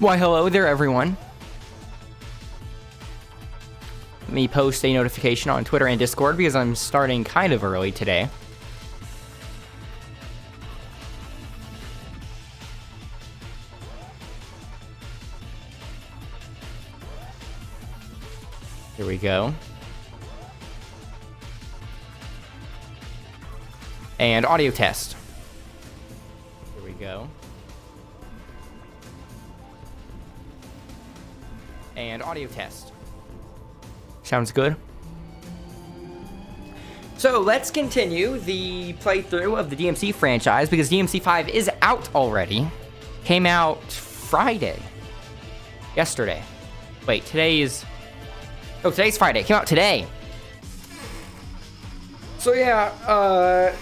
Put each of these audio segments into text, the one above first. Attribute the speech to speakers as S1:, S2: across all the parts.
S1: Why, hello there, everyone. Let me post a notification on Twitter and Discord because I'm starting kind of early today. Here we go. And audio test. Here we go. And audio test. Sounds good. So let's continue the playthrough of the DMC franchise because DMC5 is out already. Came out Friday. Yesterday. Wait, today's Friday. It came out today. So yeah,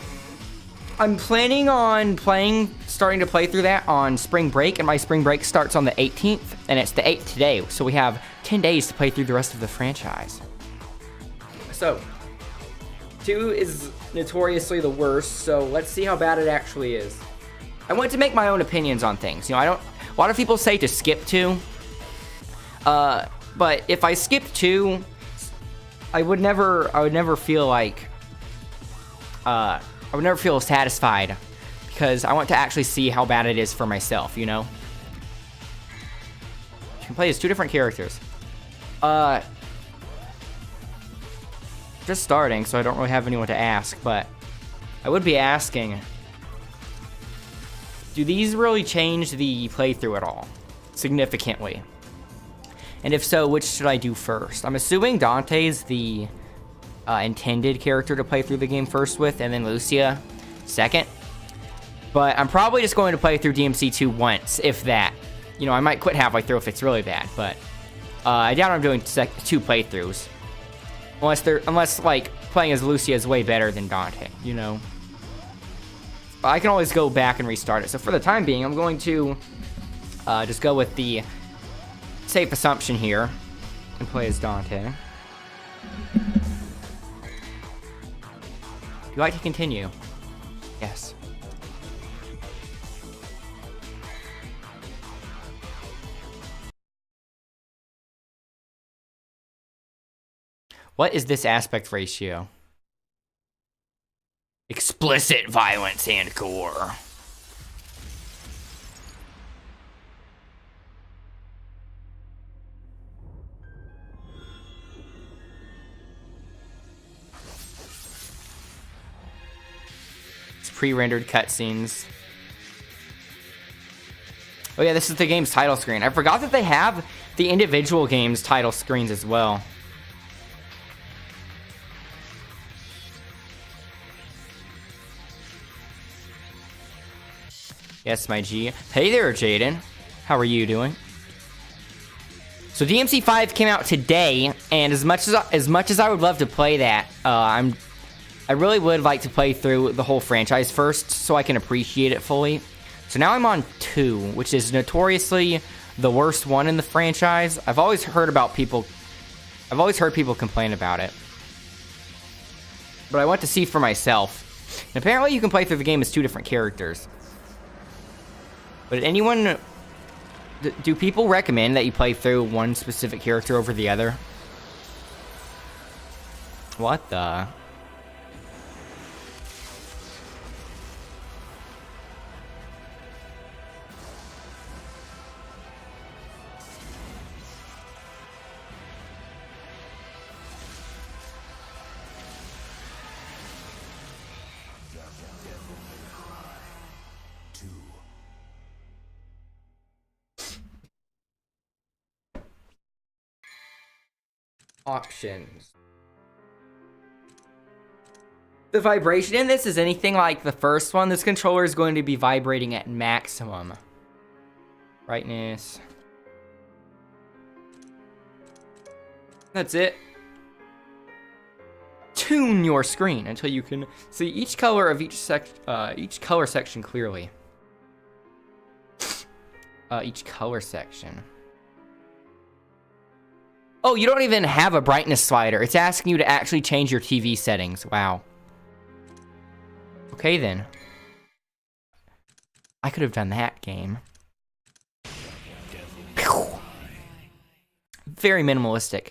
S1: I'm planning on starting to play through that on spring break, and my spring break starts on the 18th, and it's the 8th today, so we have 10 days to play through the rest of the franchise. So, 2 is notoriously the worst, so let's see how bad it actually is. I want to make my own opinions on things. You know, a lot of people say to skip 2, but if I skip 2, I would never feel like, I would never feel satisfied because I want to actually see how bad it is for myself, you know? You can play as 2 different characters. Just starting, so I don't really have anyone to ask, but I would be asking, do these really change the playthrough at all? Significantly? And if so, which should I do first? I'm assuming Dante's the intended character to play through the game first with, and then Lucia second. But I'm probably just going to play through DMC2 once, if that. You know, I might quit halfway through if it's really bad, but I doubt I'm doing 2 playthroughs. Unless like, playing as Lucia is way better than Dante, you know? But I can always go back and restart it. So for the time being, I'm going to just go with the safe assumption here and play as Dante. Would you like to continue? Yes. What is this aspect ratio? Explicit violence and gore. It's pre-rendered cutscenes. Oh yeah, this is the game's title screen. I forgot that they have the individual game's title screens as well. Yes, my G. Hey there, Jaden. How are you doing? So DMC5 came out today, and as much as I would love to play that, I really would like to play through the whole franchise first, so I can appreciate it fully. So now I'm on 2, which is notoriously the worst one in the franchise. I've always heard people complain about it, but I want to see for myself. And apparently, you can play through the game as 2 different characters. But do people recommend that you play through one specific character over the other? What the? Options. The vibration in this is anything like the first one. This controller is going to be vibrating at maximum. Brightness. That's it. Tune your screen until you can see each color of each color section clearly. Each color section. Oh, you don't even have a brightness slider. It's asking you to actually change your TV settings. Wow. Okay, then. I could have done that game. very minimalistic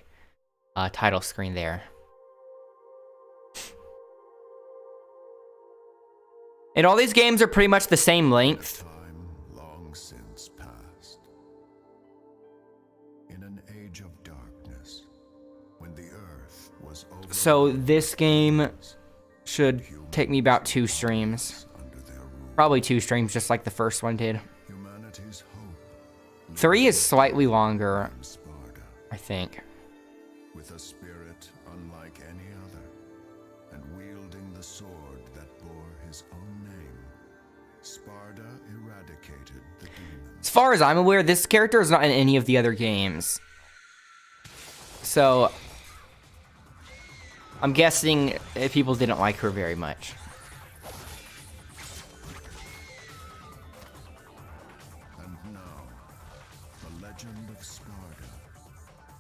S1: title screen there. And all these games are pretty much the same length.
S2: Time long since past. In an age of darkness, when the earth was over.
S1: So this game should take me about 2 streams. Probably 2 streams, just like the first one did.
S2: Humanity's hope.
S1: 3 is slightly longer,
S2: Sparta,
S1: I think.
S2: with a spirit unlike any other, and wielding the sword that bore his own name, Sparta eradicated the demons.
S1: As far as I'm aware, this character is not in any of the other games. So, I'm guessing people didn't like her very much.
S2: And now, the legend of Sparta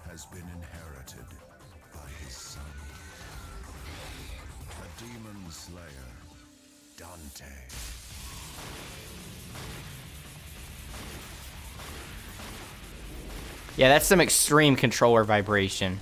S2: has been inherited by his son, the demon slayer, Dante.
S1: Yeah, that's some extreme controller vibration.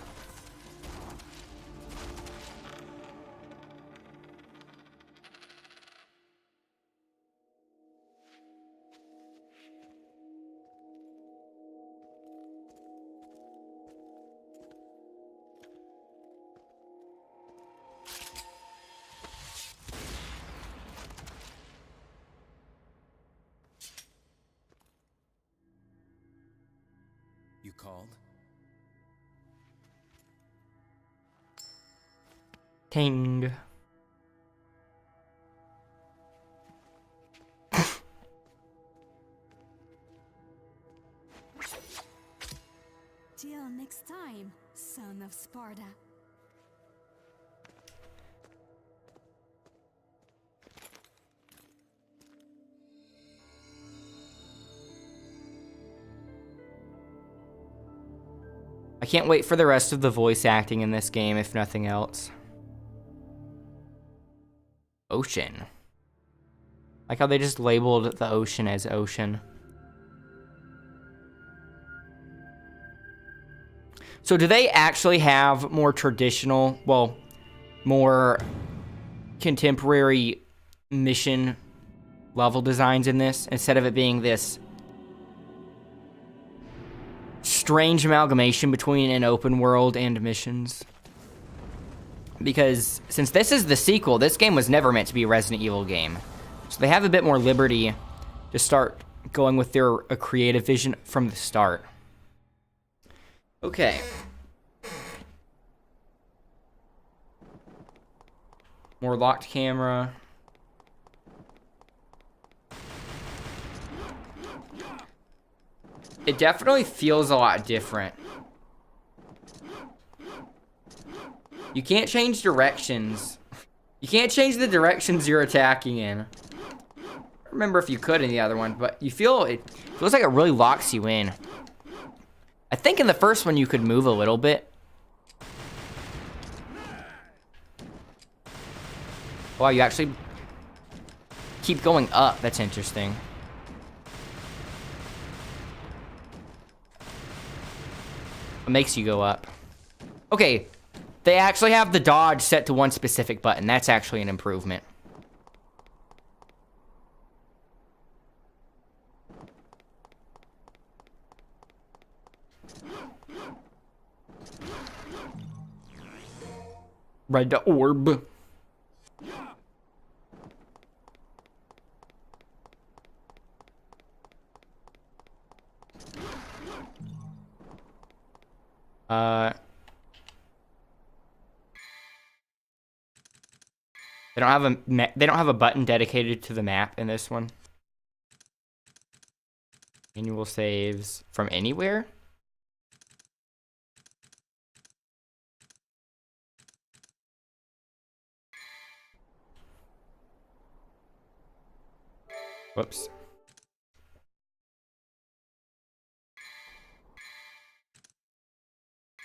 S3: You called?
S1: Ting.
S4: Till next time, son of Sparta.
S1: I can't wait for the rest of the voice acting in this game, if nothing else. Ocean. Like how they just labeled the ocean as ocean. So do they actually have more traditional, well, more contemporary mission level designs in this, instead of it being this strange amalgamation between an open world and missions? Because since this is the sequel, this game was never meant to be a Resident Evil game. So they have a bit more liberty to start going with their creative vision from the start. Okay. More locked camera. It definitely feels a lot different. You can't change directions. You can't change the directions you're attacking in. I don't remember if you could in the other one, but you feel it feels like it really locks you in. I think in the first one you could move a little bit. Wow, you actually keep going up. That's interesting. It makes you go up. Okay, they actually have the dodge set to one specific button. That's actually an improvement. Red orb. They don't have a button dedicated to the map in this one. Annual saves from anywhere? Whoops.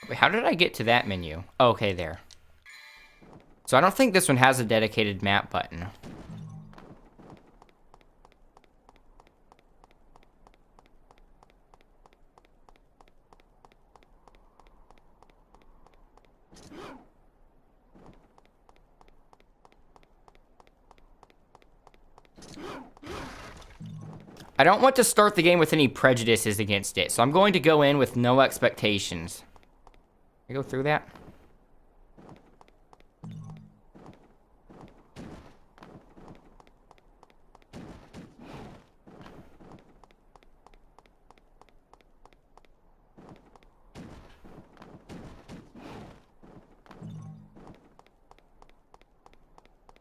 S1: Wait, how did I get to that menu? Oh, okay, there. So I don't think this one has a dedicated map button. I don't want to start the game with any prejudices against it, so I'm going to go in with no expectations. Can I go through that?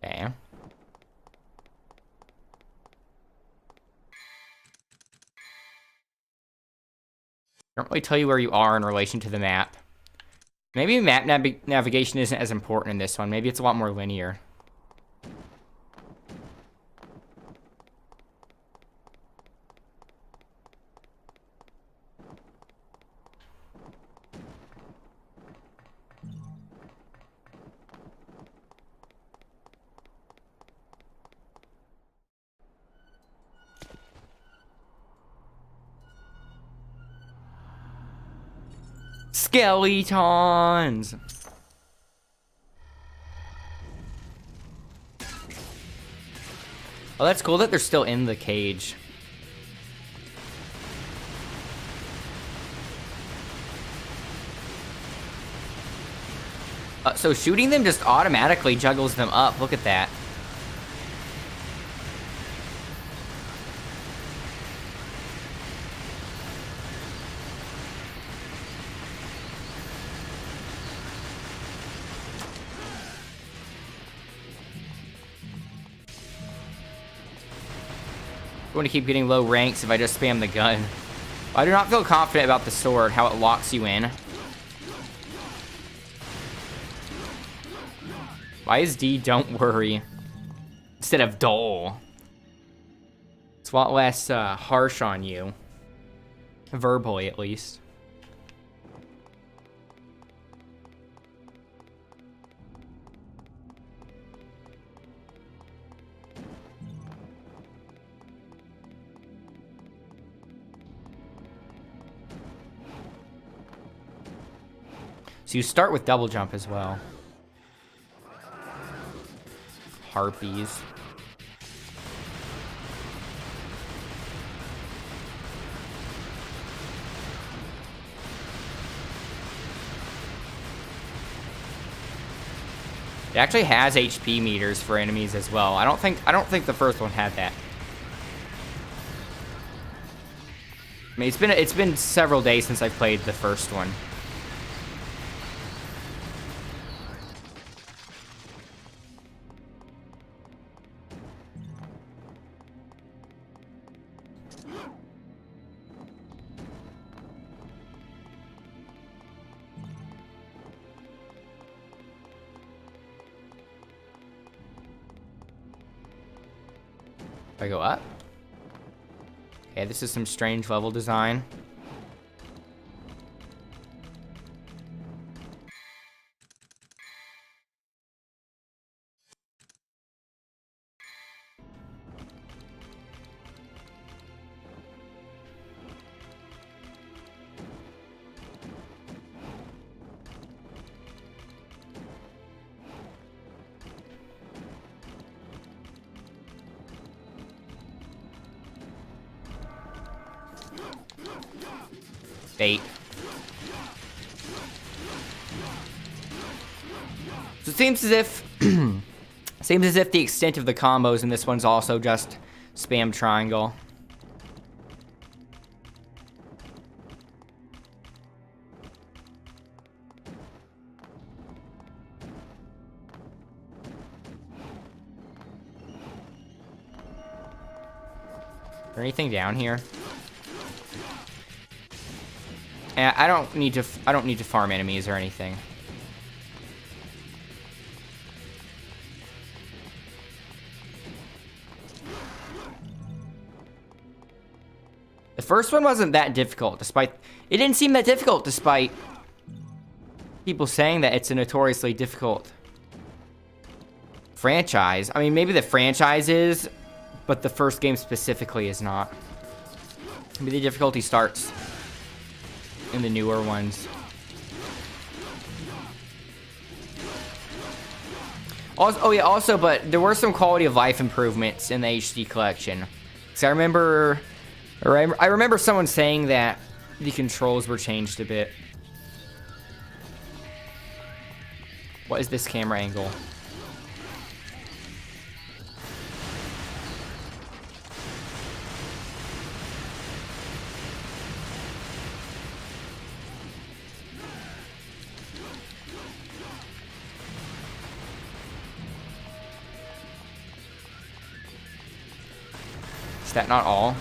S1: Okay. Don't really tell you where you are in relation to the map. Maybe map navigation isn't as important in this one. Maybe it's a lot more linear. Skeletons! Oh, that's cool that they're still in the cage. So shooting them just automatically juggles them up. Look at that. I'm going to keep getting low ranks if I just spam the gun. I do not feel confident about the sword, how it locks you in. Why is D don't worry instead of dull? It's a lot less harsh on you. Verbally, at least. So you start with double jump as well. Harpies. It actually has HP meters for enemies as well. I don't think the first one had that. I mean, it's been several days since I played the first one. I go up. Okay, this is some strange level design. Bait. So it seems as if the extent of the combos in this one's also just spam triangle. Is there anything down here? I don't need to farm enemies or anything. The first one wasn't that difficult, it didn't seem that difficult despite people saying that it's a notoriously difficult franchise. I mean, maybe the franchise is, but the first game specifically is not. Maybe the difficulty starts in the newer ones. Also, oh yeah, also, but there were some quality of life improvements in the HD collection. So I remember someone saying that the controls were changed a bit. What is this camera angle? Is that not all?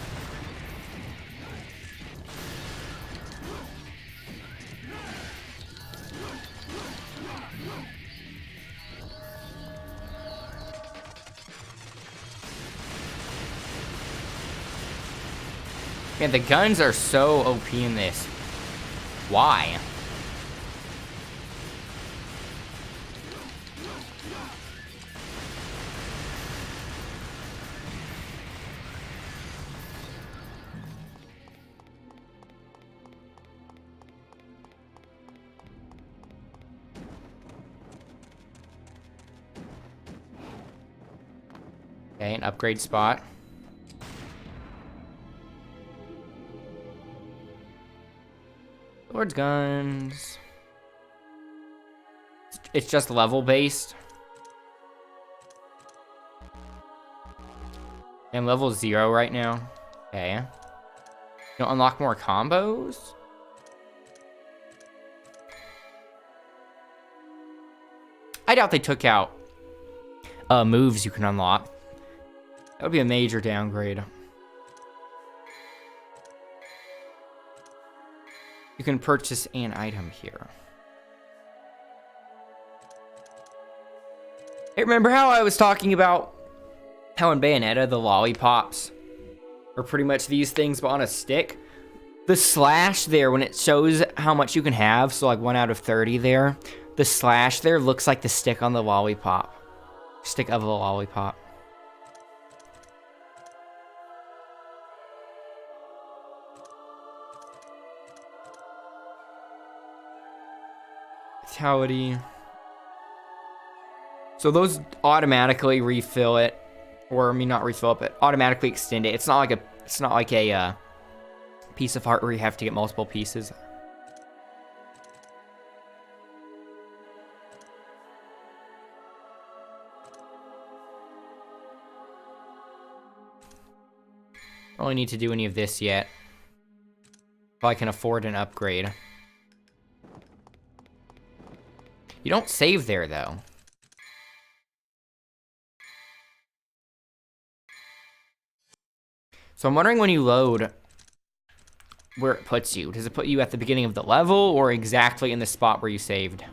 S1: Man, the guns are so OP in this. Why? Okay, an upgrade spot. Towards guns. It's just level based. And level 0 right now. Okay. You'll unlock more combos? I doubt they took out moves you can unlock. That would be a major downgrade. You can purchase an item here. Hey, remember how I was talking about how in Bayonetta the lollipops are pretty much these things but on a stick? The slash there, when it shows how much you can have, so like 1 out of 30 there, the slash there looks like the stick on the lollipop. Stick of the lollipop. Vitality. So those automatically refill it, or I mean not refill it, but automatically extend it. It's not like a piece of heart where you have to get multiple pieces. Don't really need to do any of this yet. If I can afford an upgrade. You don't save there, though. So I'm wondering when you load, where it puts you. Does it put you at the beginning of the level, or exactly in the spot where you saved?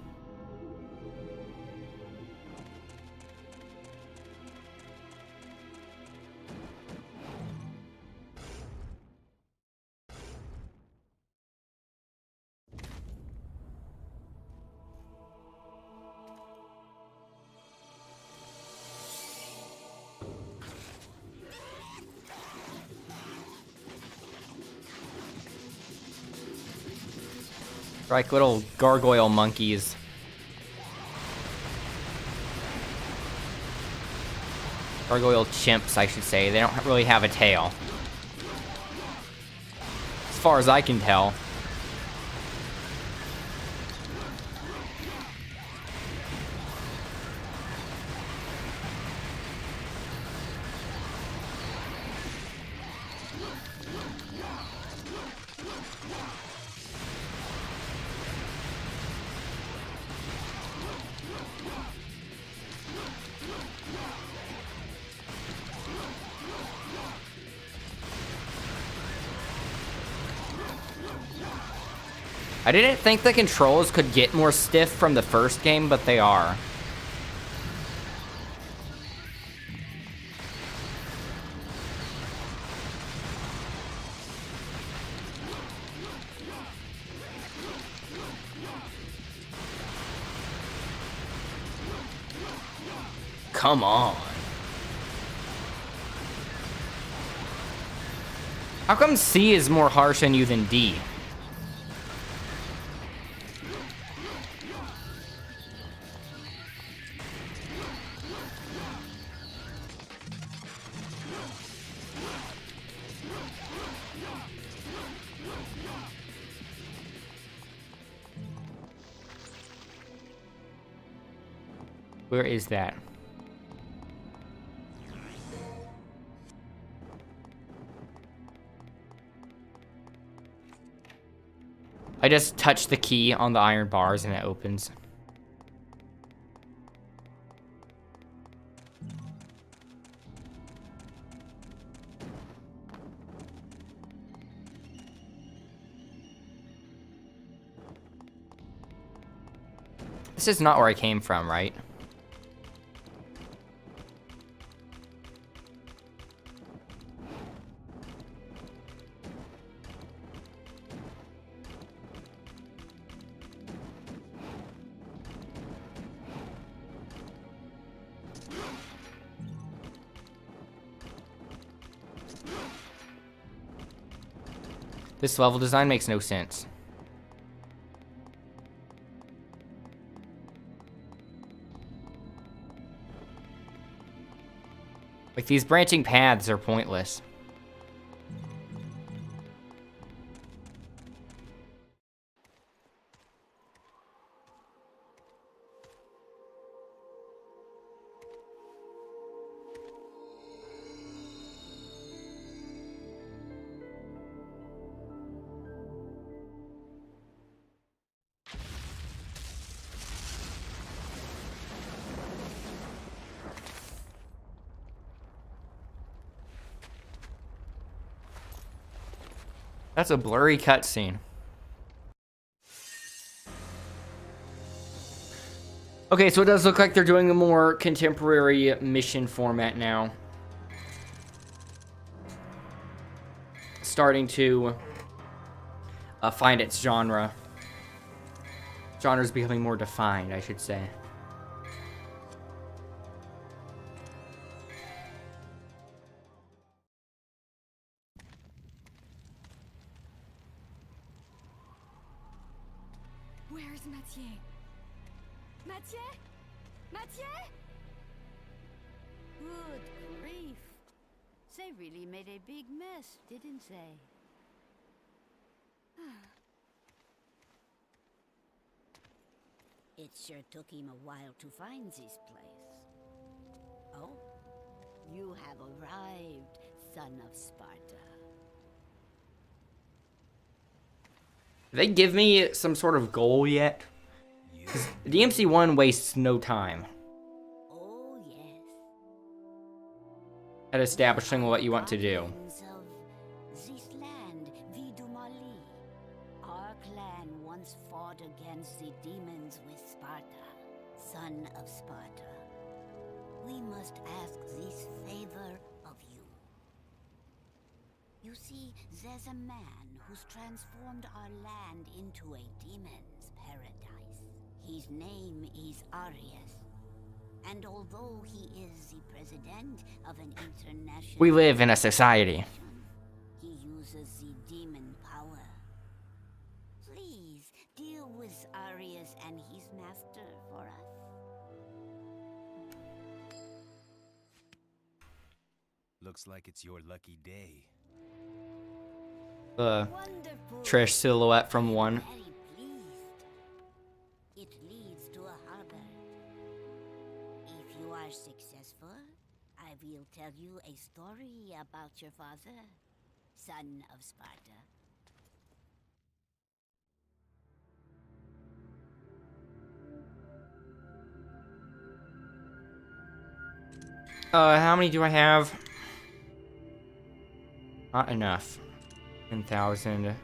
S1: They're like little gargoyle monkeys. Gargoyle chimps, I should say. They don't really have a tail. As far as I can tell. I didn't think the controls could get more stiff from the first game, but they are. Come on. How come C is more harsh on you than D? Where is that? I just touch the key on the iron bars and it opens. This is not where I came from, right? This level design makes no sense. Like, these branching paths are pointless. That's a blurry cutscene. Okay, so it does look like they're doing a more contemporary mission format now. Starting to find its genre. Genre's becoming more defined, I should say.
S4: Where's Mathieu? Mathieu? Mathieu?
S5: Good grief. They really made a big mess, didn't they? It sure took him a while to find this place. Oh, you have arrived, son of Sparta.
S1: Did they give me some sort of goal yet? 'Cause DMC1 wastes no time
S5: Oh, yes.
S1: at establishing what you want to do.
S5: Guardians of this land, Vidumali. Our clan once fought against the demons with Sparta, son of Sparta. We must ask this favor of you. You see, there's a man who's transformed our land into a demon's paradise. His name is Arius. And although he is the president of an international...
S1: We live in a society.
S5: He uses the demon power. Please, deal with Arius and his master for us.
S3: Looks like it's your lucky day.
S5: Wonderful.
S1: Trish silhouette from one.
S5: Very pleased. It leads to a harbor. If you are successful, I will tell you a story about your father, son of Sparta.
S1: How many do I have? Not enough. 10,000.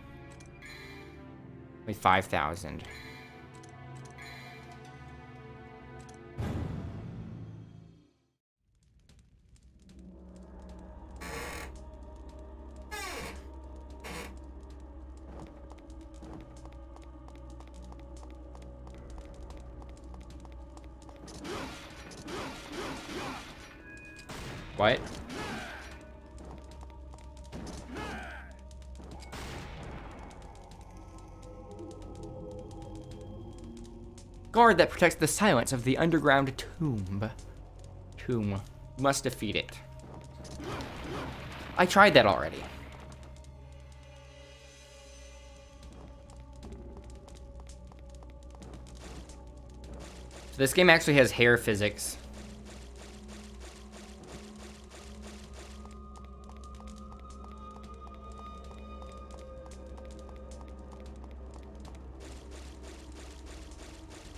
S1: Wait, 5,000. What? Guard that protects the silence of the underground tomb. Tomb. Must defeat it. I tried that already. This game actually has hair physics.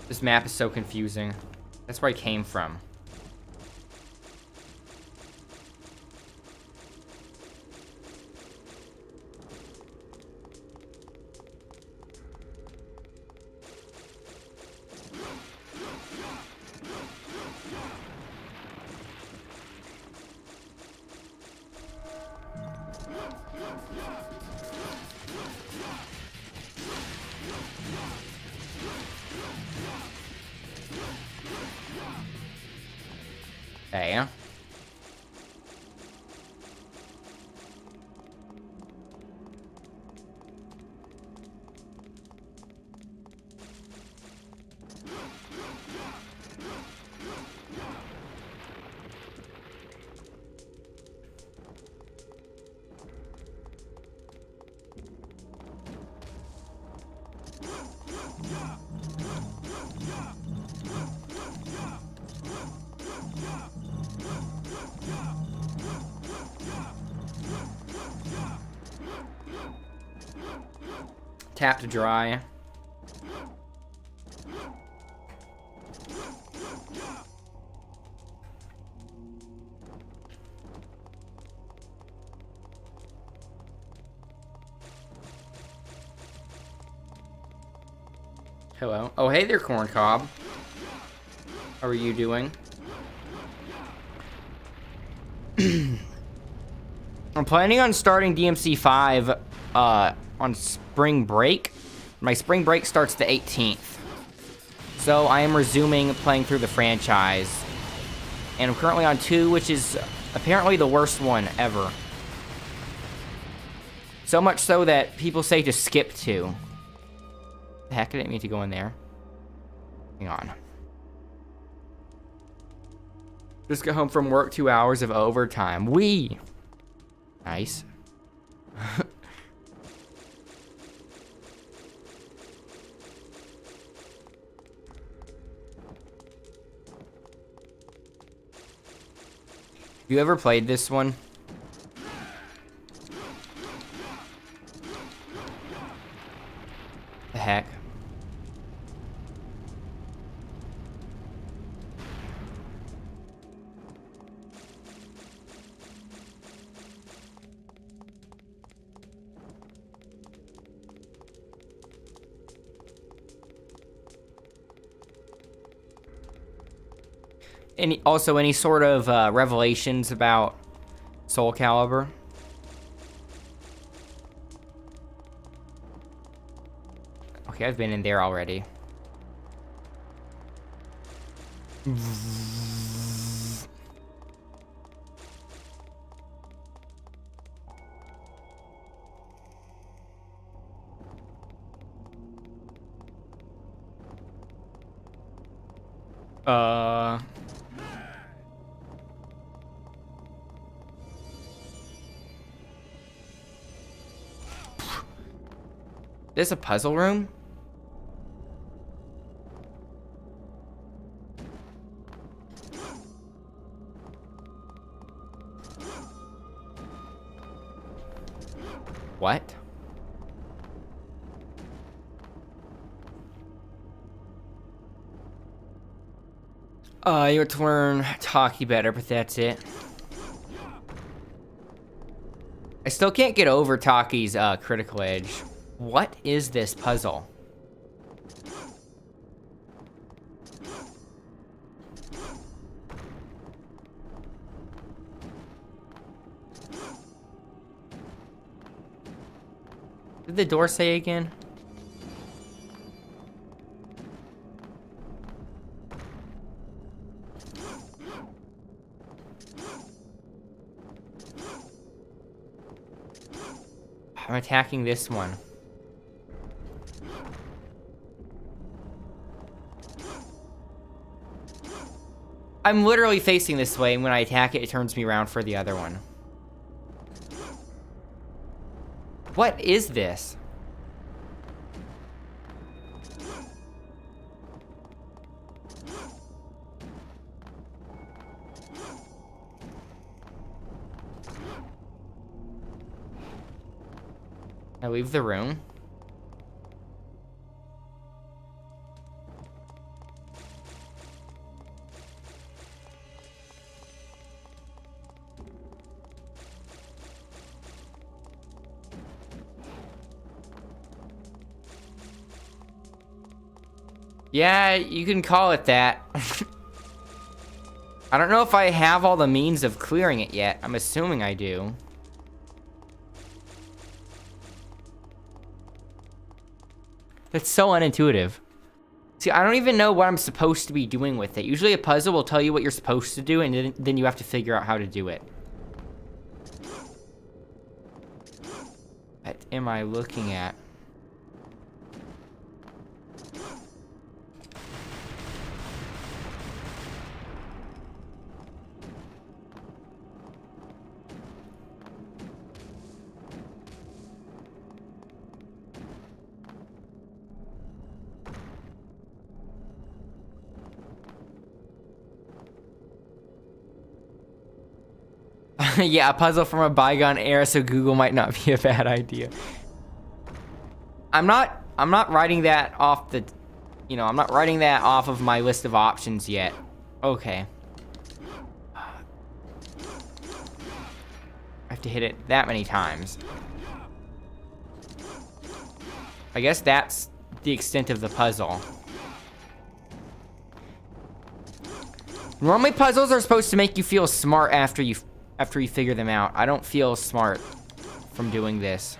S1: This map is so confusing. That's where I came from. Okay. Tap to dry. Hello. Oh, hey there, Corn Cob. How are you doing? I'm planning on starting DMC5 on spring break. My spring break starts the 18th. So I am resuming playing through the franchise. And I'm currently on 2, which is apparently the worst one ever. So much so that people say to skip 2. The heck, I didn't mean to go in there. Hang on. Just got home from work, 2 hours of overtime. Wee! Nice. Have you ever played this one? The heck? Any sort of revelations about Soul Calibur? Okay, I've been in there already. This a puzzle room? What? You have to learn Taki better, but that's it. I still can't get over Taki's critical edge. What is this puzzle? What did the door say again? I'm attacking this one. I'm literally facing this way, and when I attack it, it turns me around for the other one. What is this? I leave the room. Yeah, you can call it that. I don't know if I have all the means of clearing it yet. I'm assuming I do. That's so unintuitive. See, I don't even know what I'm supposed to be doing with it. Usually a puzzle will tell you what you're supposed to do, and then you have to figure out how to do it. What am I looking at? Yeah, a puzzle from a bygone era, so Google might not be a bad idea. I'm not writing that off the, I'm not writing that off of my list of options yet. Okay. I have to hit it that many times. I guess that's the extent of the puzzle. Normally puzzles are supposed to make you feel smart after you figure them out. I don't feel smart from doing this.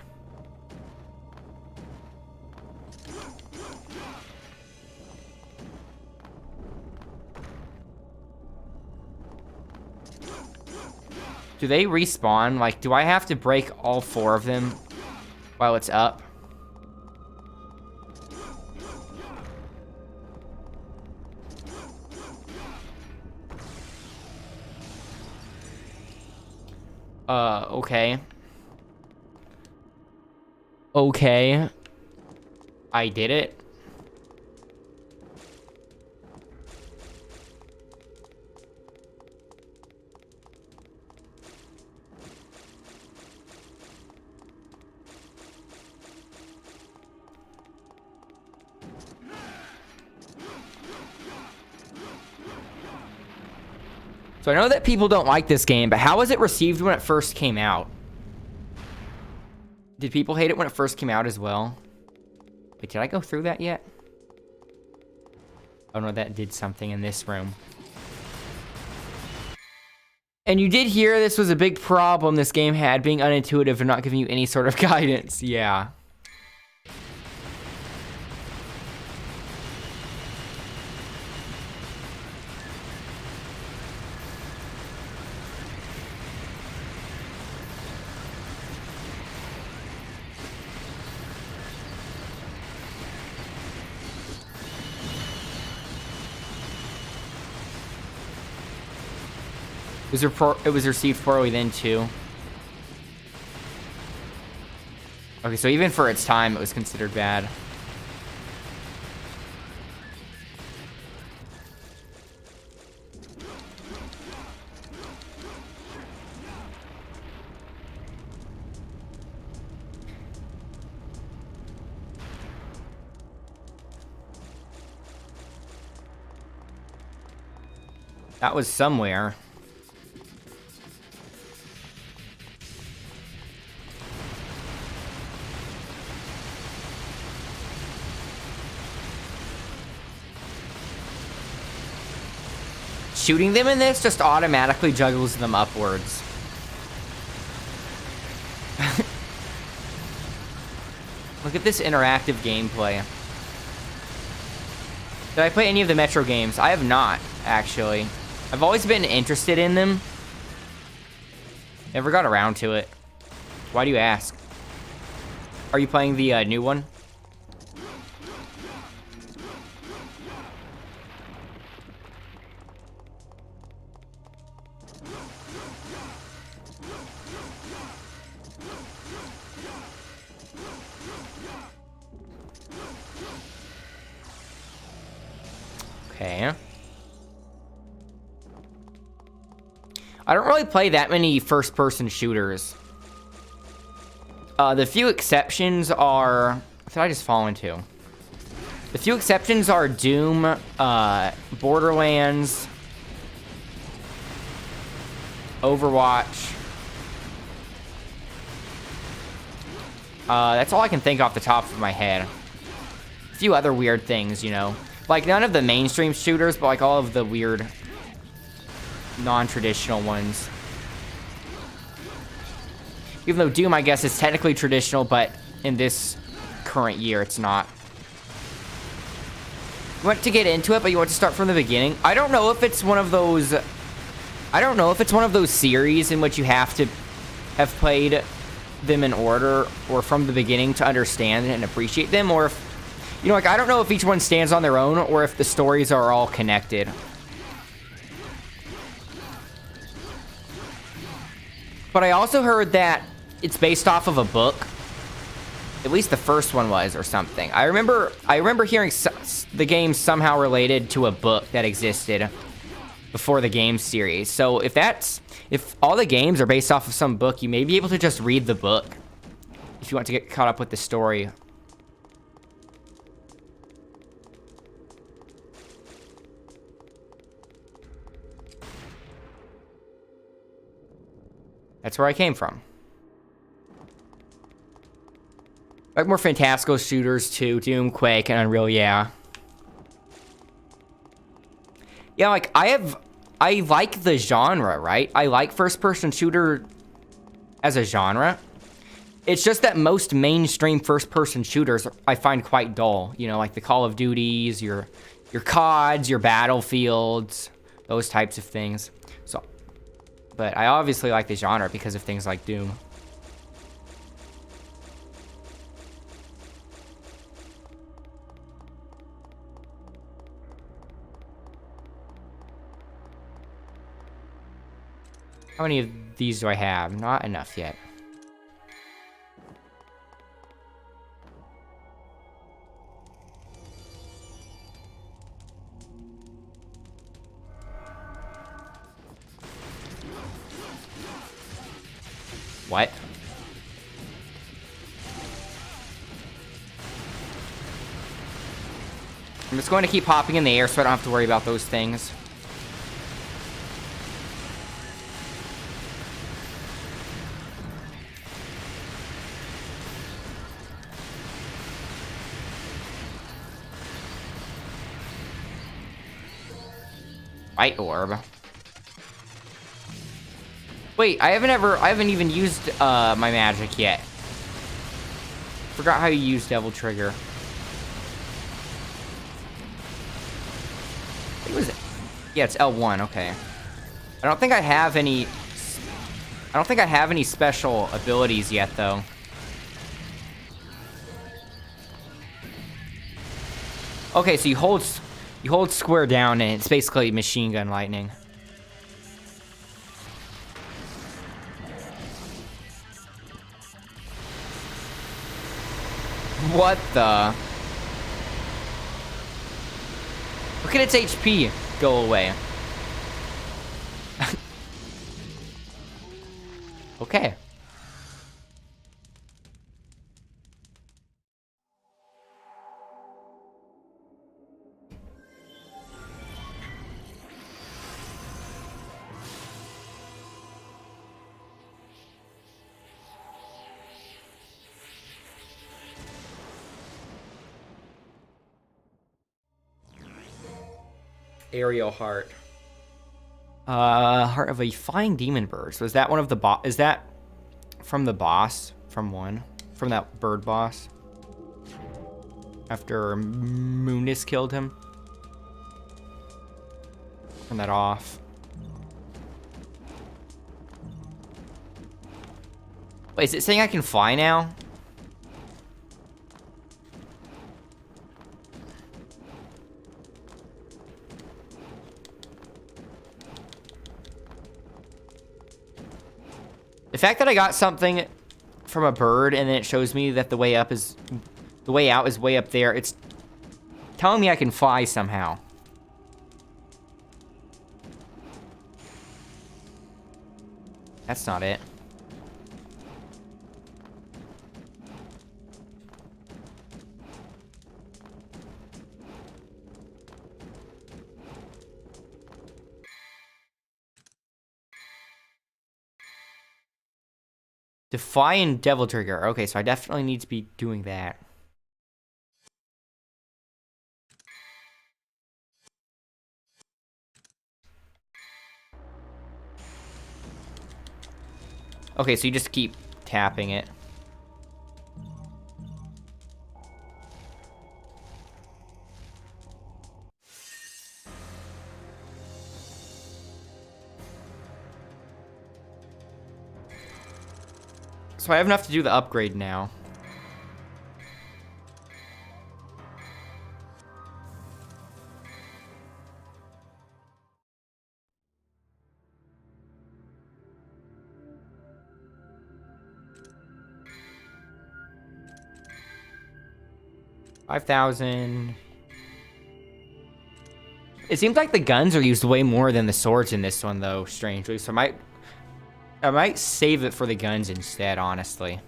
S1: Do they respawn? Like, do I have to break all 4 of them while it's up? Okay. Okay. I did it. So I know that people don't like this game, but how was it received when it first came out? Did people hate it when it first came out as well? Wait, did I go through that yet? Oh no, that did something in this room. And you did hear this was a big problem this game had, being unintuitive and not giving you any sort of guidance. Yeah. It was received poorly then too. Okay, so even for its time, it was considered bad. That was somewhere. Shooting them in this just automatically juggles them upwards. Look at this interactive gameplay. Did I play any of the Metro games? I have not, actually. I've always been interested in them. Never got around to it. Why do you ask? Are you playing the new one? Okay. I don't really play that many first-person shooters. The few exceptions are... What did I just fall into? The few exceptions are Doom, Borderlands, Overwatch. That's all I can think off the top of my head. A few other weird things, you know. Like, none of the mainstream shooters, but like all of the weird non-traditional ones. Even though Doom, I guess, is technically traditional, but in this current year, it's not. You want to get into it, but you want to start from the beginning. I don't know if it's one of those... I don't know if it's one of those series in which you have to have played them in order or from the beginning to understand and appreciate them, or if... You know, like, I don't know if each one stands on their own or if the stories are all connected. But I also heard that it's based off of a book. At least the first one was, or something. I remember hearing the game somehow related to a book that existed before the game series. So if all the games are based off of some book, you may be able to just read the book if you want to get caught up with the story. That's where I came from. Like more fantastical shooters too, Doom, Quake, and Unreal, yeah. Yeah, like, I like the genre, right? I like first-person shooter as a genre. It's just that most mainstream first-person shooters I find quite dull. You know, like the Call of Duties, your CODs, your Battlefields, those types of things. So, but I obviously like the genre because of things like Doom. How many of these do I have? Not enough yet. What? I'm just going to keep hopping in the air so I don't have to worry about those things. White orb. Wait, I haven't even used my magic yet. Forgot how you use Devil Trigger. What was it? Yeah, it's L1, okay. I don't think I have any special abilities yet though. Okay, so you hold square down and it's basically machine gun lightning. What the? Look at its HP go away. Okay. Aerial Heart. Heart of a Flying Demon Bird. So is that one of the boss? Is that from the boss? From that bird boss? After Moonis killed him? Turn that off. Wait, is it saying I can fly now? The fact that I got something from a bird and then it shows me that the way out is way up there, it's telling me I can fly somehow. That's not it. Defy and Devil Trigger. Okay, so I definitely need to be doing that. Okay, so you just keep tapping it. So I have enough to do the upgrade now. $5,000. It seems like the guns are used way more than the swords in this one, though, strangely. So I might save it for the guns instead, honestly.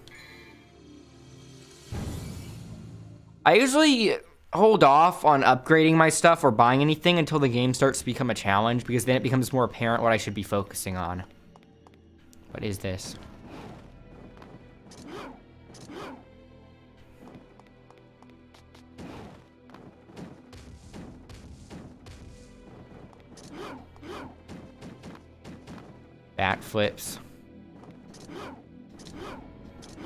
S1: I usually hold off on upgrading my stuff or buying anything until the game starts to become a challenge, because then it becomes more apparent what I should be focusing on. What is this? Backflips.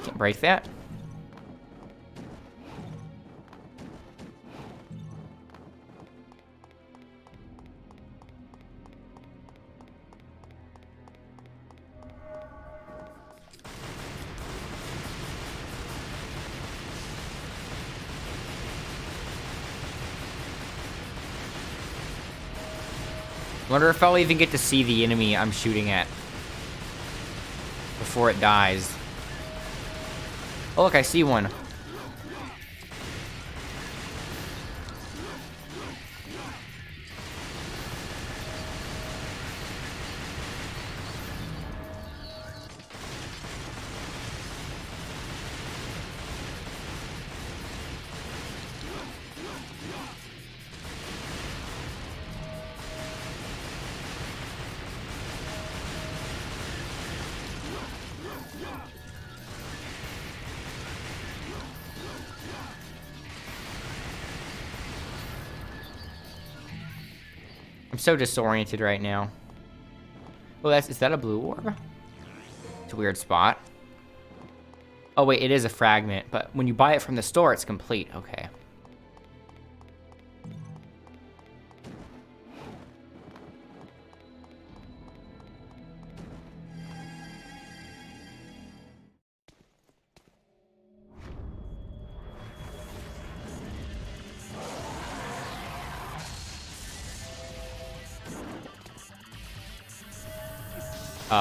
S1: Can't break that. Wonder if I'll even get to see the enemy I'm shooting at before it dies. Oh, look, I see one. I'm so disoriented right now. Oh, is that a blue orb? It's a weird spot. Oh wait, it is a fragment, but when you buy it from the store, it's complete. Okay.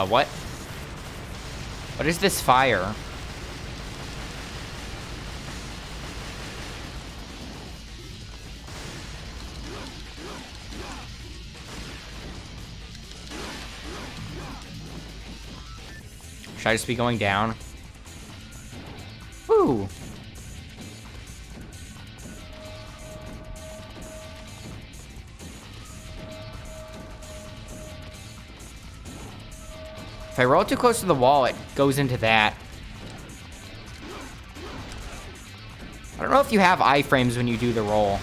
S1: What? What is this fire? Should I just be going down? Woo! If I roll too close to the wall, it goes into that. I don't know if you have iframes when you do the roll.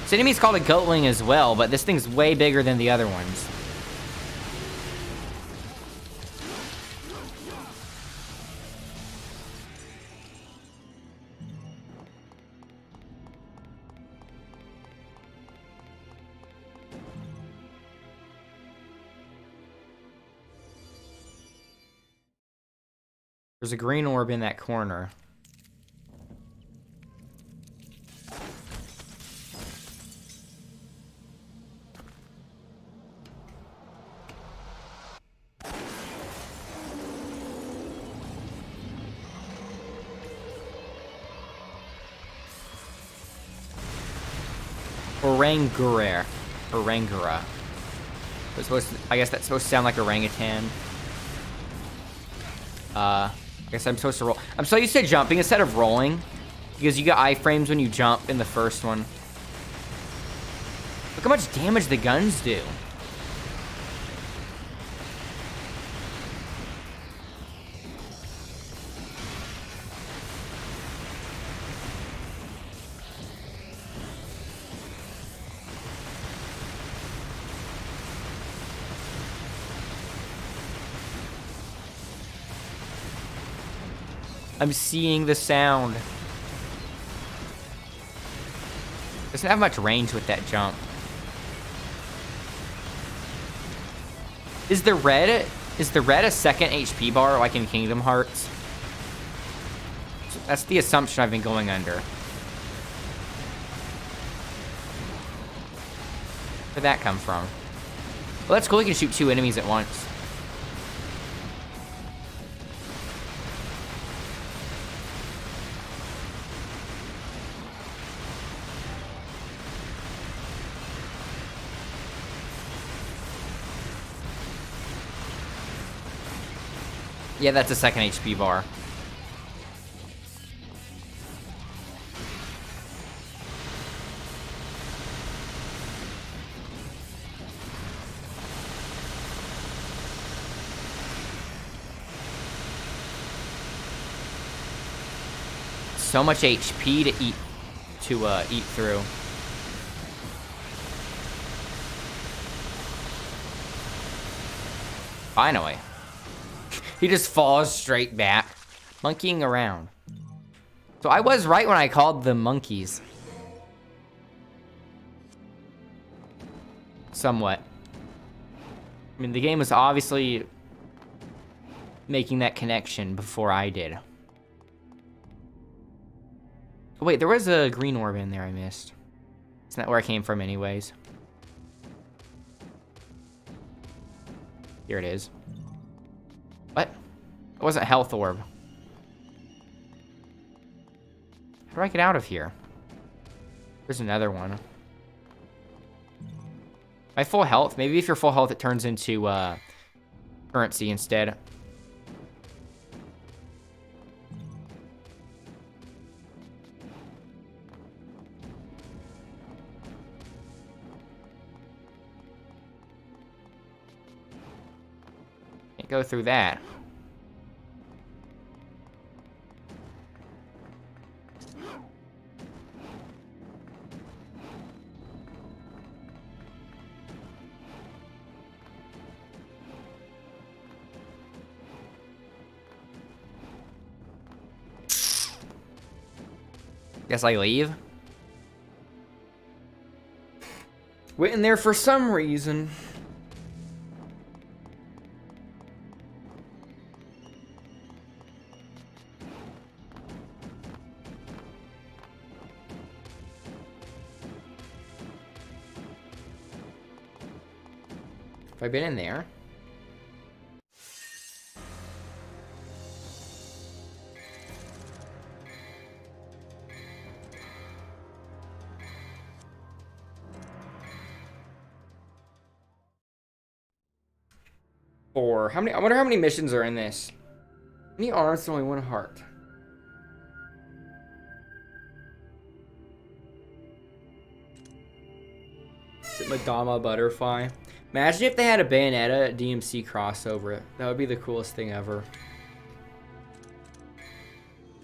S1: This enemy's called a goatling as well, but this thing's way bigger than the other ones. There's a green orb in that corner. Orangura. I guess that's supposed to sound like orangutan. I guess I'm supposed to roll. I'm so used to jumping instead of rolling. Because you get iframes when you jump in the first one. Look how much damage the guns do. I'm seeing the sound. Doesn't have much range with that jump. Is the red a second HP bar like in Kingdom Hearts? That's the assumption I've been going under. Where'd that come from? Well, that's cool. We can shoot 2 enemies at once. Yeah, that's a second HP bar. So much HP to eat through. Finally. He just falls straight back, monkeying around. So I was right when I called them monkeys. Somewhat. I mean, the game was obviously making that connection before I did. Oh, wait, there was a green orb in there I missed. Isn't that where I came from anyways? Here it is. What? It wasn't a health orb. How do I get out of here? There's another one. My full health? Maybe if you're full health, it turns into currency instead. Can't go through that. Guess I leave. Went in there for some reason. Have I been in there? Four. How many? I wonder how many missions are in this. Any arms, only 1 heart. Is it Madama Butterfly? Imagine if they had a Bayonetta DMC crossover. That would be the coolest thing ever.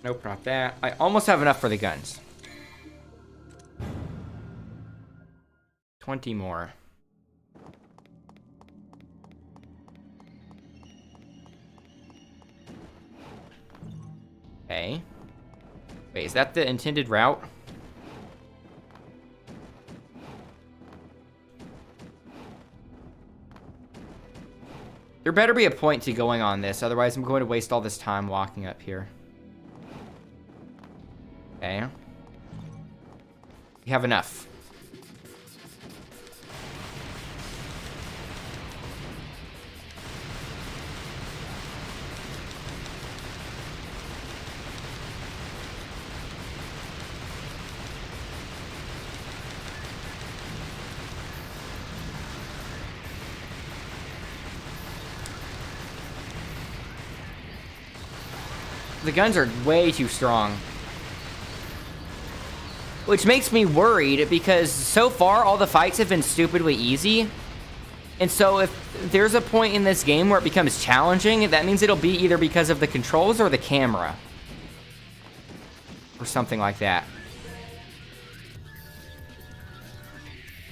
S1: Nope, not that. I almost have enough for the guns. 20 more. Okay. Wait, is that the intended route? There better be a point to going on this, otherwise I'm going to waste all this time walking up here. Okay. We have enough. The guns are way too strong. Which makes me worried because so far all the fights have been stupidly easy. And so if there's a point in this game where it becomes challenging, that means it'll be either because of the controls or the camera. Or something like that.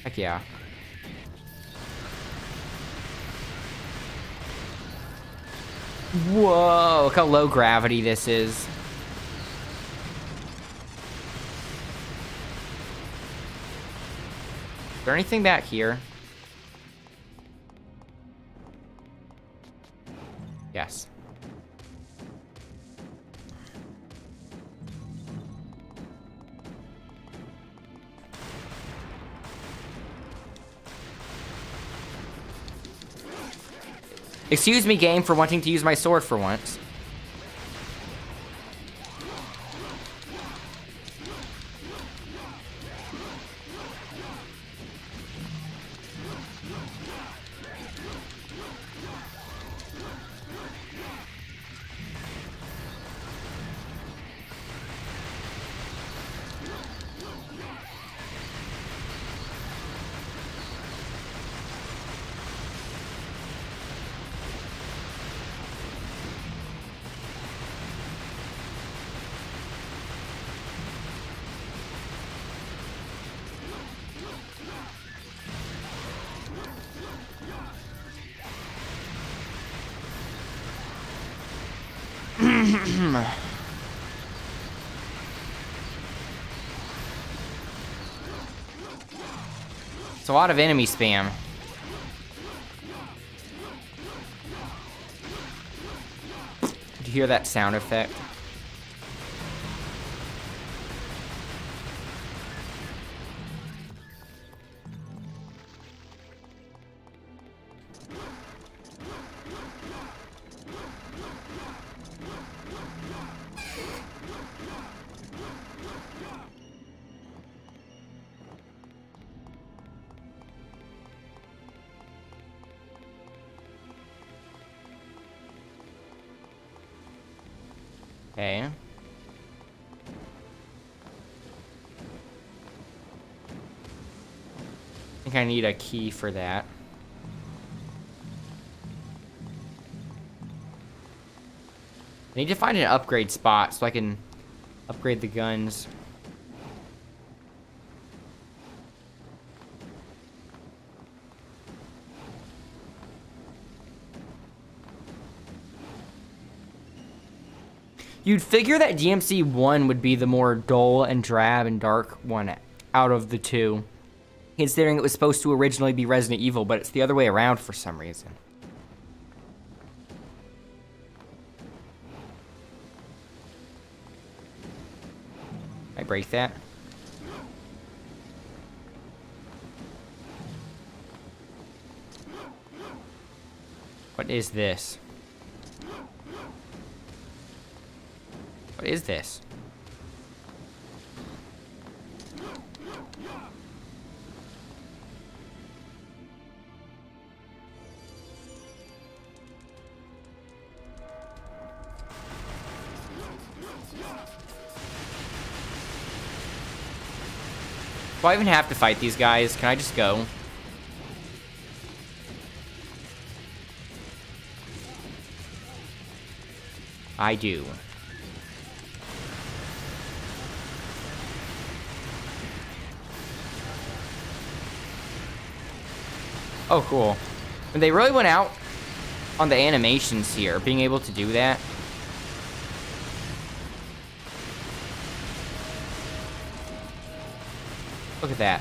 S1: Heck yeah. Whoa, look how low gravity this is. Is there anything back here? Yes. Excuse me, game, for wanting to use my sword for once. It's a lot of enemy spam. Did you hear that sound effect? Okay. I think I need a key for that. I need to find an upgrade spot so I can upgrade the guns. You'd figure that DMC1 would be the more dull and drab and dark one out of the two, considering it was supposed to originally be Resident Evil, but it's the other way around for some reason. I break that. What is this? What is this? Do I even have to fight these guys? Can I just go? I do. Oh, cool. And they really went out on the animations here, being able to do that. Look at that.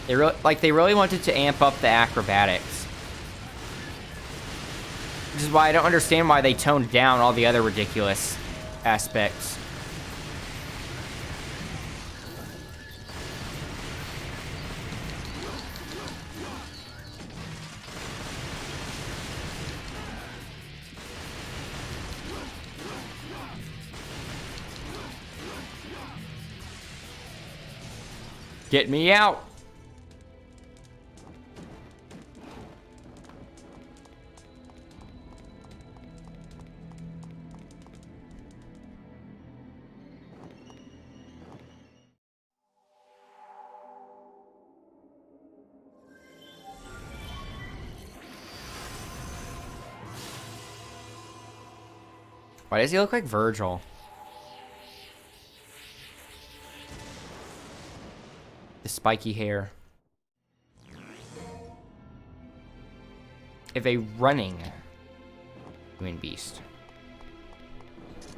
S1: They really wanted to amp up the acrobatics. Which is why I don't understand why they toned down all the other ridiculous aspects. Get me out. Why does he look like Virgil? The spiky hair. If a running human beast.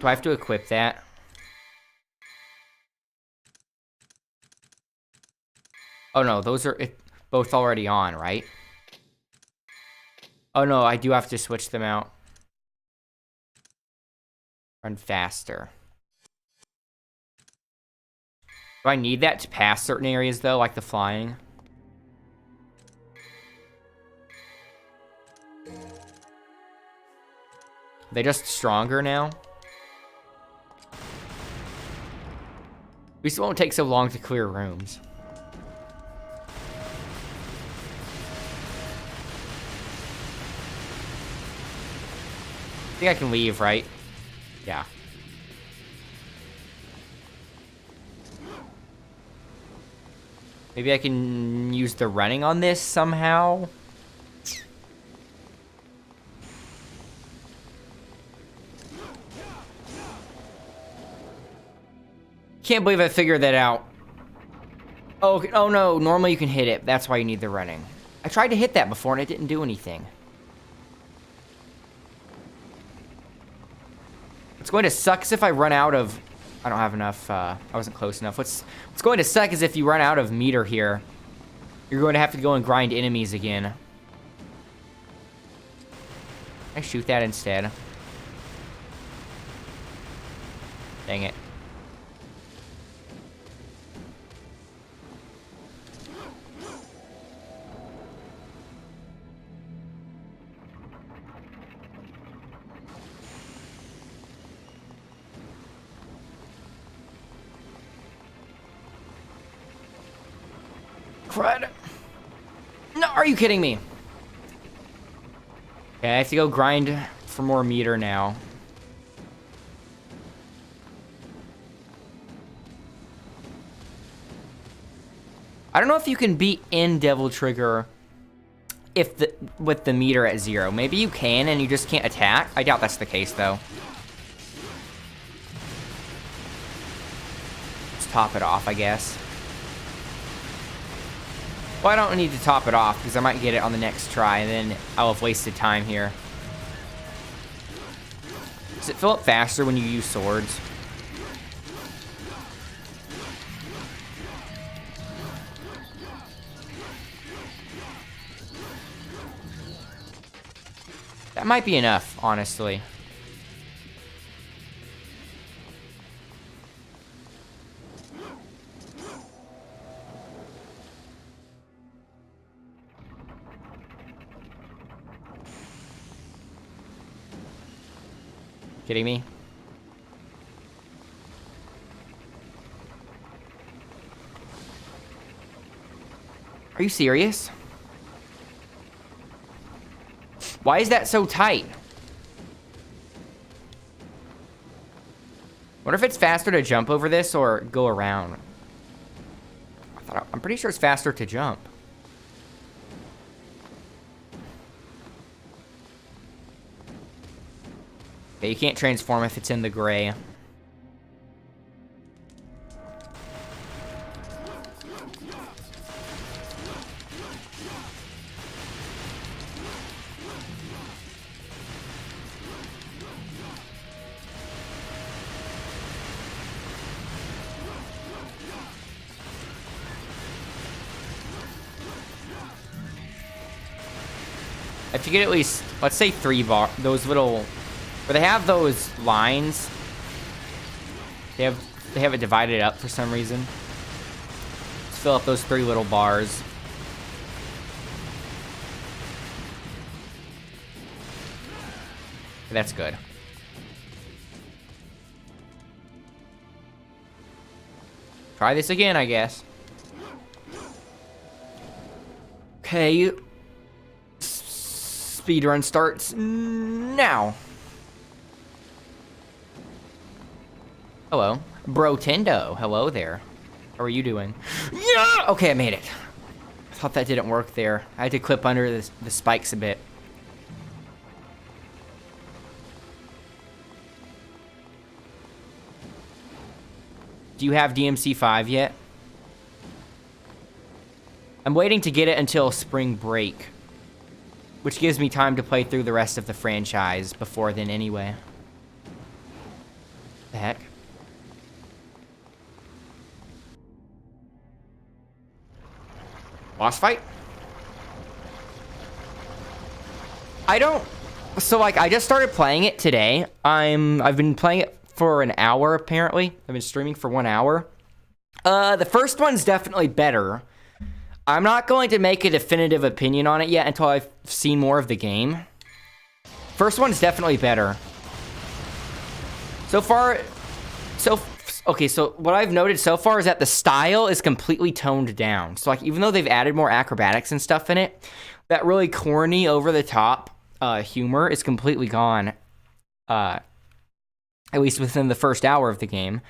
S1: Do I have to equip that? Oh no, those are both already on, right? Oh no, I do have to switch them out. Run faster. Do I need that to pass certain areas though, like the flying? Are they just stronger now? At least it won't take so long to clear rooms. I think I can leave, right? Yeah. Maybe I can use the running on this somehow? Can't believe I figured that out. Oh, okay. Oh no, normally you can hit it. That's why you need the running. I tried to hit that before and it didn't do anything. What's going to suck is if I run out of... I don't have enough, I wasn't close enough. What's going to suck is if you run out of meter here, you're going to have to go and grind enemies again. I shoot that instead. Dang it. Crud. No, are you kidding me? Okay, I have to go grind for more meter now. I don't know if you can beat in Devil Trigger if with the meter at 0. Maybe you can and you just can't attack. I doubt that's the case though. Let's top it off, I guess. Well, I don't need to top it off because I might get it on the next try and then I'll have wasted time here. Does it fill up faster when you use swords? That might be enough, honestly. Kidding me? Are you serious? Why is that so tight? Wonder if it's faster to jump over this or go around. I'm pretty sure it's faster to jump. Okay, you can't transform if it's in the gray. If you get at least, let's say 3 bar, those little, where they have those lines, they have it divided up for some reason. Let's fill up those 3 little bars. That's good. Try this again, I guess. Okay. Speedrun starts now. Hello. Brotendo. Hello there. How are you doing? Yeah! Okay, I made it. I thought that didn't work there. I had to clip under the spikes a bit. Do you have DMC5 yet? I'm waiting to get it until spring break, which gives me time to play through the rest of the franchise before then anyway. The heck? Boss fight? I don't... So, like, I just started playing it today. I've been playing it for an hour, apparently. I've been streaming for 1 hour. The first one's definitely better. I'm not going to make a definitive opinion on it yet until I've seen more of the game. First one's definitely better. So far... Okay, so what I've noted so far is that the style is completely toned down. So, like, even though they've added more acrobatics and stuff in it, that really corny, over-the-top humor is completely gone. At least within the first hour of the game.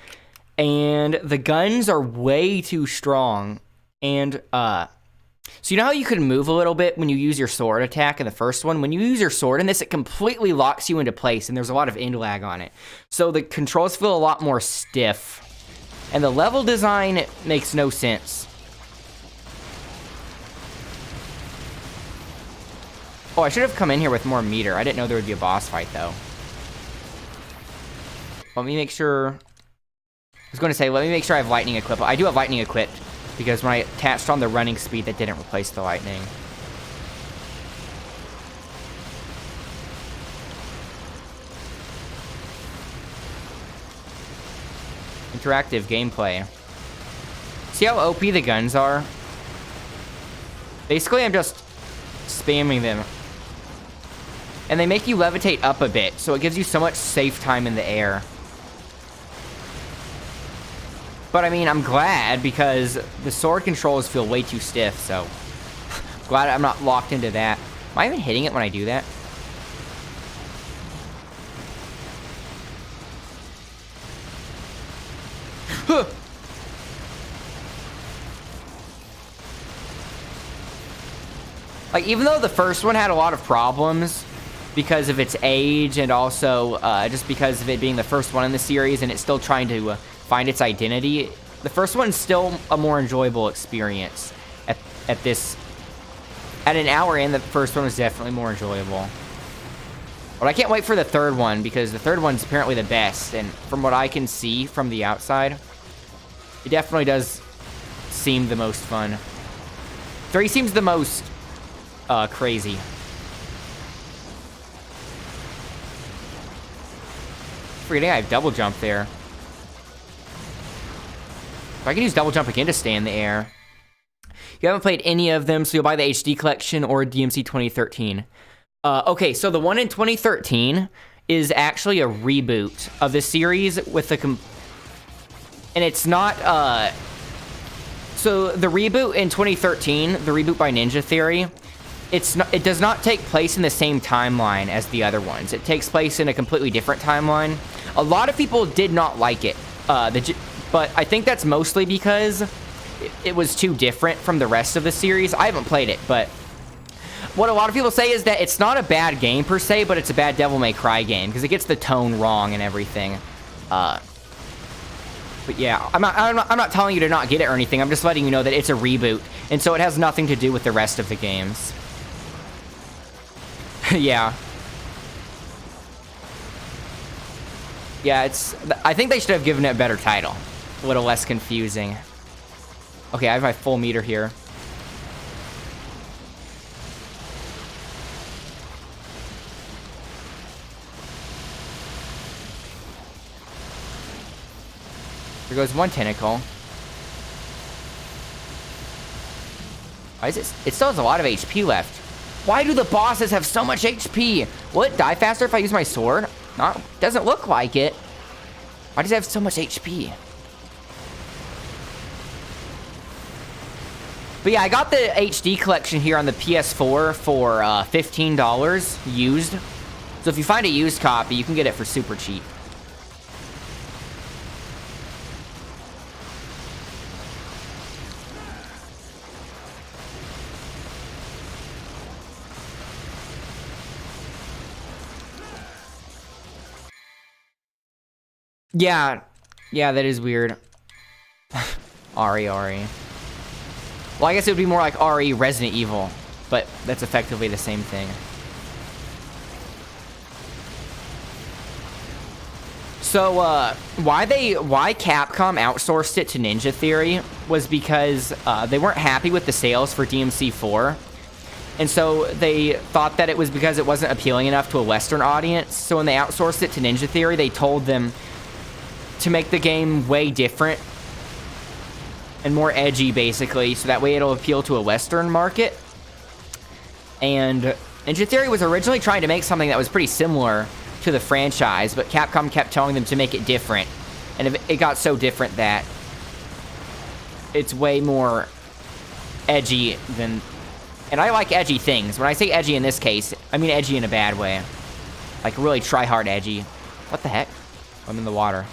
S1: And the guns are way too strong. And, so you know how you can move a little bit when you use your sword attack in the first one? When you use your sword in this, it completely locks you into place, and there's a lot of end lag on it. So the controls feel a lot more stiff. And the level design makes no sense. Oh, I should have come in here with more meter. I didn't know there would be a boss fight, though. Let me make sure... I was going to say, let me make sure I have lightning equipped. I do have lightning equipped, because when I attached on the running speed, that didn't replace the lightning. Interactive gameplay. See how OP the guns are? Basically, I'm just spamming them. And they make you levitate up a bit, so it gives you so much safe time in the air. But I mean, I'm glad because the sword controls feel way too stiff, so glad I'm not locked into that. Am I even hitting it when I do that? Like, even though the first one had a lot of problems because of its age and also just because of it being the first one in the series and it's still trying to find its identity, the first one's still a more enjoyable experience at an hour in. The first one was definitely more enjoyable. But I can't wait for the third one because the third one's apparently the best, and from what I can see from the outside, it definitely does seem the most fun. 3 seems the most crazy. Forgetting I have double jump there. I can use double jump again to stay in the air. You haven't played any of them, so you'll buy the HD collection or DMC 2013. Okay, so the one in 2013 is actually a reboot of the series with the... And it's not... So the reboot in 2013, the reboot by Ninja Theory, it does not take place in the same timeline as the other ones. It takes place in a completely different timeline. A lot of people did not like it. But I think that's mostly because it was too different from the rest of the series. I haven't played it, but what a lot of people say is that it's not a bad game per se, but it's a bad Devil May Cry game because it gets the tone wrong and everything. But yeah, I'm not telling you to not get it or anything. I'm just letting you know that it's a reboot, and so it has nothing to do with the rest of the games. Yeah. Yeah, I think they should have given it a better title. A little less confusing. Okay, I have my full meter here. There goes one tentacle. Why is it? It still has a lot of HP left. Why do the bosses have so much HP? Will it die faster if I use my sword? Not, doesn't look like it. Why does it have so much HP? But yeah, I got the HD collection here on the PS4 for $15 used. So if you find a used copy, you can get it for super cheap. Yeah, that is weird. RE. Well, I guess it would be more like RE Resident Evil, but that's effectively the same thing. So, why Capcom outsourced it to Ninja Theory was because they weren't happy with the sales for DMC4. And so they thought that it was because it wasn't appealing enough to a Western audience. So when they outsourced it to Ninja Theory, they told them to make the game way different and more edgy, basically, so that way it'll appeal to a Western market. And Ninja Theory was originally trying to make something that was pretty similar to the franchise, but Capcom kept telling them to make it different. And it got so different that it's way more edgy than... And I like edgy things. When I say edgy in this case, I mean edgy in a bad way. Like really try-hard edgy. What the heck? I'm in the water.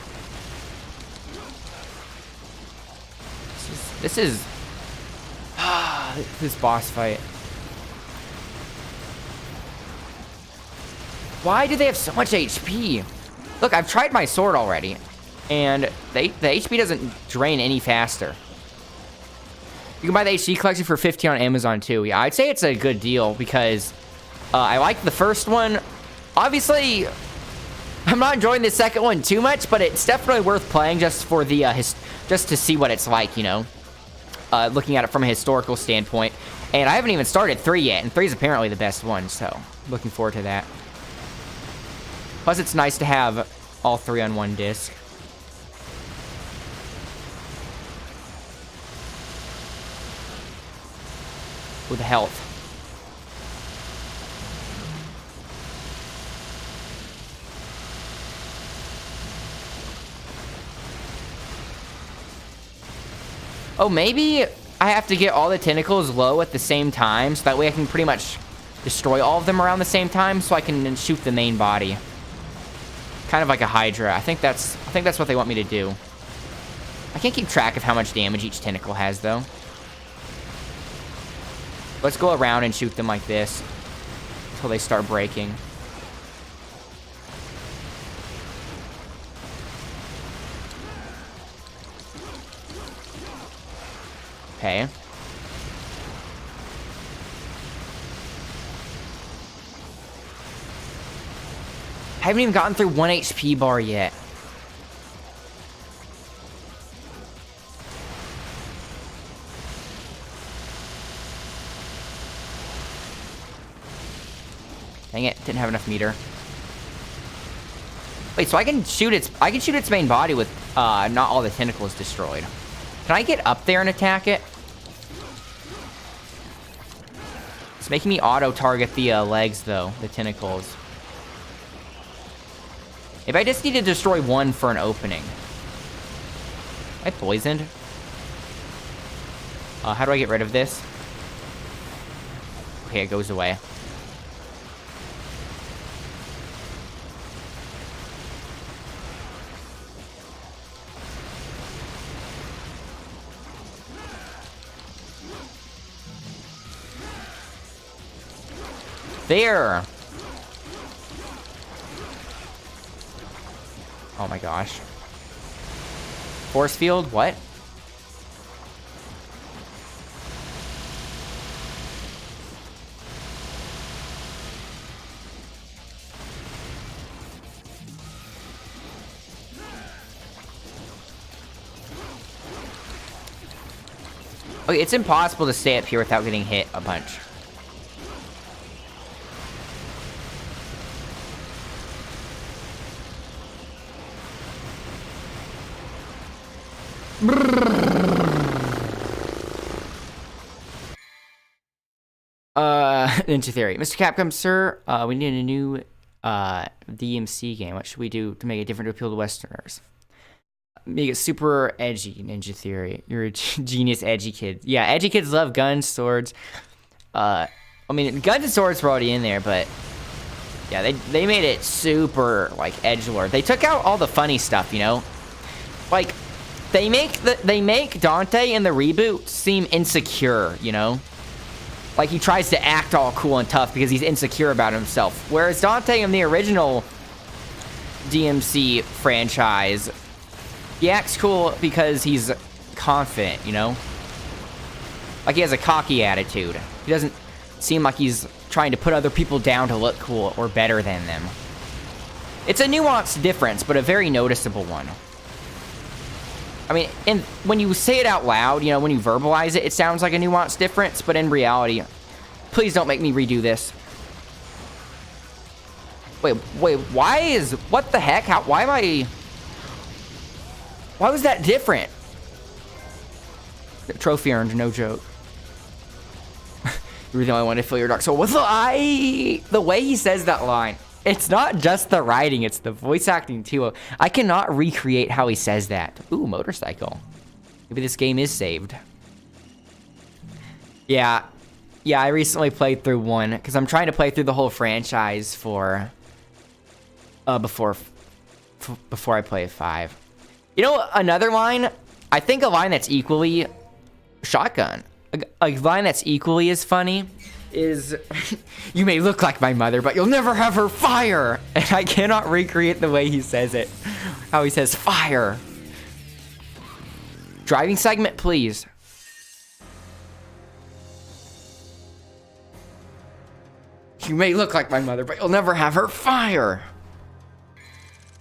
S1: This is this boss fight. Why do they have so much HP? Look, I've tried my sword already, and the HP doesn't drain any faster. You can buy the HD collection for $15 on Amazon too. Yeah, I'd say it's a good deal because I like the first one. Obviously, I'm not enjoying the second one too much, but it's definitely worth playing just for the just to see what it's like, you know. Looking at it from a historical standpoint. And I haven't even started 3 yet, and 3 is apparently the best one, so looking forward to that. Plus, it's nice to have all 3 on one disc. With health. Oh, maybe I have to get all the tentacles low at the same time, so that way I can pretty much destroy all of them around the same time, so I can shoot the main body. Kind of like a Hydra. I think that's what they want me to do. I can't keep track of how much damage each tentacle has, though. Let's go around and shoot them like this until they start breaking. Okay. I haven't even gotten through 1 HP bar yet. Dang it, didn't have enough meter. Wait, so I can shoot its main body with not all the tentacles destroyed. Can I get up there and attack it? It's making me auto-target the legs, though, the tentacles. If I just need to destroy 1 for an opening. Am I poisoned? How do I get rid of this? Okay, it goes away. There! Oh my gosh. Force field? What? Okay, it's impossible to stay up here without getting hit a bunch. Ninja Theory. Mr. Capcom, sir, we need a new DMC game. What should we do to make it different to appeal to Westerners? Make it super edgy, Ninja Theory. You're a genius edgy kid. Yeah, edgy kids love guns, swords. I mean, guns and swords were already in there, but yeah, they made it super, like, edgelord. They took out all the funny stuff, you know? Like, they make Dante in the reboot seem insecure, you know? Like, he tries to act all cool and tough because he's insecure about himself. Whereas Dante in the original DMC franchise, he acts cool because he's confident, you know? Like he has a cocky attitude. He doesn't seem like he's trying to put other people down to look cool or better than them. It's a nuanced difference, but a very noticeable one. I mean, when you say it out loud, you know, when you verbalize it, it sounds like a nuanced difference, but in reality, please don't make me redo this. Wait, what the heck? Why was that different? Trophy earned, no joke. You were the only one to fill your dark soul with the way he says that line. It's not just the writing, it's the voice acting too. I cannot recreate how he says that. Ooh, motorcycle. Maybe this game is saved. Yeah, I recently played through 1 because I'm trying to play through the whole franchise for before I play 5. You know, another line, I think a line that's equally shotgun. A line that's equally as funny is, you may look like my mother, but you'll never have her fire. And I cannot recreate the way he says it. How he says fire. Driving segment, please. You may look like my mother, but you'll never have her fire.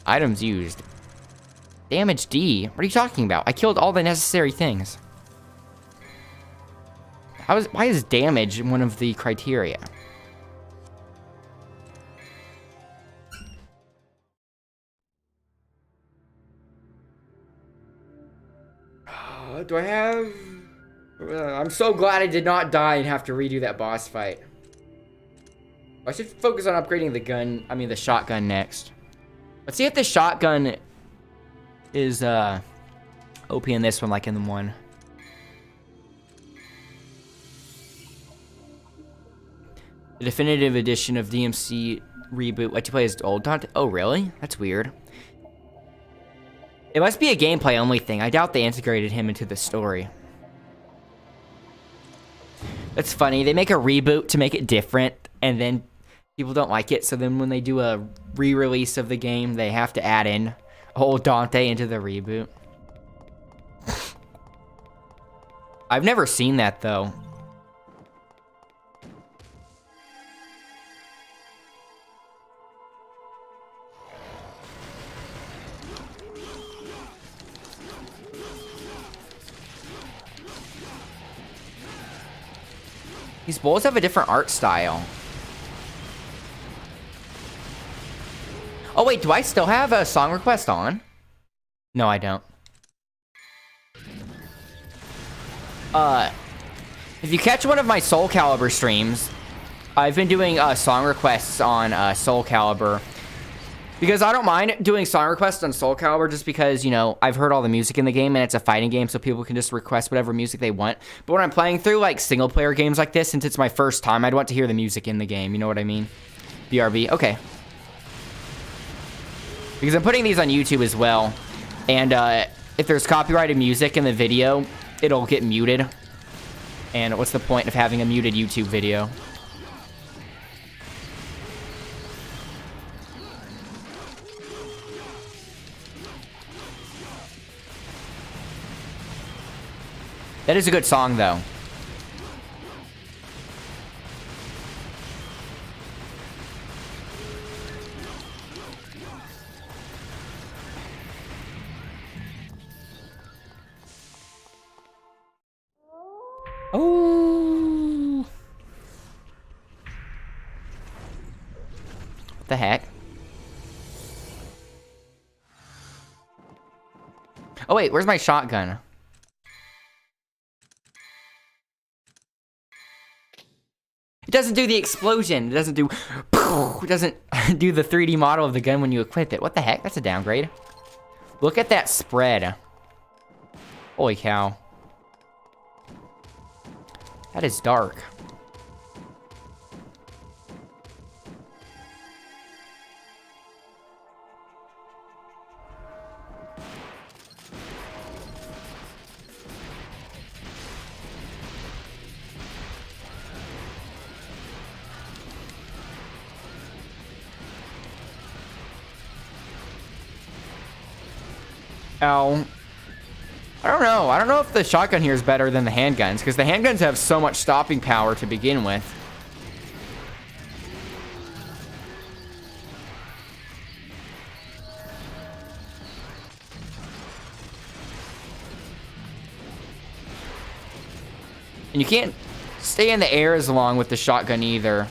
S1: Items used. Damage D. What are you talking about? I killed all the necessary things. Why is damage one of the criteria? Do I have... I'm so glad I did not die and have to redo that boss fight. I should focus on upgrading the shotgun next. Let's see if the shotgun is OP in this one like in the 1. The definitive edition of DMC reboot. Let you play as old Dante. Oh, really? That's weird. It must be a gameplay only thing. I doubt they integrated him into the story. That's funny. They make a reboot to make it different, and then people don't like it. So then when they do a re-release of the game, they have to add in old Dante into the reboot. I've never seen that, though. These bowls have a different art style. Oh wait, do I still have a song request on? No, I don't. If you catch one of my Soul Calibur streams, I've been doing song requests on Soul Calibur. Because I don't mind doing song requests on Soul Calibur just because, you know, I've heard all the music in the game and it's a fighting game, so people can just request whatever music they want. But when I'm playing through, like, single-player games like this, since it's my first time, I'd want to hear the music in the game. You know what I mean? BRB. Okay. Because I'm putting these on YouTube as well. And if there's copyrighted music in the video, it'll get muted. And what's the point of having a muted YouTube video? That is a good song, though. Oh. What the heck? Oh, wait, where's my shotgun? It doesn't do the explosion. It doesn't do... It doesn't do the 3D model of the gun when you equip it. What the heck? That's a downgrade. Look at that spread. Holy cow. That is dark. Ow. I don't know. I don't know if the shotgun here is better than the handguns, because the handguns have so much stopping power to begin with. And you can't stay in the air as long with the shotgun either.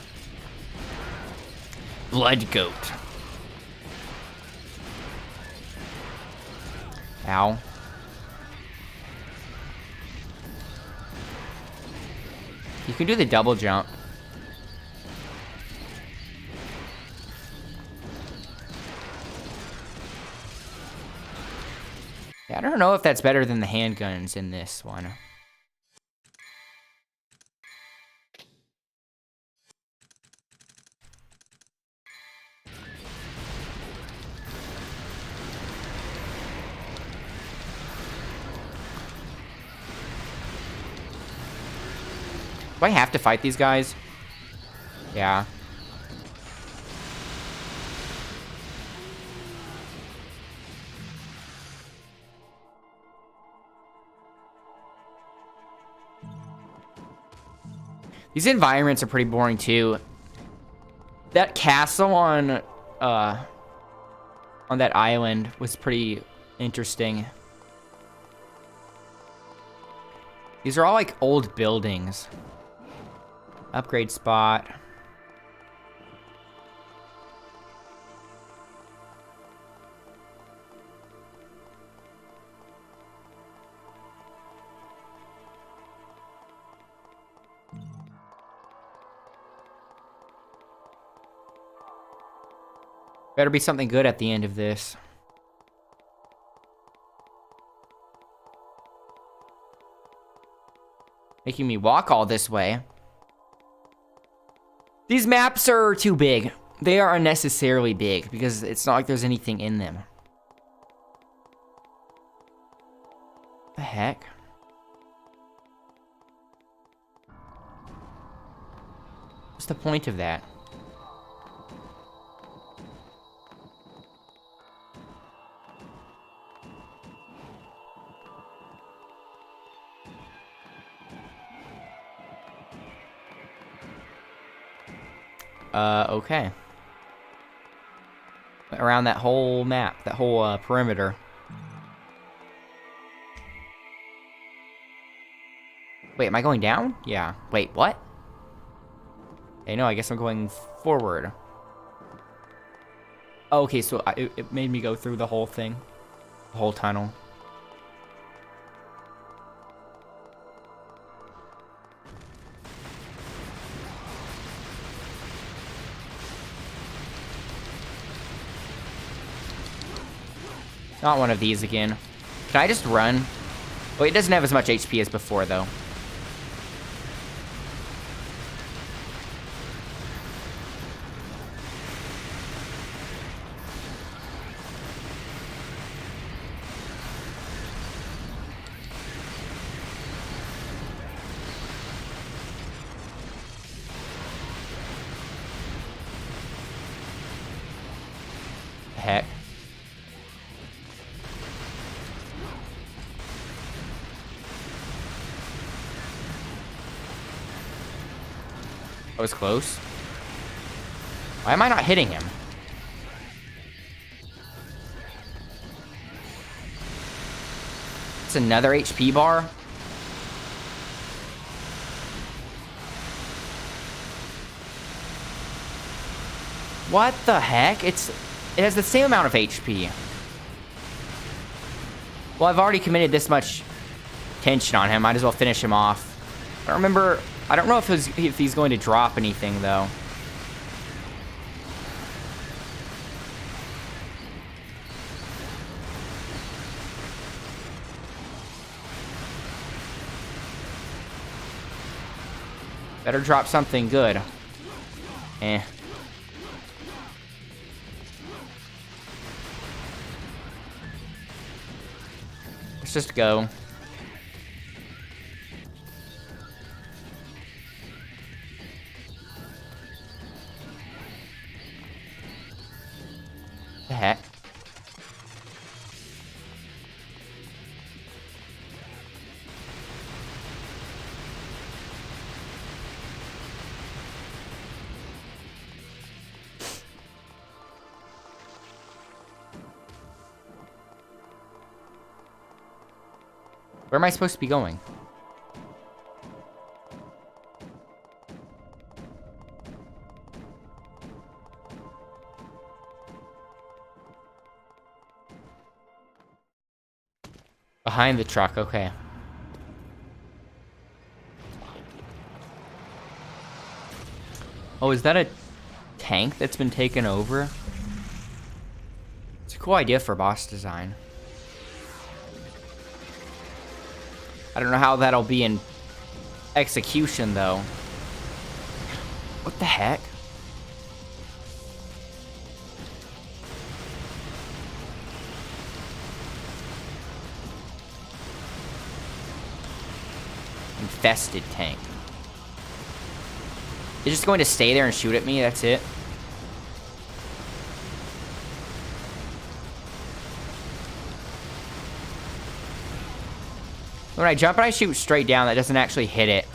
S1: Blood goat. Ow. You can do the double jump. Yeah, I don't know if that's better than the handguns in this one. Do I have to fight these guys? Yeah. These environments are pretty boring too. That castle on that island was pretty interesting. These are all like old buildings. Upgrade spot. Better be something good at the end of this. Making me walk all this way. These maps are too big. They are unnecessarily big because it's not like there's anything in them. The heck? What's the point of that? Okay. Around that whole map, that whole perimeter. Wait, am I going down? Yeah. Wait, what? Okay, no, I guess I'm going forward. Okay, so it made me go through the whole thing. The whole tunnel. Not one of these again. Can I just run? Well, it doesn't have as much HP as before, though. Heck. That was close. Why am I not hitting him? It's another HP bar. What the heck? It has the same amount of HP. Well, I've already committed this much tension on him. Might as well finish him off. I don't remember. I don't know if he's going to drop anything, though. Better drop something good. Eh. Let's just go. The heck? Where am I supposed to be going? Behind the truck, okay. Oh, is that a tank that's been taken over? It's a cool idea for boss design. I don't know how that'll be in execution, though. What the heck? Infested tank. It's just going to stay there and shoot at me, that's it. When I jump and I shoot straight down, that doesn't actually hit it.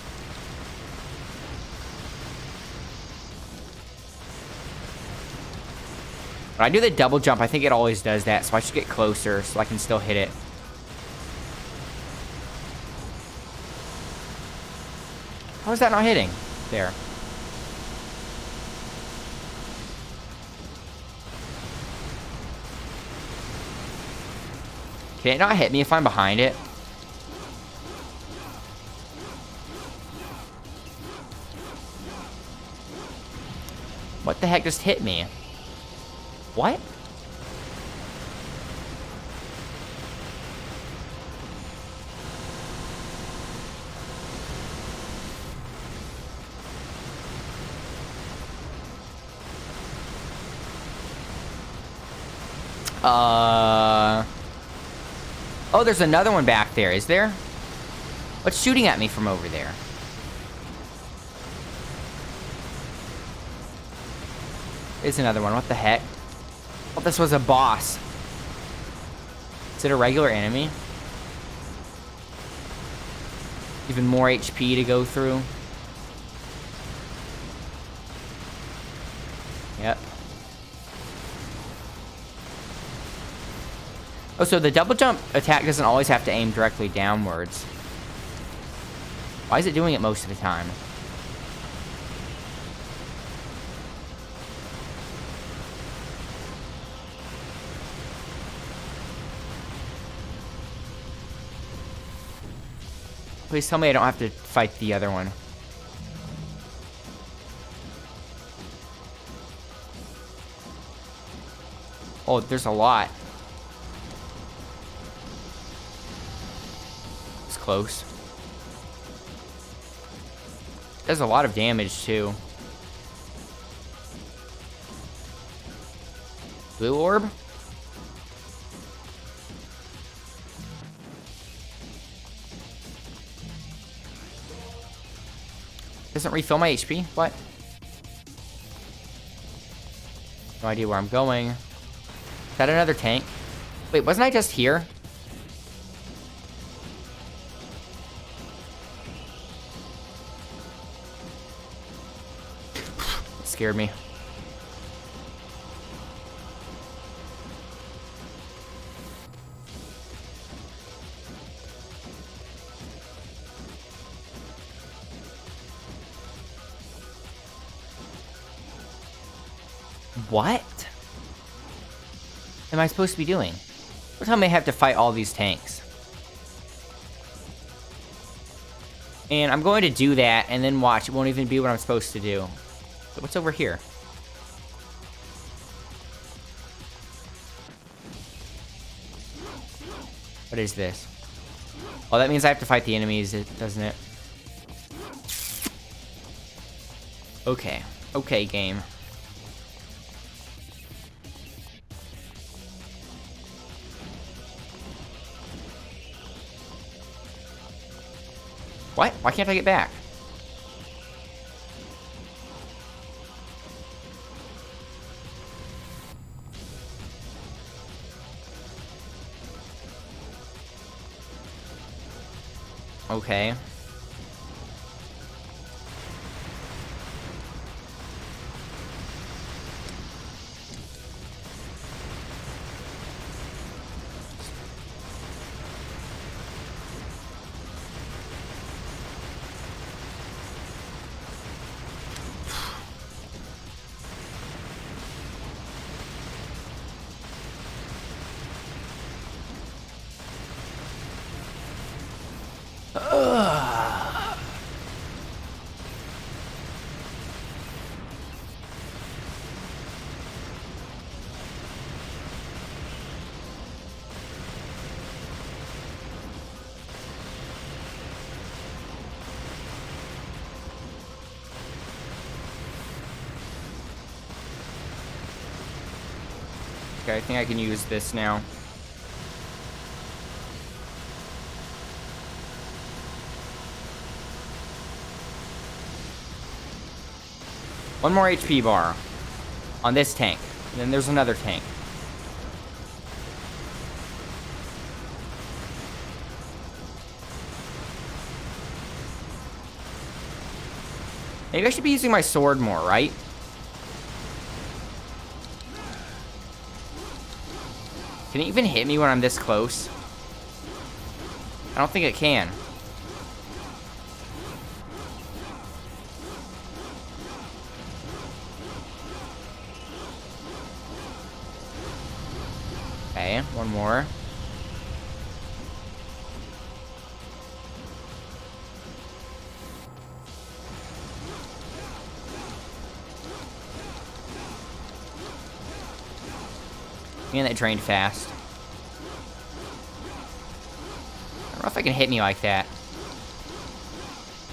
S1: When I do the double jump, I think it always does that, so I should get closer so I can still hit it. How is that not hitting? There. Can it not hit me if I'm behind it? What the heck just hit me? What? Oh, there's another one back there, is there? What's shooting at me from over there? There's another one, what the heck? Oh, this was a boss. Is it a regular enemy? Even more HP to go through. Yep. Oh, so the double jump attack doesn't always have to aim directly downwards. Why is it doing it most of the time? Please tell me I don't have to fight the other one. Oh, there's a lot. It's close. Does a lot of damage, too. Blue orb? Doesn't refill my HP? What? No idea where I'm going. Is that another tank? Wait, wasn't I just here? It scared me. What am I supposed to be doing? What time I have to fight all these tanks? And I'm going to do that, and then watch. It won't even be what I'm supposed to do. But what's over here? What is this? Oh, that means I have to fight the enemies, doesn't it? Okay. Okay, game. What? Why can't I get back? Okay. Okay, I think I can use this now. One more HP bar on this tank. And then there's another tank. Maybe I should be using my sword more, right? Can it even hit me when I'm this close? I don't think it can. Okay, one more. And that drained fast. I don't know if I can hit me like that.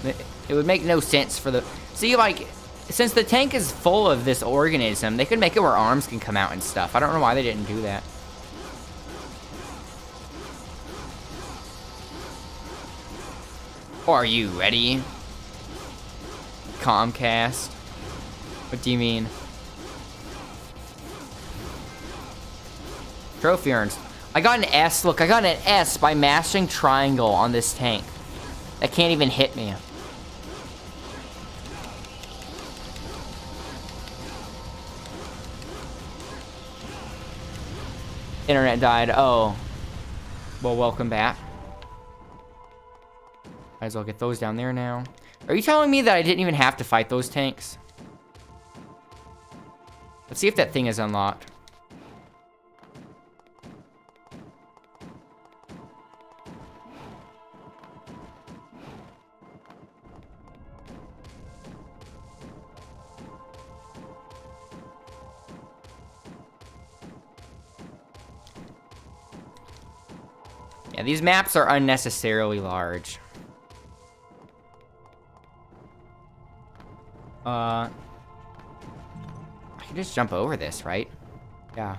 S1: It would make no sense for the... See, like, since the tank is full of this organism, they could make it where arms can come out and stuff. I don't know why they didn't do that. Are you ready? Comcast? What do you mean? Trophy urns. I got an S. Look, I got an S by mashing triangle on this tank. That can't even hit me. Internet died. Oh. Well, welcome back. Might as well get those down there now. Are you telling me that I didn't even have to fight those tanks? Let's see if that thing is unlocked. Yeah, these maps are unnecessarily large. I can just jump over this, right? Yeah.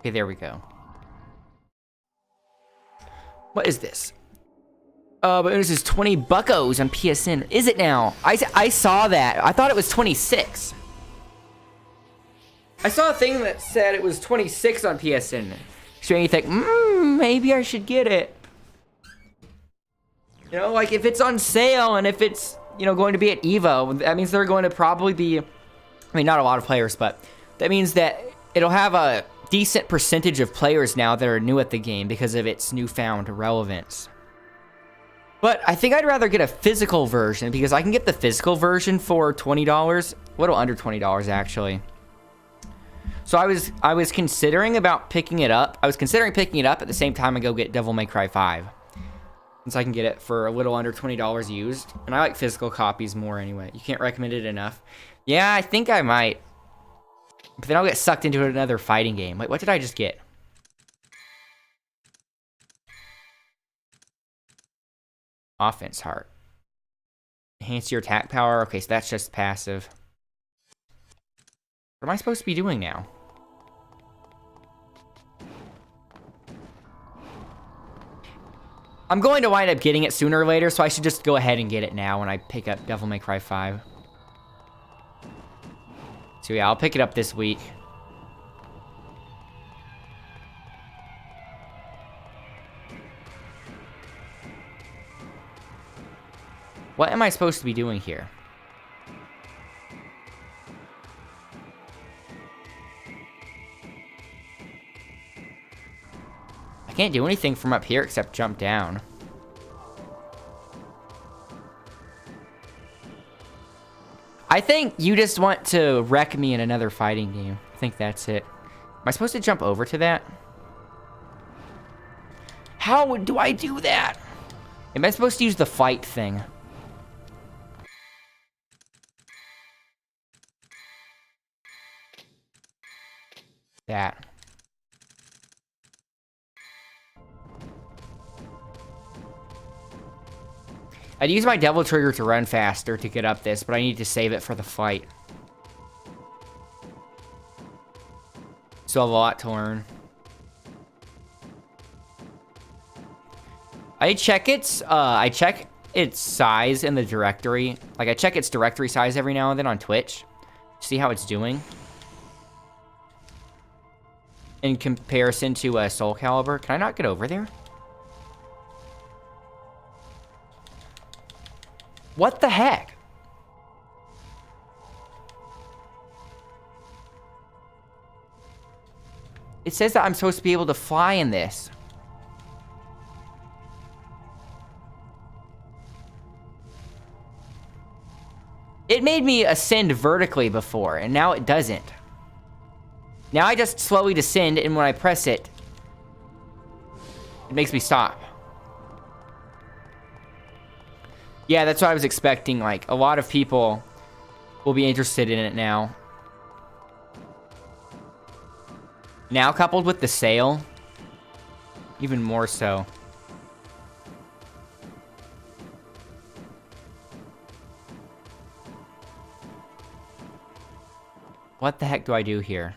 S1: Okay, there we go. What is this? But this is 20 buckos on PSN. Is it now? I saw that. I thought it was 26. I saw a thing that said it was 26 on PSN. So you think, maybe I should get it. You know, like if it's on sale and if it's, you know, going to be at EVO, that means they're going to probably be, I mean, not a lot of players, but that means that it'll have a decent percentage of players now that are new at the game because of its newfound relevance. But I think I'd rather get a physical version because I can get the physical version for $20, a little under $20 actually. So I was considering about picking it up. I was considering picking it up at the same time I go get Devil May Cry 5. Since I can get it for a little under $20 used. And I like physical copies more anyway. You can't recommend it enough. Yeah, I think I might. But then I'll get sucked into another fighting game. Wait, what did I just get? Offense heart. Enhance your attack power. Okay, so that's just passive. What am I supposed to be doing now? I'm going to wind up getting it sooner or later, so I should just go ahead and get it now when I pick up Devil May Cry 5. So yeah, I'll pick it up this week. What am I supposed to be doing here? I can't do anything from up here except jump down. I think you just want to wreck me in another fighting game. I think that's it. Am I supposed to jump over to that? How do I do that? Am I supposed to use the fight thing? That. I'd use my devil trigger to run faster to get up this, but I need to save it for the fight. So a lot to learn. I check its size in the directory. Like, I check its directory size every now and then on Twitch. See how it's doing. In comparison to Soul Calibur. Can I not get over there? What the heck? It says that I'm supposed to be able to fly in this. It made me ascend vertically before, and now it doesn't. Now I just slowly descend, and when I press it, it makes me stop. Yeah, that's what I was expecting. Like, a lot of people will be interested in it now. Now coupled with the sale, even more so. What the heck do I do here?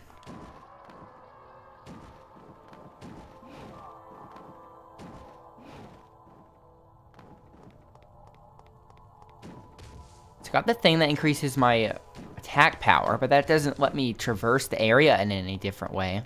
S1: It's got the thing that increases my attack power, but that doesn't let me traverse the area in any different way.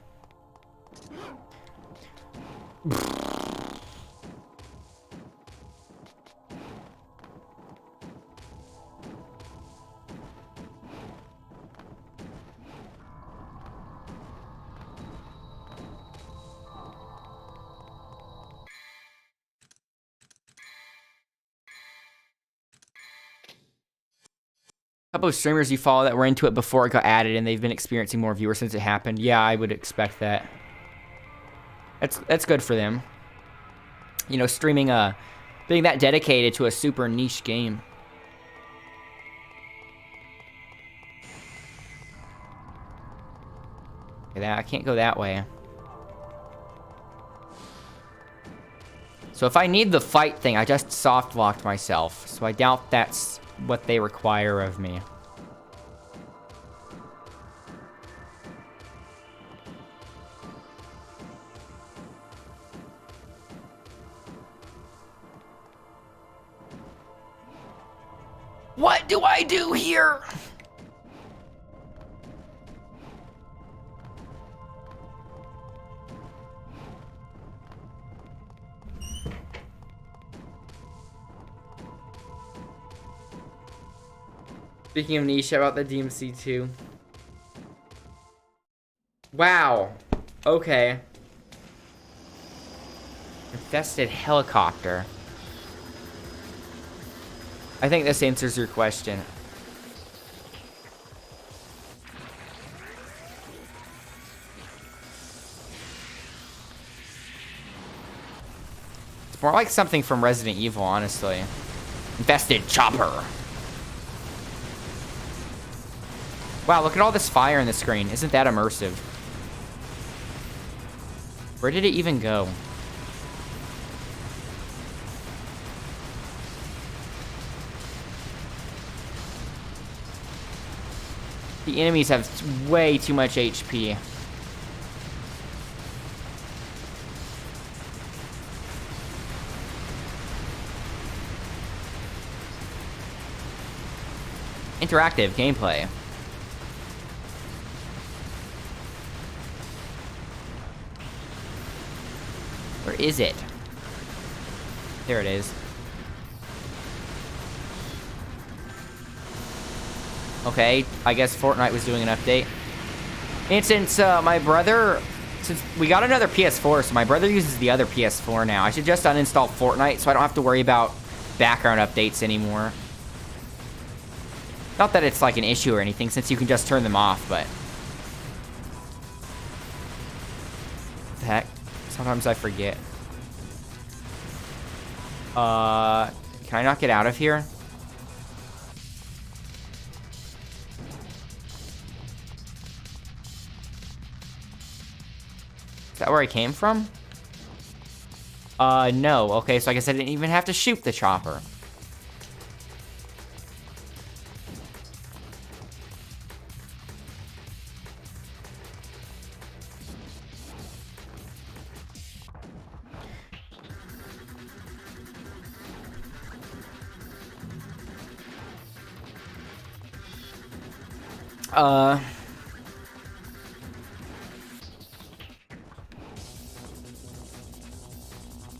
S1: A couple of streamers you follow that were into it before it got added, and they've been experiencing more viewers since it happened. Yeah, I would expect that. That's good for them. You know, streaming being that dedicated to a super niche game. Okay, I can't go that way. So if I need the fight thing, I just soft locked myself. So I doubt that's what they require of me. What do I do here? Speaking of niche, about the DMC2. Wow. Okay. Infested helicopter. I think this answers your question. It's more like something from Resident Evil, honestly. Infested chopper. Wow, look at all this fire in the screen. Isn't that immersive? Where did it even go? The enemies have way too much HP. Interactive gameplay. Where is it? There it is. Okay, I guess Fortnite was doing an update. And since my brother... Since we got another PS4, so my brother uses the other PS4 now. I should just uninstall Fortnite so I don't have to worry about background updates anymore. Not that it's like an issue or anything, since you can just turn them off, but... What the heck? Sometimes I forget. Can I not get out of here? Is that where I came from? No. Okay, so I guess I didn't even have to shoot the chopper.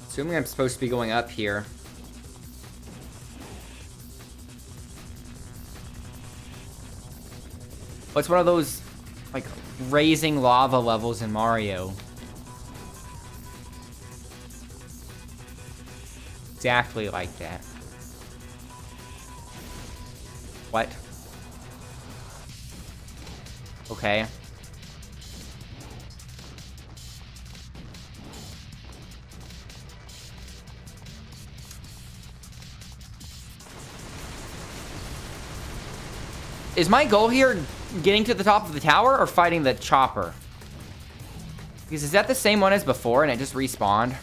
S1: Assuming I'm supposed to be going up here. What's one of those, like, raising lava levels in Mario? Exactly like that. What? Okay. Is my goal here getting to the top of the tower or fighting the chopper? Because is that the same one as before and it just respawned?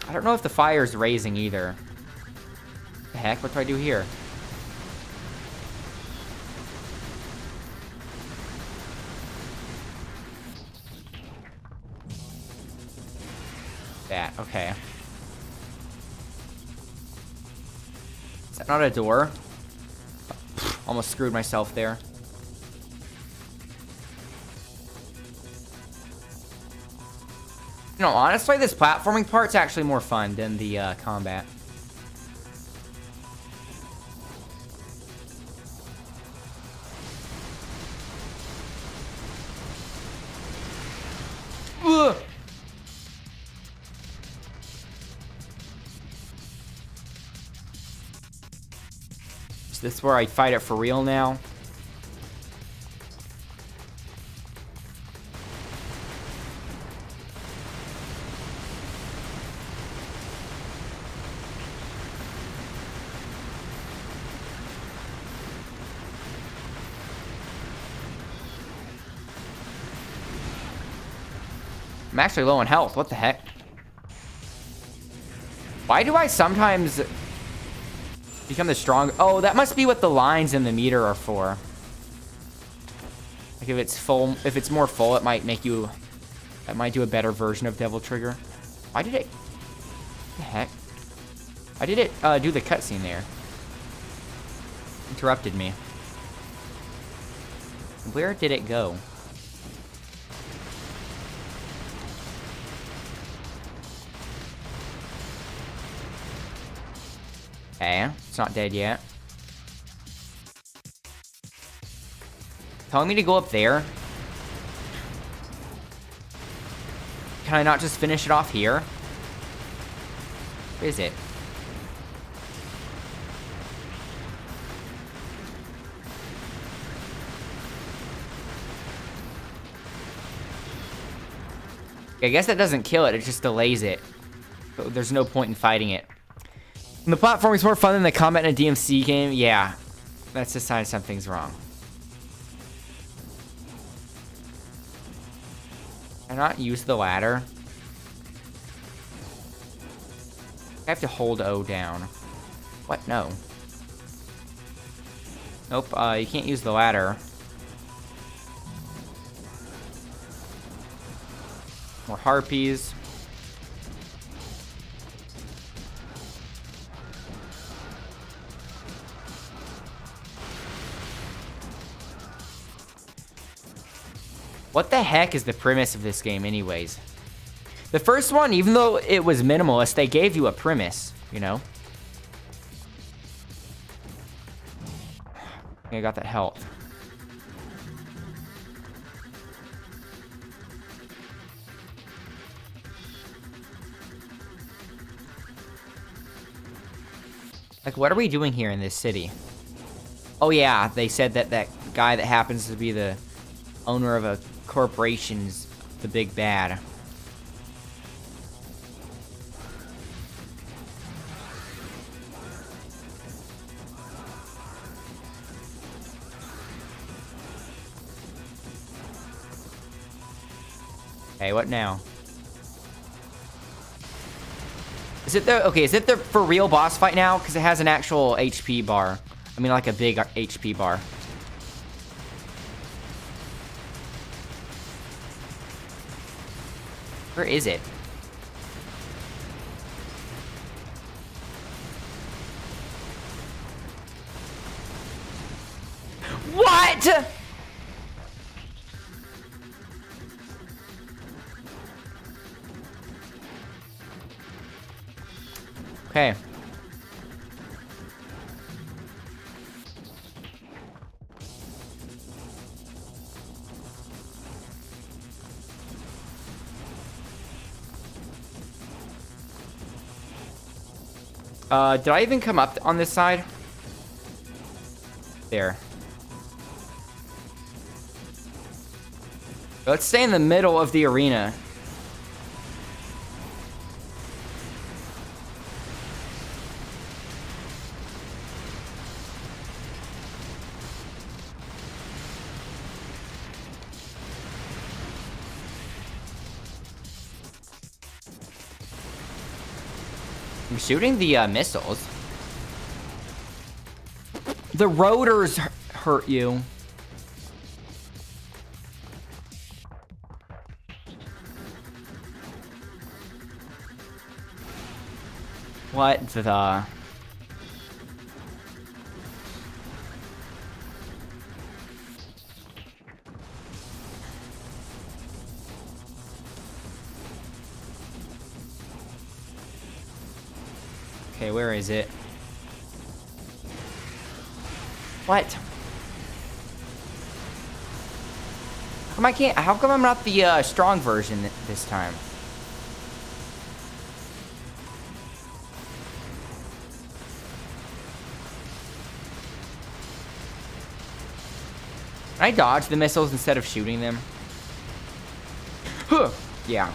S1: I don't know if the fire's raising either. The heck? What do I do here? That, okay. Is that not a door? Almost screwed myself there. You know, honestly, this platforming part's actually more fun than the combat. Ugh. Is this where I fight it for real now? I'm actually low on health. What the heck? Why do I sometimes become the strong? Oh, that must be what the lines in the meter are for. Like if it's full, if it's more full, it might make you. That might do a better version of Devil Trigger. Why did it? What the heck? Why did it do the cutscene there? Interrupted me. Where did it go? Okay, it's not dead yet. Telling me to go up there? Can I not just finish it off here? Where is it? I guess that doesn't kill it, it just delays it. So there's no point in fighting it. And the platform is more fun than the combat in a DMC game? Yeah. That's a sign something's wrong. Can I not use the ladder? I have to hold O down. What? No. Nope, you can't use the ladder. More harpies. What the heck is the premise of this game anyways? The first one, even though it was minimalist, they gave you a premise, you know? I got that health. Like, what are we doing here in this city? Oh yeah, they said that that guy that happens to be the owner of a corporation's the big bad. Okay, what now? Is it the, okay, is it the for real boss fight now? Because it has an actual HP bar. I mean, like a big HP bar. Where is it? What? Okay. Did I even come up on this side? There. Let's stay in the middle of the arena. I'm shooting the missiles. The rotors hurt you. What the? Okay, where is it? What? How come I'm not the strong version this time? Can I dodge the missiles instead of shooting them? Huh. Yeah.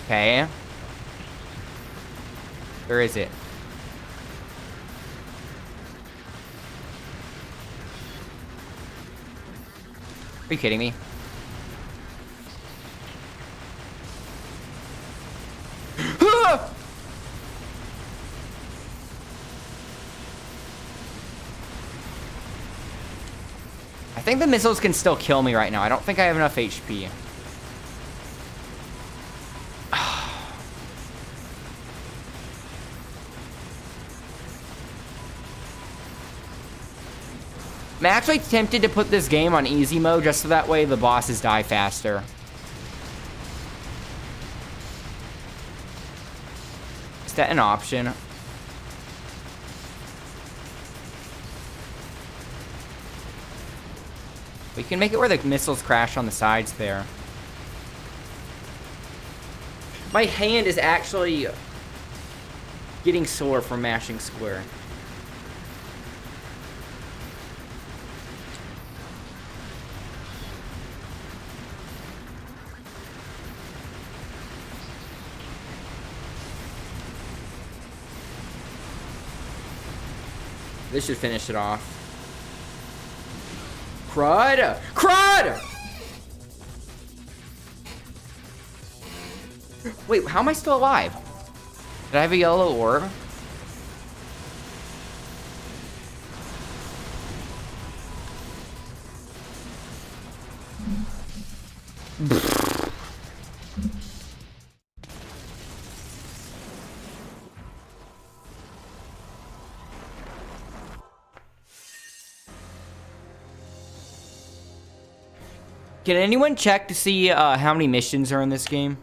S1: Okay. Where is it? Are you kidding me? I think the missiles can still kill me right now. I don't think I have enough HP. I'm actually tempted to put this game on easy mode just so that way the bosses die faster. Is that an option? We can make it where the missiles crash on the sides there. My hand is actually getting sore from mashing square. This should finish it off. Crud! Crud! Wait, how am I still alive? Did I have a yellow orb? Can anyone check to see how many missions are in this game?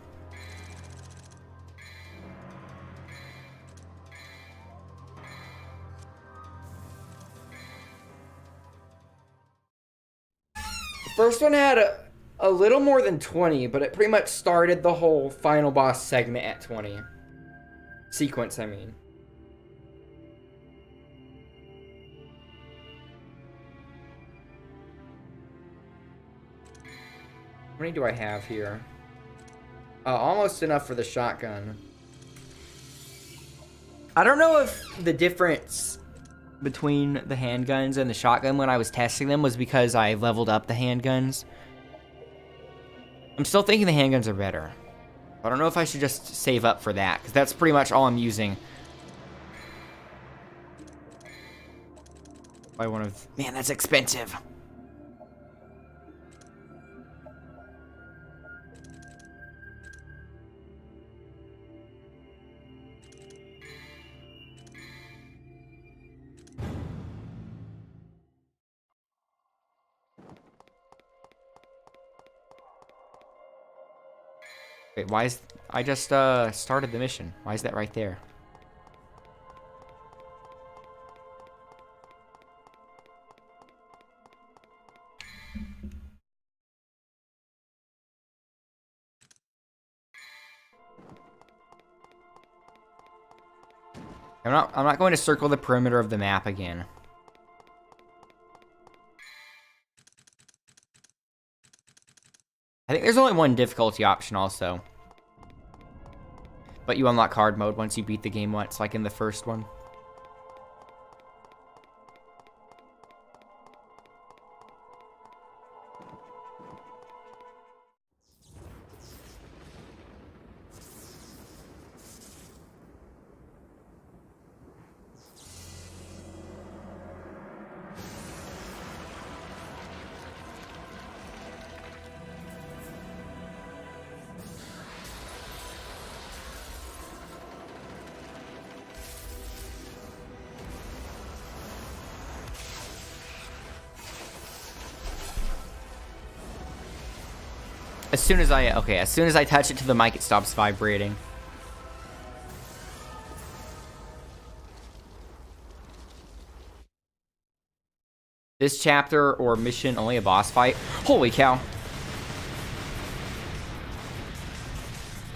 S1: The first one had a little more than 20, but it pretty much started the whole final boss segment at 20. Sequence, I mean. How many do I have here? Almost enough for the shotgun. I don't know if the difference between the handguns and the shotgun when I was testing them was because I leveled up the handguns. I'm still thinking the handguns are better. I don't know if I should just save up for that, because that's pretty much all I'm using. Buy one of... Man, that's expensive. Wait, why is... I just, started the mission. Why is that right there? I'm not going to circle the perimeter of the map again. I think there's only one difficulty option also. But you unlock hard mode once you beat the game once, like in the first one. As soon as I touch it to the mic, it stops vibrating. This chapter or mission only a boss fight? Holy cow.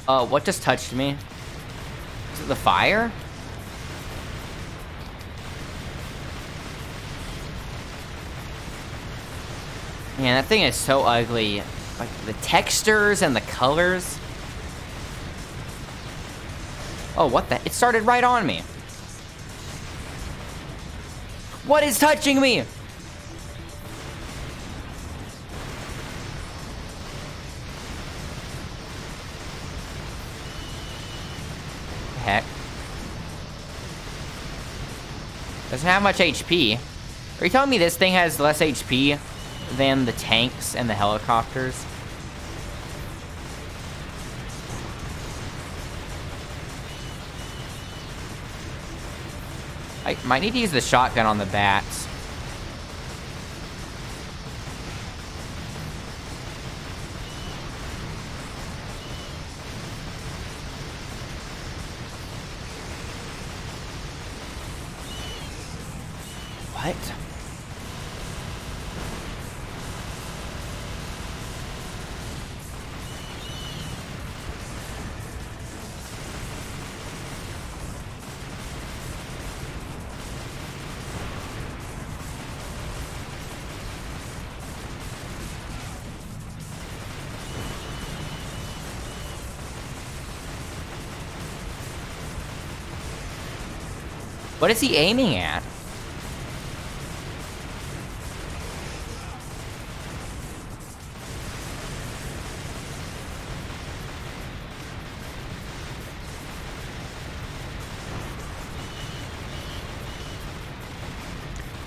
S1: What just touched me? Is it the fire? Man, that thing is so ugly. Like, the textures and the colors. Oh, what the? It started right on me. What is touching me? Heck. Doesn't have much HP. Are you telling me this thing has less HP than the tanks and the helicopters? I might need to use the shotgun on the bats. What? What is he aiming at?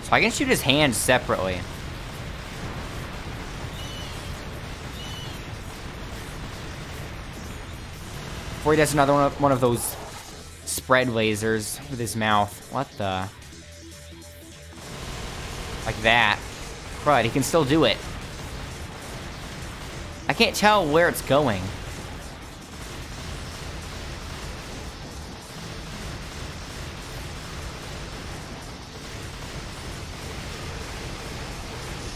S1: So I can shoot his hands separately. Before he does another one of those spread lasers with his mouth. What the? Like that. Crud, he can still do it. I can't tell where it's going.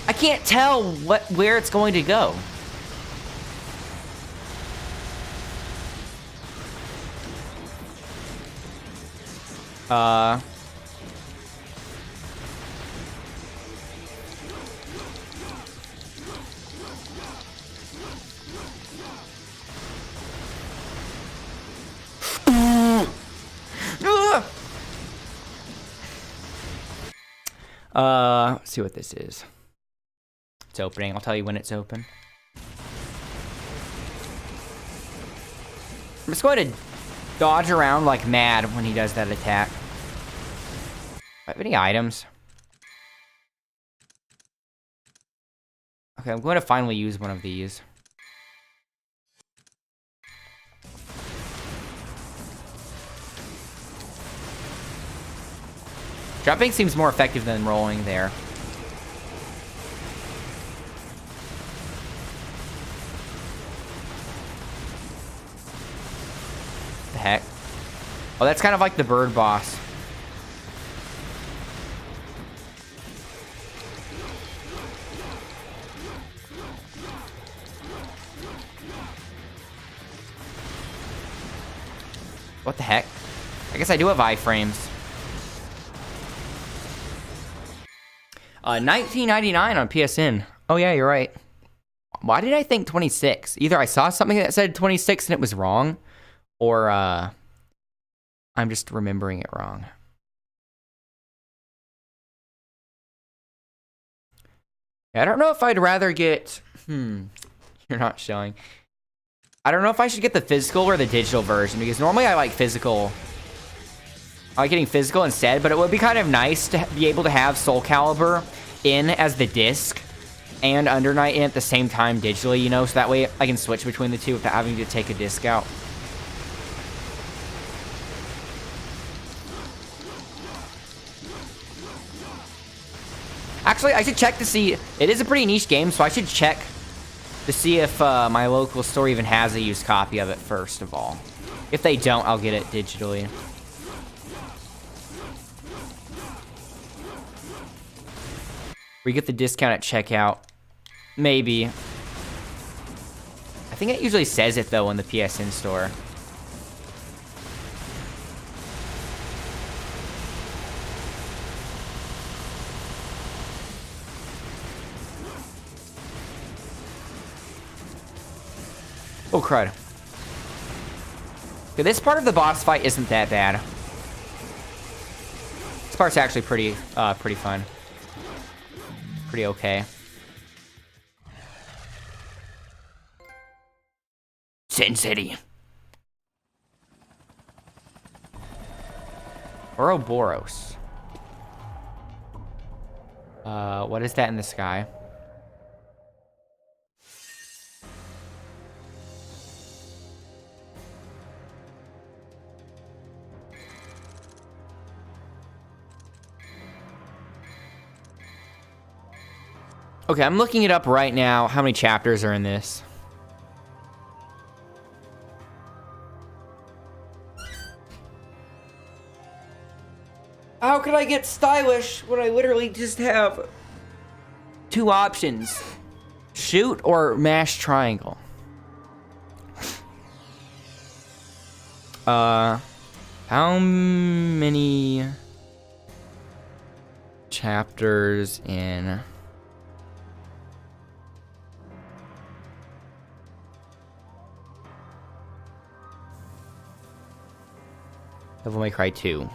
S1: I can't tell where it's going to go. Let's see what this is. It's opening. I'll tell you when it's open. I'm just going to dodge around like mad when he does that attack. Do I have any items? Okay, I'm going to finally use one of these. Jumping seems more effective than rolling there. The heck? Oh, that's kind of like the bird boss. What the heck? I guess I do have iframes. 1999 on PSN. Oh yeah, you're right. Why did I think 26? Either I saw something that said 26 and it was wrong, or I'm just remembering it wrong. I don't know if I'd rather get... You're not showing. I don't know if I should get the physical or the digital version, because normally I like physical. I like getting physical instead, but it would be kind of nice to be able to have Soul Calibur in as the disc and Under Night in at the same time digitally, you know, so that way I can switch between the two without having to take a disc out. Actually, I should check to see. It is a pretty niche game, so I should check to see if my local store even has a used copy of it first of all. If they don't, I'll get it digitally. We get the discount at checkout. Maybe. I think it usually says it, though, in the PSN store. Oh, crud. Okay, this part of the boss fight isn't that bad. This part's actually pretty fun. Pretty okay. Sin City. Ouroboros. What is that in the sky? Okay, I'm looking it up right now. How many chapters are in this? How could I get stylish when I literally just have two options? Shoot or mash triangle? How many chapters in... Devil May Cry 2.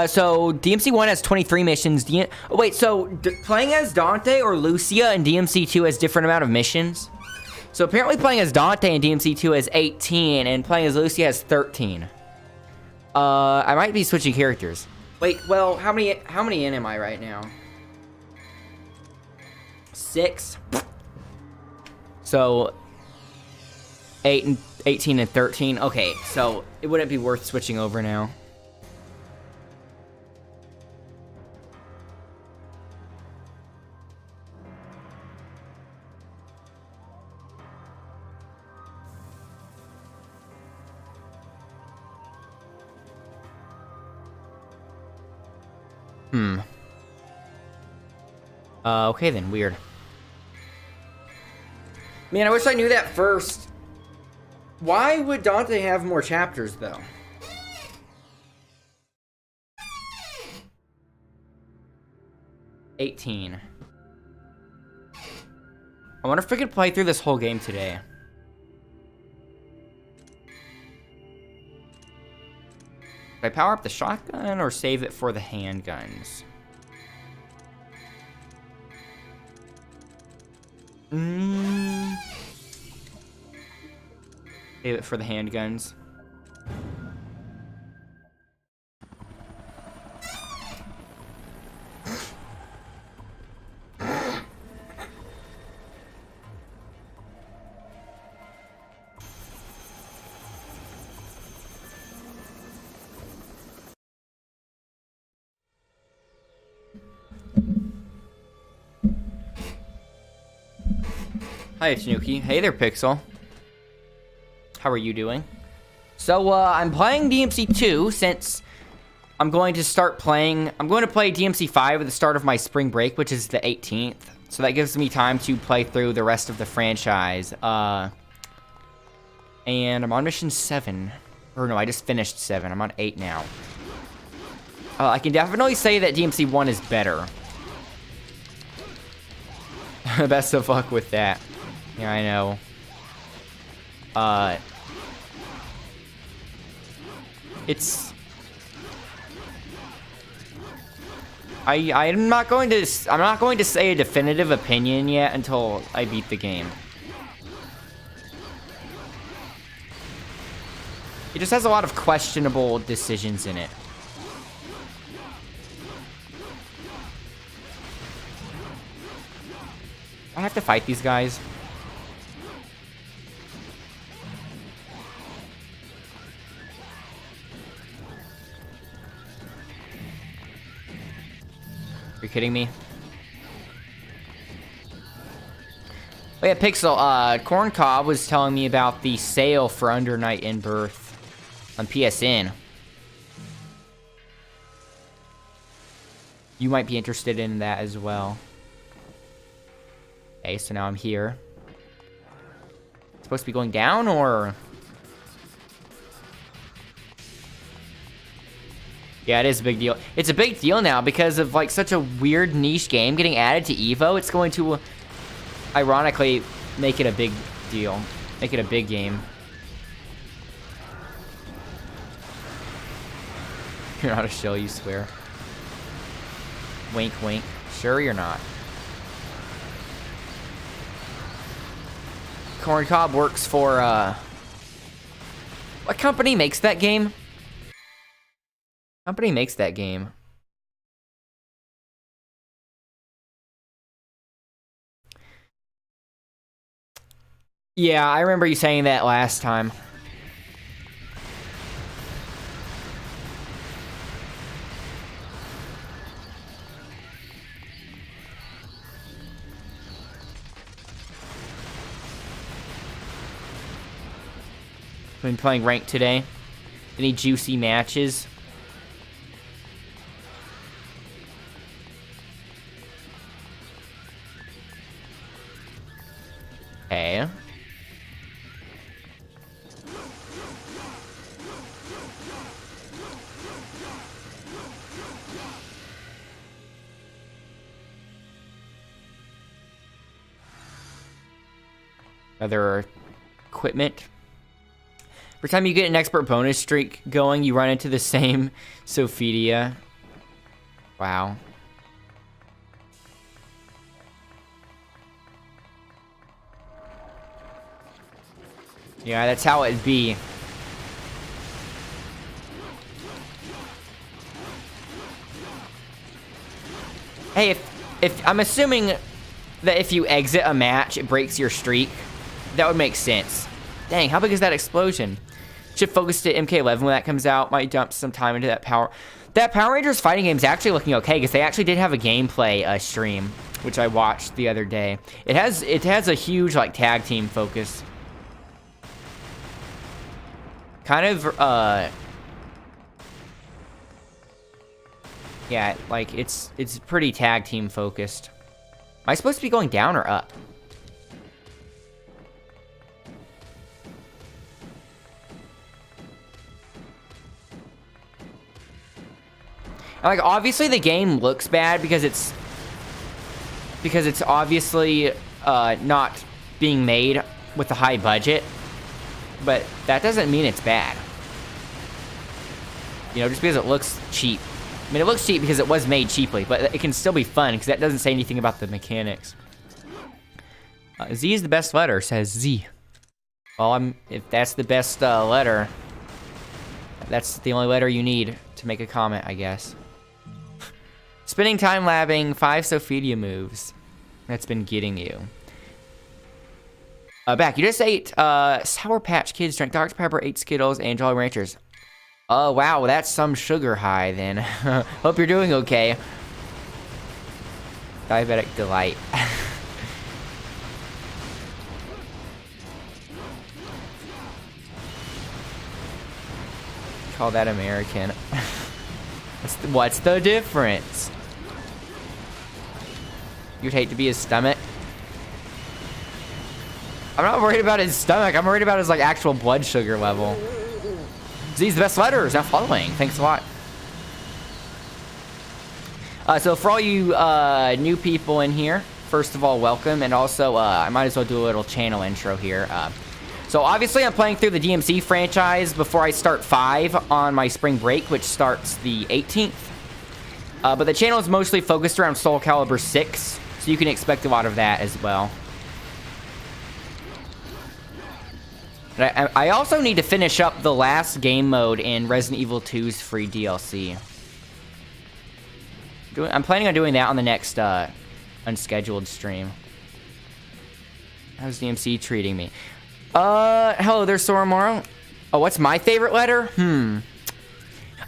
S1: So DMC1 has 23 missions. Wait, so playing as Dante or Lucia in DMC2 has different amount of missions? So apparently playing as Dante in DMC2 has 18, and playing as Lucia has 13. I might be switching characters. Wait, well, how many in am I right now? 6. So 18 and 13. Okay, so it wouldn't be worth switching over now. Okay then, weird. Man, I wish I knew that first. Why would Dante have more chapters, though? $18. I wonder if we could play through this whole game today. Should I power up the shotgun or save it for the handguns? Save it for the handguns. Hi, Tanuki. Hey there, Pixel. How are you doing? So, I'm playing DMC2 since I'm going to start playing... I'm going to play DMC5 at the start of my spring break, which is the 18th. So that gives me time to play through the rest of the franchise. And I'm on mission 7. Or no, I just finished 7. I'm on 8 now. I can definitely say that DMC1 is better. Best of luck with that. Yeah, I know. I'm not going to say a definitive opinion yet until I beat the game. It just has a lot of questionable decisions in it. I have to fight these guys. Are you kidding me? Oh yeah, Pixel, Corn Cob was telling me about the sale for Under Night in Birth on PSN. You might be interested in that as well. Okay, so now I'm here. It's supposed to be going down, or... Yeah, it is a big deal. It's a big deal now because of, like, such a weird niche game getting added to EVO. It's going to, ironically, make it a big deal. Make it a big game. You're not a shill, you swear. Wink, wink. Sure you're not. Corn Cob works for, what company makes that game? Company makes that game. Yeah, I remember you saying that last time. Been playing ranked today. Any juicy matches? Okay. Other equipment. Every time you get an expert bonus streak going, you run into the same Sophidia. Wow. Yeah, that's how it'd be. Hey, if I'm assuming that if you exit a match, it breaks your streak. That would make sense. Dang, how big is that explosion? Should focus to MK11 when that comes out. Might dump some time into that Power... That Power Rangers fighting game is actually looking okay, because they actually did have a gameplay stream, which I watched the other day. It has a huge, like, tag team focus. Kind of, yeah, like, it's pretty tag team focused. Am I supposed to be going down or up? Like, obviously the game looks bad because it's obviously not being made with a high budget, but that doesn't mean it's bad. You know, just because it looks cheap. I mean, it looks cheap because it was made cheaply, but it can still be fun because that doesn't say anything about the mechanics. Z is the best letter, says Z. Well, if that's the best letter, that's the only letter you need to make a comment, I guess. Spending time labbing 5 Sophidia moves. That's been getting you. Back. You just ate Sour Patch Kids, drank Dr. Pepper, ate Skittles, and Jolly Ranchers. Oh, wow. That's some sugar high, then. Hope you're doing okay. Diabetic Delight. call that American. What's the difference? You'd hate to be his stomach. I'm not worried about his stomach. I'm worried about his like actual blood sugar level. Z's the best letter is now following. Thanks a lot. So for all you new people in here, first of all, welcome. And also, I might as well do a little channel intro here. So obviously, I'm playing through the DMC franchise before I start 5 on my spring break, which starts the 18th. But the channel is mostly focused around Soul Calibur 6, so you can expect a lot of that as well. I also need to finish up the last game mode in Resident Evil 2's free DLC. I'm planning on doing that on the next unscheduled stream. How's DMC treating me? Hello there, Soromaro. Oh, what's my favorite letter?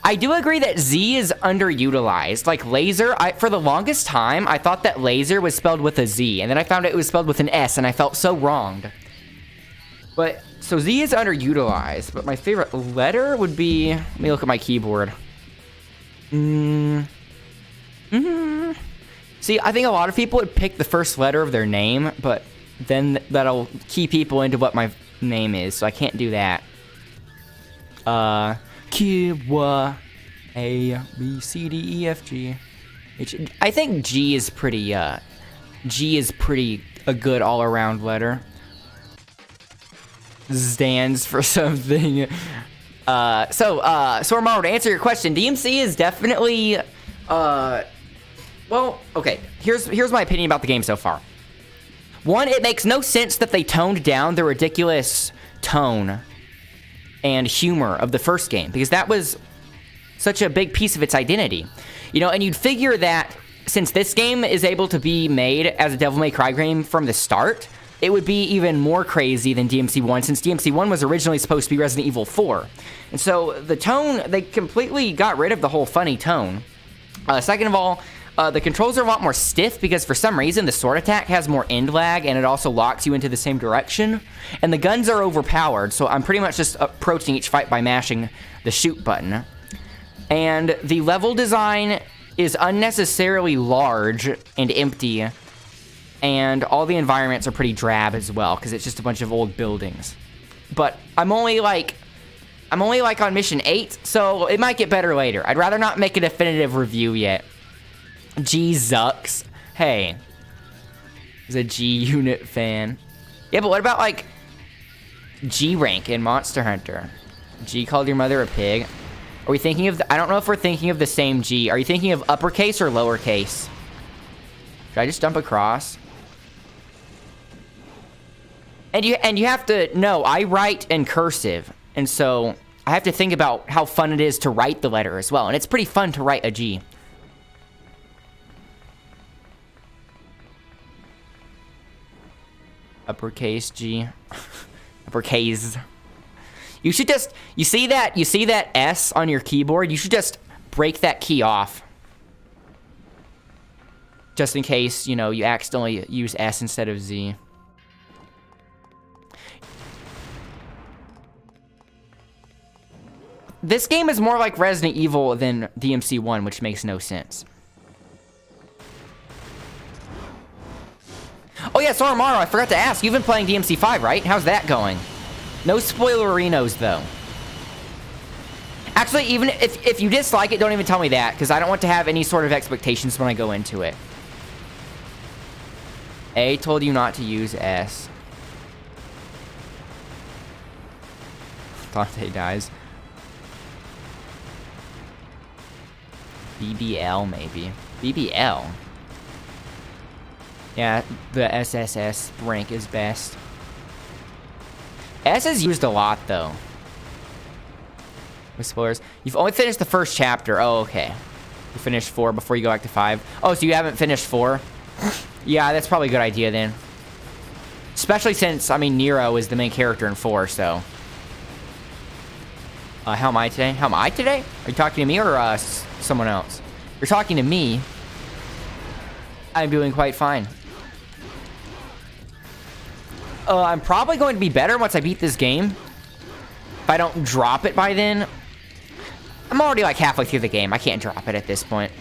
S1: I do agree that Z is underutilized. Like laser, for the longest time, I thought that laser was spelled with a Z, and then I found out it was spelled with an S, and I felt so wronged. But, so Z is underutilized, but my favorite letter would be, let me look at my keyboard. See, I think a lot of people would pick the first letter of their name, but then that'll key people into what my name is, so I can't do that. Q, A, B, C, D, E, F, G, H. I think G is pretty a good all-around letter. Stands for something. Sormar, to answer your question, DMC is definitely, well, okay, here's my opinion about the game so far. One, it makes no sense that they toned down the ridiculous tone and humor of the first game, because that was such a big piece of its identity. You know, and you'd figure that since this game is able to be made as a Devil May Cry game from the start, it would be even more crazy than DMC1, since DMC1 was originally supposed to be Resident Evil 4. And so the tone, they completely got rid of the whole funny tone. Second of all, the controls are a lot more stiff because for some reason the sword attack has more end lag and it also locks you into the same direction. And the guns are overpowered, so I'm pretty much just approaching each fight by mashing the shoot button. And the level design is unnecessarily large and empty. And all the environments are pretty drab as well, because it's just a bunch of old buildings. But I'm only like on mission 8, so it might get better later. I'd rather not make a definitive review yet. G Zucks. Hey. He's a G-Unit fan. Yeah, but what about, like, G-Rank in Monster Hunter? G called your mother a pig. Are we thinking of I don't know if we're thinking of the same G. Are you thinking of uppercase or lowercase? Should I just jump across? And you have to know, I write in cursive, and so I have to think about how fun it is to write the letter as well, and it's pretty fun to write a G. Uppercase G. Uppercase. You should just, you see that S on your keyboard? You should just break that key off. Just in case, you know, you accidentally use S instead of Z. This game is more like Resident Evil than DMC1, which makes no sense. Oh yeah, Soromaro, I forgot to ask. You've been playing DMC5, right? How's that going? No spoilerinos, though. Actually, even if you dislike it, don't even tell me that, because I don't want to have any sort of expectations when I go into it. A told you not to use S. Dante dies. BBL, maybe. BBL. Yeah, the SSS rank is best. S is used a lot, though. With spoilers. You've only finished the first chapter. Oh, okay. You finished 4 before you go back to 5. Oh, so you haven't finished 4? Yeah, that's probably a good idea, then. Especially since, I mean, Nero is the main character in 4, so... how am I today? How am I today? Are you talking to me or someone else? You're talking to me. I'm doing quite fine. I'm probably going to be better once I beat this game. If I don't drop it by then. I'm already like halfway through the game. I can't drop it at this point.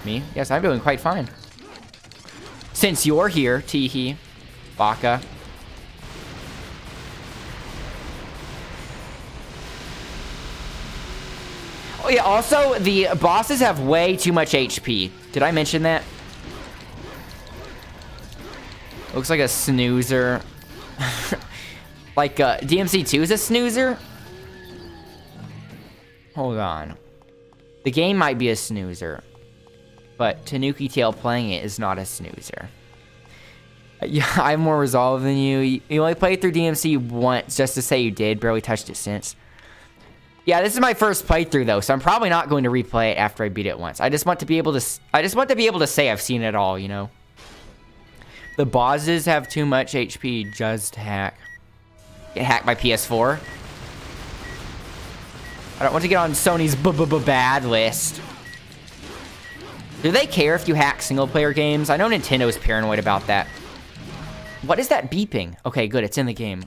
S1: Me? Yes, I'm doing quite fine. Since you're here, Teehee, Baka. Oh yeah, also, the bosses have way too much HP. Did I mention that? Looks like a snoozer. Like, DMC2 is a snoozer? Hold on. The game might be a snoozer. But Tanuki Tail playing it is not a snoozer. Yeah, I have more resolve than you. You only played through DMC once, just to say you did. Barely touched it since. Yeah, this is my first playthrough though, so I'm probably not going to replay it after I beat it once. I just want to be able to say I've seen it all, you know. The bosses have too much HP. Just hack. Get hacked by PS4. I don't want to get on Sony's bad list. Do they care if you hack single-player games? I know Nintendo's paranoid about that. What is that beeping? Okay, good. It's in the game.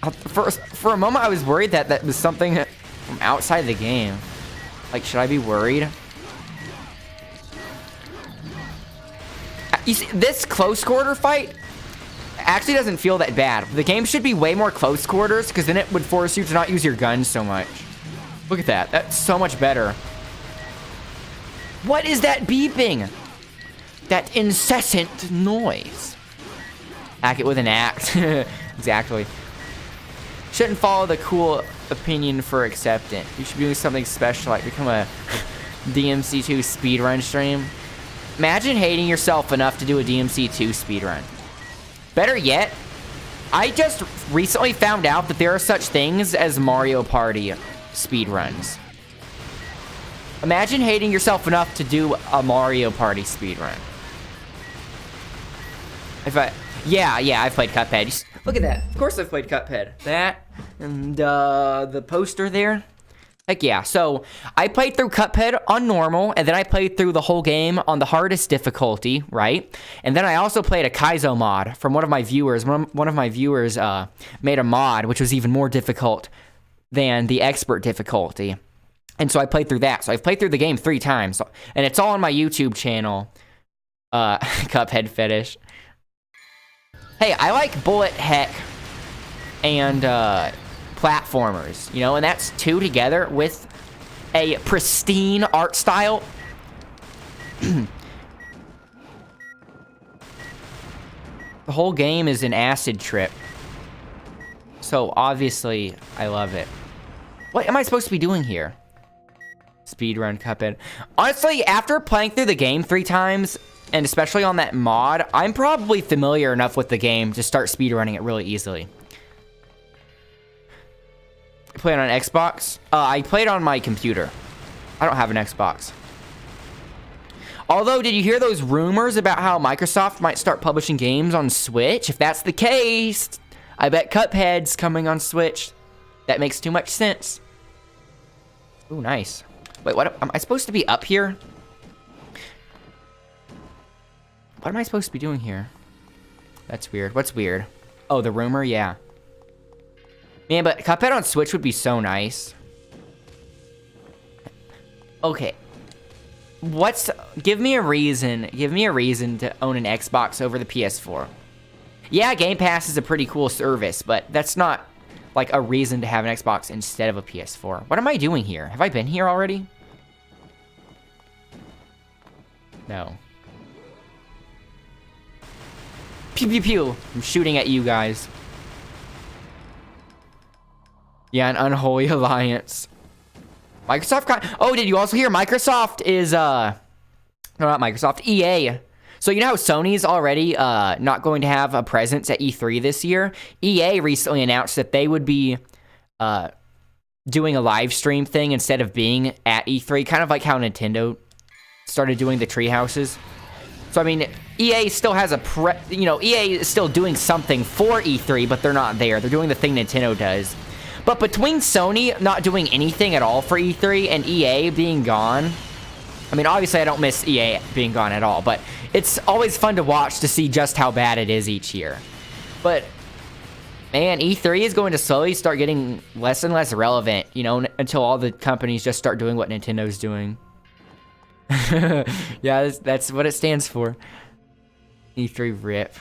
S1: For a moment, I was worried that that was something from outside the game. Like, should I be worried? You see, this close quarter fight actually doesn't feel that bad. The game should be way more close quarters, because then it would force you to not use your gun so much. Look at that. That's so much better. What is that beeping? That incessant noise. Hack it with an axe. Exactly. Shouldn't follow the cool opinion for acceptance. You should be doing something special, like become a DMC2 speedrun stream. Imagine hating yourself enough to do a DMC2 speedrun. Better yet, I just recently found out that there are such things as Mario Party speedruns. Imagine hating yourself enough to do a Mario Party speedrun. Yeah, I've played Cuphead. Look at that. Of course I've played Cuphead. That, and the poster there. Heck yeah. So, I played through Cuphead on normal, and then I played through the whole game on the hardest difficulty, right? And then I also played a Kaizo mod from one of my viewers. One of my viewers made a mod, which was even more difficult than the expert difficulty. And so I played through that. So I've played through the game 3 times. And it's all on my YouTube channel. Cuphead fetish. Hey, I like bullet heck and platformers, you know, and that's 2 together with a pristine art style. The whole game is an acid trip. So obviously, I love it. What am I supposed to be doing here? Speedrun Cuphead. Honestly, after playing through the game 3 times, and especially on that mod, I'm probably familiar enough with the game to start speedrunning it really easily. I played on Xbox? I played on my computer. I don't have an Xbox. Although, did you hear those rumors about how Microsoft might start publishing games on Switch? If that's the case, I bet Cuphead's coming on Switch. That makes too much sense. Ooh, nice. Wait, what? Am I supposed to be up here? What am I supposed to be doing here? That's weird. What's weird? Oh, the rumor? Yeah. Man, but Cuphead on Switch would be so nice. Okay. Give me a reason to own an Xbox over the PS4. Yeah, Game Pass is a pretty cool service, but that's not like a reason to have an Xbox instead of a PS4. What am I doing here? Have I been here already? No. Pew pew pew. I'm shooting at you guys. Yeah, an unholy alliance. Microsoft oh, did you also hear Microsoft is no, not Microsoft, EA. So you know how Sony's already not going to have a presence at E3 this year? EA recently announced that they would be doing a live stream thing instead of being at E3, kind of like how Nintendo started doing the tree houses. So I mean, EA still has EA is still doing something for E3, but they're not there. They're doing the thing Nintendo does. But between Sony not doing anything at all for E3 and EA being gone, I mean, obviously I don't miss EA being gone at all, but it's always fun to watch to see just how bad it is each year. But Man, E3 is going to slowly start getting less and less relevant, you know, until all the companies just start doing what Nintendo's doing. Yeah, that's what it stands for. E3 RIP.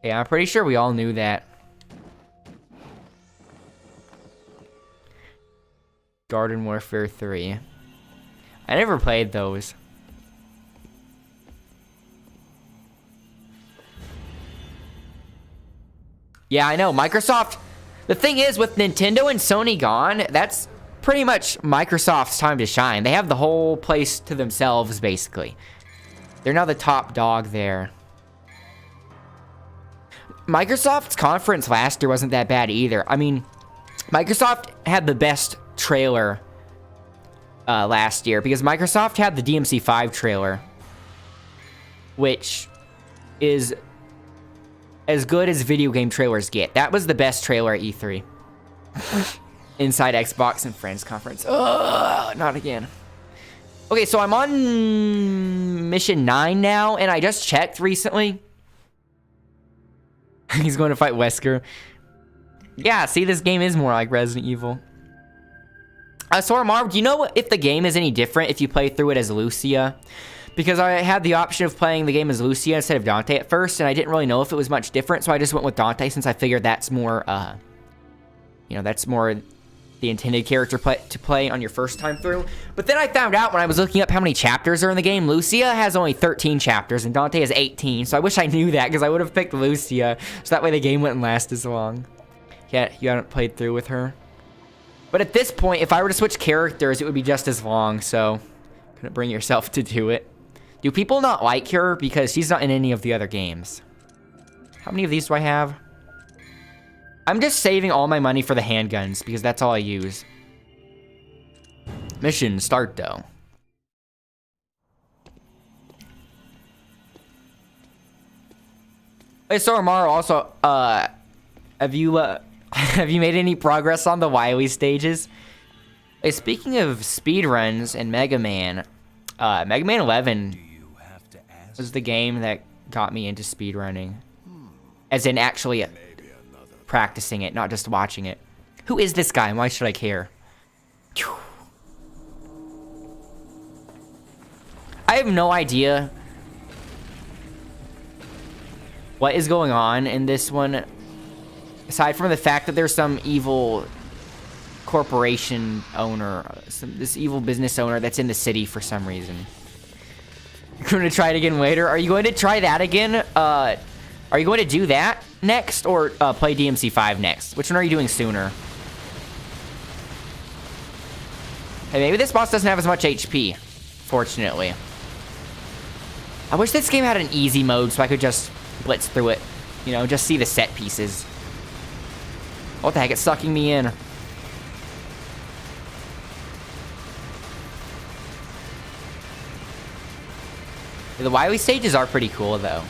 S1: Yeah, I'm pretty sure we all knew that. Garden Warfare 3. I never played those. Yeah, I know. Microsoft... The thing is, with Nintendo and Sony gone, that's pretty much Microsoft's time to shine. They have the whole place to themselves, basically. They're now the top dog there. Microsoft's conference last year wasn't that bad either. I mean, Microsoft had the best trailer last year because Microsoft had the DMC5 trailer, which is as good as video game trailers get. That was the best trailer at E3. Inside Xbox and Friends conference. Ugh, not again. Okay, so I'm on mission 9 now, and I just checked recently. He's going to fight Wesker. Yeah, see, this game is more like Resident Evil. Sora Marv, do you know if the game is any different if you play through it as Lucia? Because I had the option of playing the game as Lucia instead of Dante at first, and I didn't really know if it was much different, so I just went with Dante since I figured that's more, you know, that's more the intended character to play on your first time through. But then I found out when I was looking up how many chapters are in the game, Lucia has only 13 chapters and Dante has 18. So I wish I knew that because I would have picked Lucia, so that way the game wouldn't last as long. Yeah, you haven't played through with her. But at this point, if I were to switch characters, it would be just as long, so couldn't bring yourself to do it. Do people not like her because she's not in any of the other games? How many of these do I have? I'm just saving all my money for the handguns because that's all I use. Mission start though. Hey, so Amaro, also, have you made any progress on the Wily stages? Hey, speaking of speedruns and Mega Man 11 was the game that got me into speedrunning. As in actually practicing it, not just watching it. Who is this guy and why should I care? I have no idea what is going on in this one, aside from the fact that there's some evil corporation owner, this evil business owner that's in the city for some reason. You're going to try it again later? Are you going to try that again? Are you going to do that next or play DMC5 next? Which one are you doing sooner? Hey, maybe this boss doesn't have as much HP, fortunately. I wish this game had an easy mode so I could just blitz through it. You know, just see the set pieces. What the heck, it's sucking me in. The Wily stages are pretty cool, though.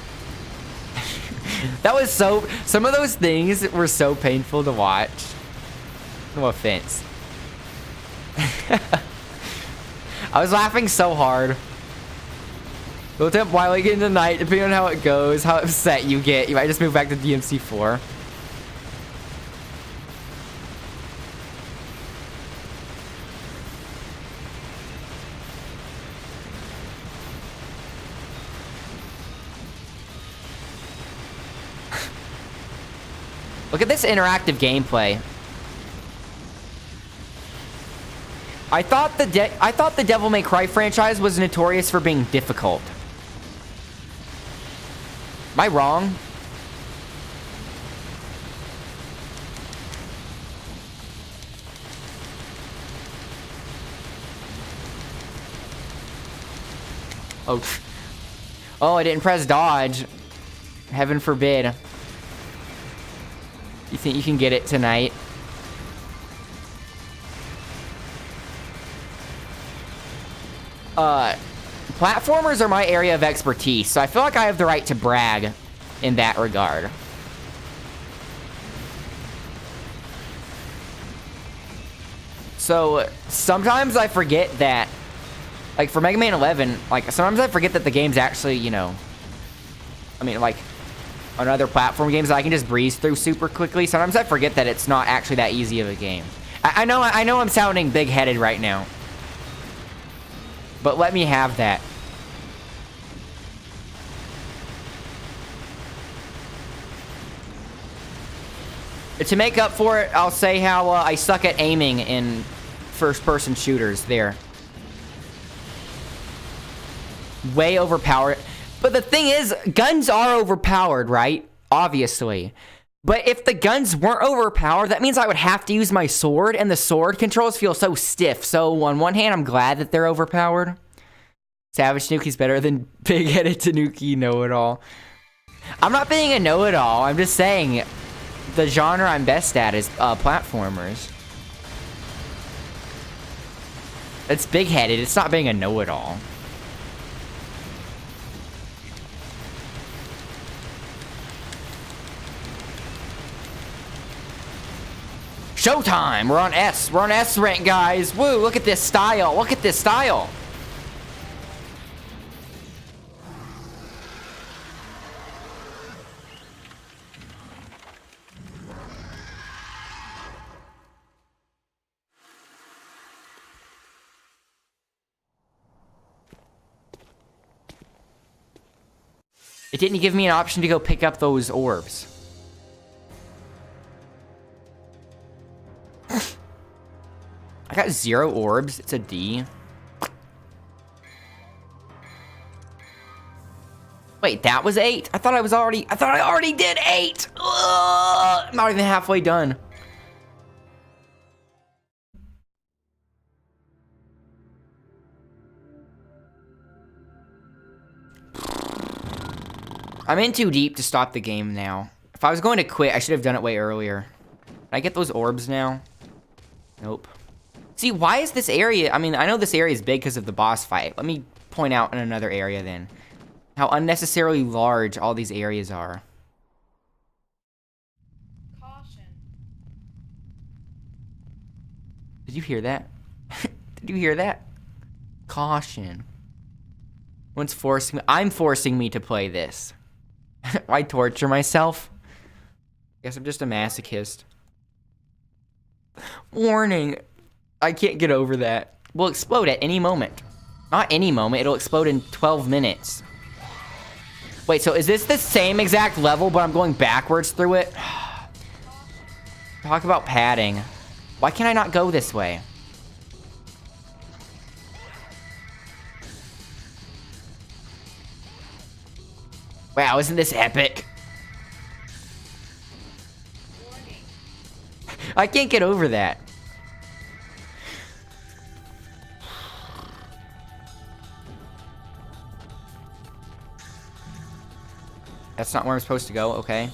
S1: That was so... Some of those things were so painful to watch. No offense. I was laughing so hard. Built up Wily again tonight, depending on how it goes, how upset you get. You might just move back to DMC4. Look at this interactive gameplay. I thought the Devil May Cry franchise was notorious for being difficult. Am I wrong? Oh. Oh, I didn't press dodge. Heaven forbid. You think you can get it tonight? Platformers are my area of expertise, so I feel like I have the right to brag in that regard. So, sometimes I forget that, like, for Mega Man 11, like, sometimes I forget that the game's actually, you know, I mean, like, on other platform games that I can just breeze through super quickly. Sometimes I forget that it's not actually that easy of a game. I know I'm sounding big-headed right now. But let me have that. To make up for it, I'll say how I suck at aiming in first-person shooters there. Way overpowered. But the thing is, guns are overpowered, right? Obviously. But if the guns weren't overpowered, that means I would have to use my sword, and the sword controls feel so stiff. So on one hand, I'm glad that they're overpowered. Savage Tanuki's better than big-headed Tanuki know-it-all. I'm not being a know-it-all. I'm just saying the genre I'm best at is platformers. It's big-headed. It's not being a know-it-all. Showtime! We're on S. We're on S rank, guys. Woo, look at this style. Look at this style. It didn't give me an option to go pick up those orbs. I got 0 orbs. It's a D. Wait, that was 8? I thought I already did 8! Ugh, I'm not even halfway done. I'm in too deep to stop the game now. If I was going to quit, I should have done it way earlier. Can I get those orbs now? Nope. See, why is this area... I mean, I know this area is big because of the boss fight. Let me point out in another area then. How unnecessarily large all these areas are.
S4: Caution.
S1: Did you hear that? Did you hear that? Caution. One's forcing me... I'm forcing me to play this. Why torture myself? Guess I'm just a masochist. Warning. I can't get over that. Will explode at any moment. Not any moment. It'll explode in 12 minutes. Wait, so is this the same exact level, but I'm going backwards through it? Talk about padding. Why can't I not go this way? Wow, isn't this epic? I can't get over that. That's not where I'm supposed to go, okay.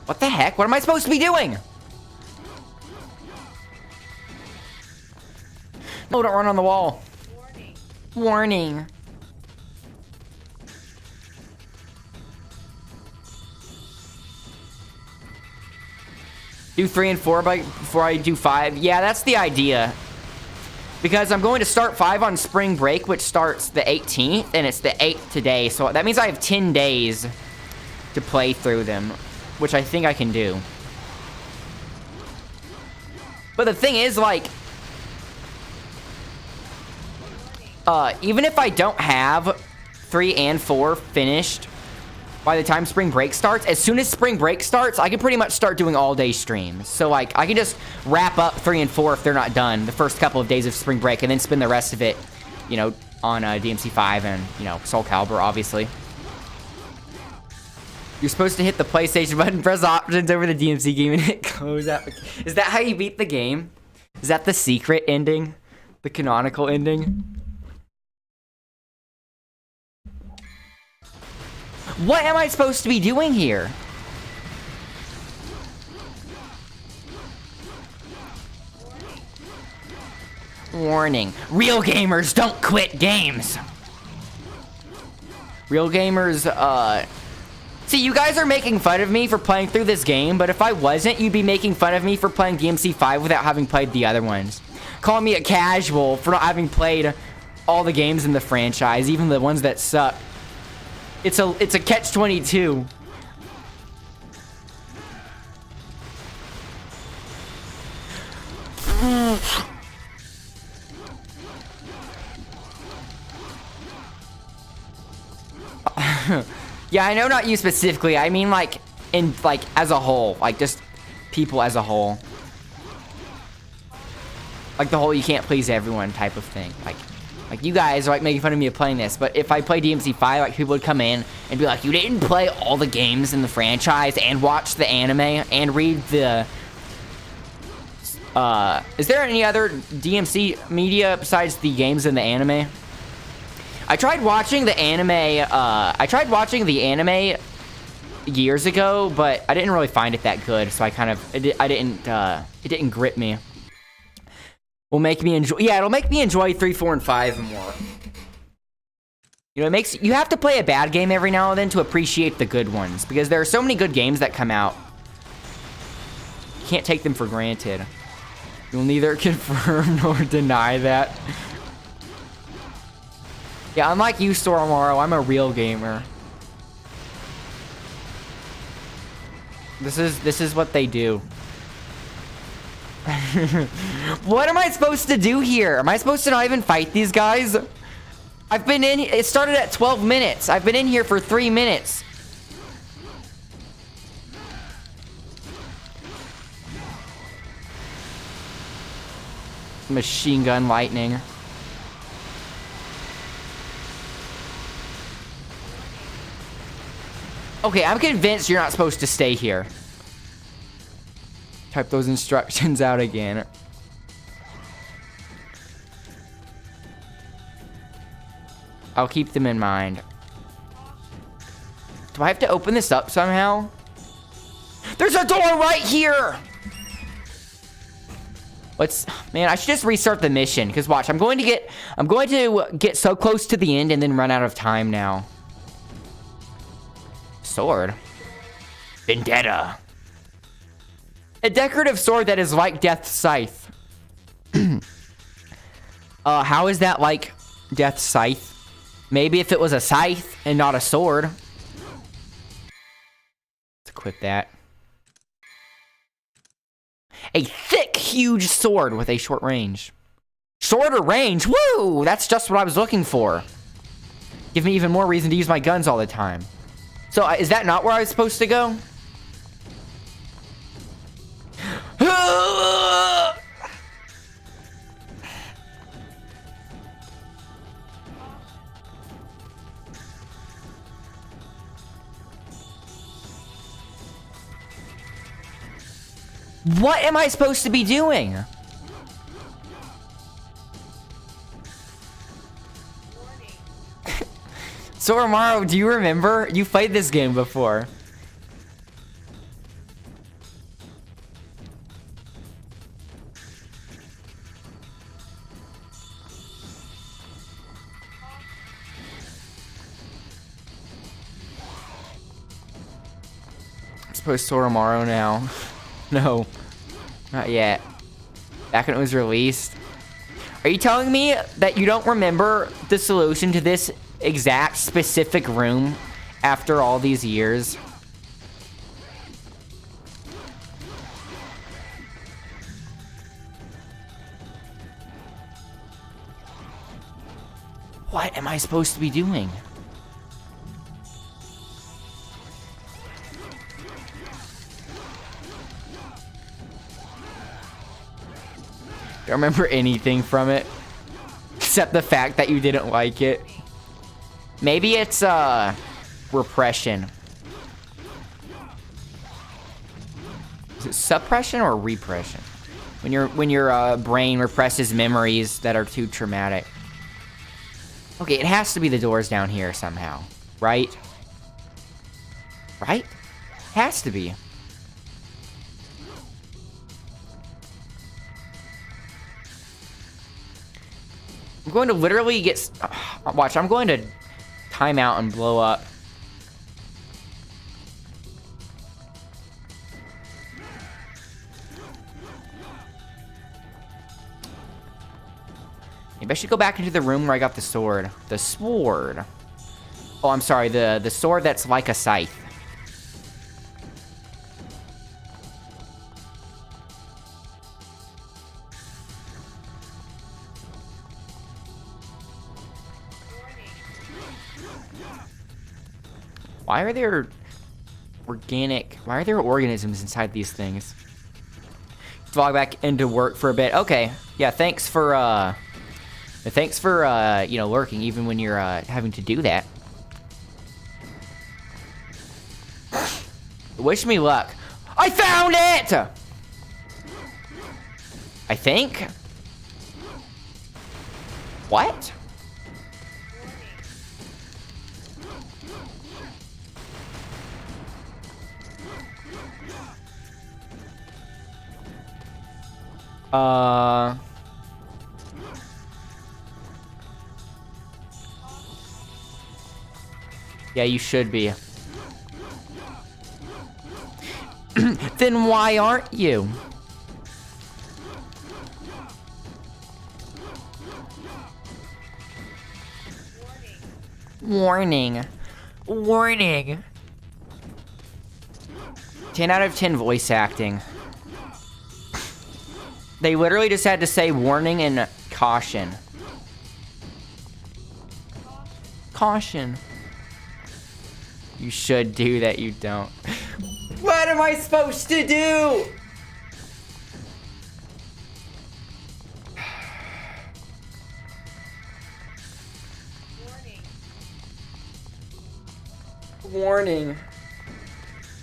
S1: What the heck? What am I supposed to be doing? No, don't run on the wall.
S4: Warning.
S1: Warning. Do 3 and 4 before I do 5. Yeah, that's the idea. Because I'm going to start 5 on spring break, which starts the 18th, and it's the 8th today. So that means I have 10 days to play through them, which I think I can do. But the thing is, like, even if I don't have 3 and 4 finished by the time spring break starts, as soon as spring break starts, I can pretty much start doing all-day streams. So, like, I can just wrap up 3 and 4 if they're not done the first couple of days of spring break, and then spend the rest of it, you know, on DMC5 and, you know, Soul Calibur, obviously. You're supposed to hit the PlayStation button, press options over the DMC game, and hit close out. Is that how you beat the game? Is that the secret ending? The canonical ending? What am I supposed to be doing here? Warning. Real gamers don't quit games. Real gamers, See, you guys are making fun of me for playing through this game, but if I wasn't, you'd be making fun of me for playing DMC5 without having played the other ones. calling me a casual for not having played all the games in the franchise, even the ones that suck. It's a catch-22. Yeah, I know, not you specifically. I mean, like, as a whole. Like, just people as a whole. Like, the whole you can't please everyone type of thing. Like you guys are, like, making fun of me of playing this. But if I play DMC5, like, people would come in and be like, you didn't play all the games in the franchise and watch the anime and read the... is there any other DMC media besides the games and the anime? I tried watching the anime, years ago, but I didn't really find it that good, so it didn't grip me. Will make me enjoy, yeah, it'll make me enjoy 3, 4, and 5 more. You know, you have to play a bad game every now and then to appreciate the good ones, because there are so many good games that come out. You can't take them for granted. You'll neither confirm nor deny that. Yeah, unlike you, Soromaro, I'm a real gamer. This is what they do. What am I supposed to do here? Am I supposed to not even fight these guys? I've been in... It started at 12 minutes. I've been in here for 3 minutes. Machine gun lightning. Okay, I'm convinced you're not supposed to stay here. Type those instructions out again. I'll keep them in mind. Do I have to open this up somehow? There's a door right here! Man, I should just restart the mission, because watch, I'm going to get so close to the end and then run out of time now. Sword. Vendetta. A decorative sword that is like Death's Scythe. How is that like Death's Scythe? Maybe if it was a scythe and not a sword. Let's equip that. A thick, huge sword with a short range. Shorter range? Woo! That's just what I was looking for. Give me even more reason to use my guns all the time. So, is that not where I was supposed to go? What am I supposed to be doing? Soromaro, do you remember? You played this game before. I suppose Soromaro now. No, not yet. Back when it was released. Are you telling me that you don't remember the solution to this exact specific room after all these years? What am I supposed to be doing? Don't remember anything from it except the fact that you didn't like it. Maybe it's repression. Is it suppression or repression? When your brain represses memories that are too traumatic. Okay, it has to be the doors down here somehow, right? Right? Has to be. I'm going to literally get... watch, I'm going to time out and blow up. Maybe I should go back into the room where I got the sword. The sword. Oh, I'm sorry. The sword that's like a scythe. Why are there why are there organisms inside these things? Log back into work for a bit. Okay. Yeah, thanks for you know, lurking even when you're having to do that. Wish me luck. I found it! I think. What? Yeah, you should be. Then why aren't you? Warning. Warning. 10 out of 10 voice acting. They literally just had to say warning and caution. Caution. You should do that, you don't. What am I supposed to do? Warning.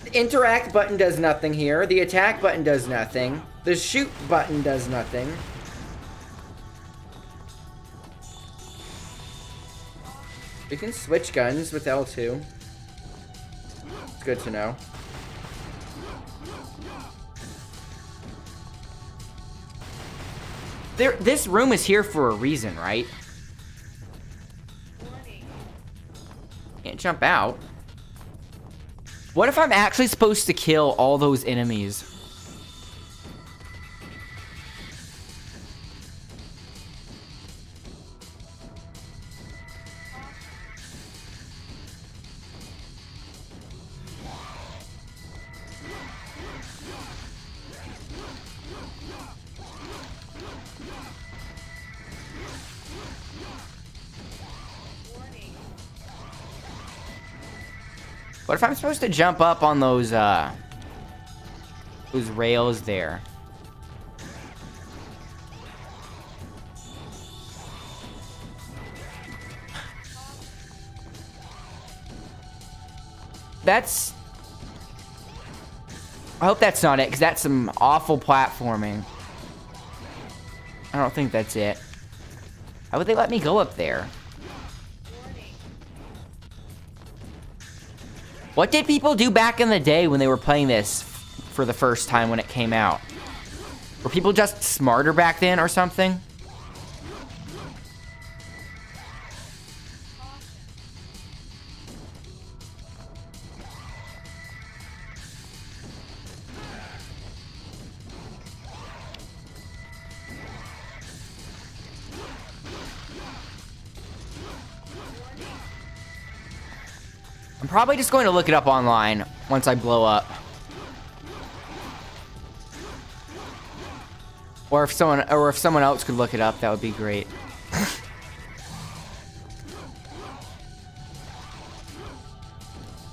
S1: The interact button does nothing here. The attack button does nothing. The shoot button does nothing. We can switch guns with L2. It's good to know. This room is here for a reason, right? Can't jump out. What if I'm actually supposed to kill all those enemies? What if I'm supposed to jump up on those rails there? That's... I hope that's not it, because that's some awful platforming. I don't think that's it. How would they let me go up there? What did people do back in the day when they were playing this for the first time when it came out? Were people just smarter back then or something? I'm probably just going to look it up online once I blow up. Or if someone else could look it up, that would be great.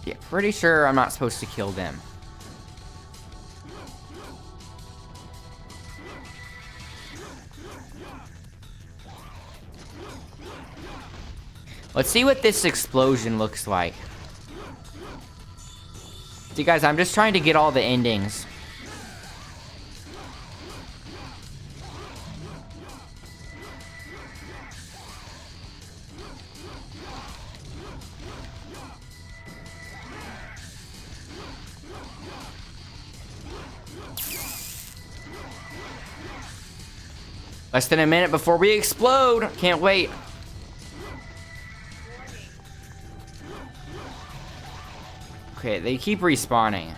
S1: Yeah, pretty sure I'm not supposed to kill them. Let's see what this explosion looks like. See, guys, I'm just trying to get all the endings. Less than a minute before we explode. Can't wait. Okay, they keep respawning.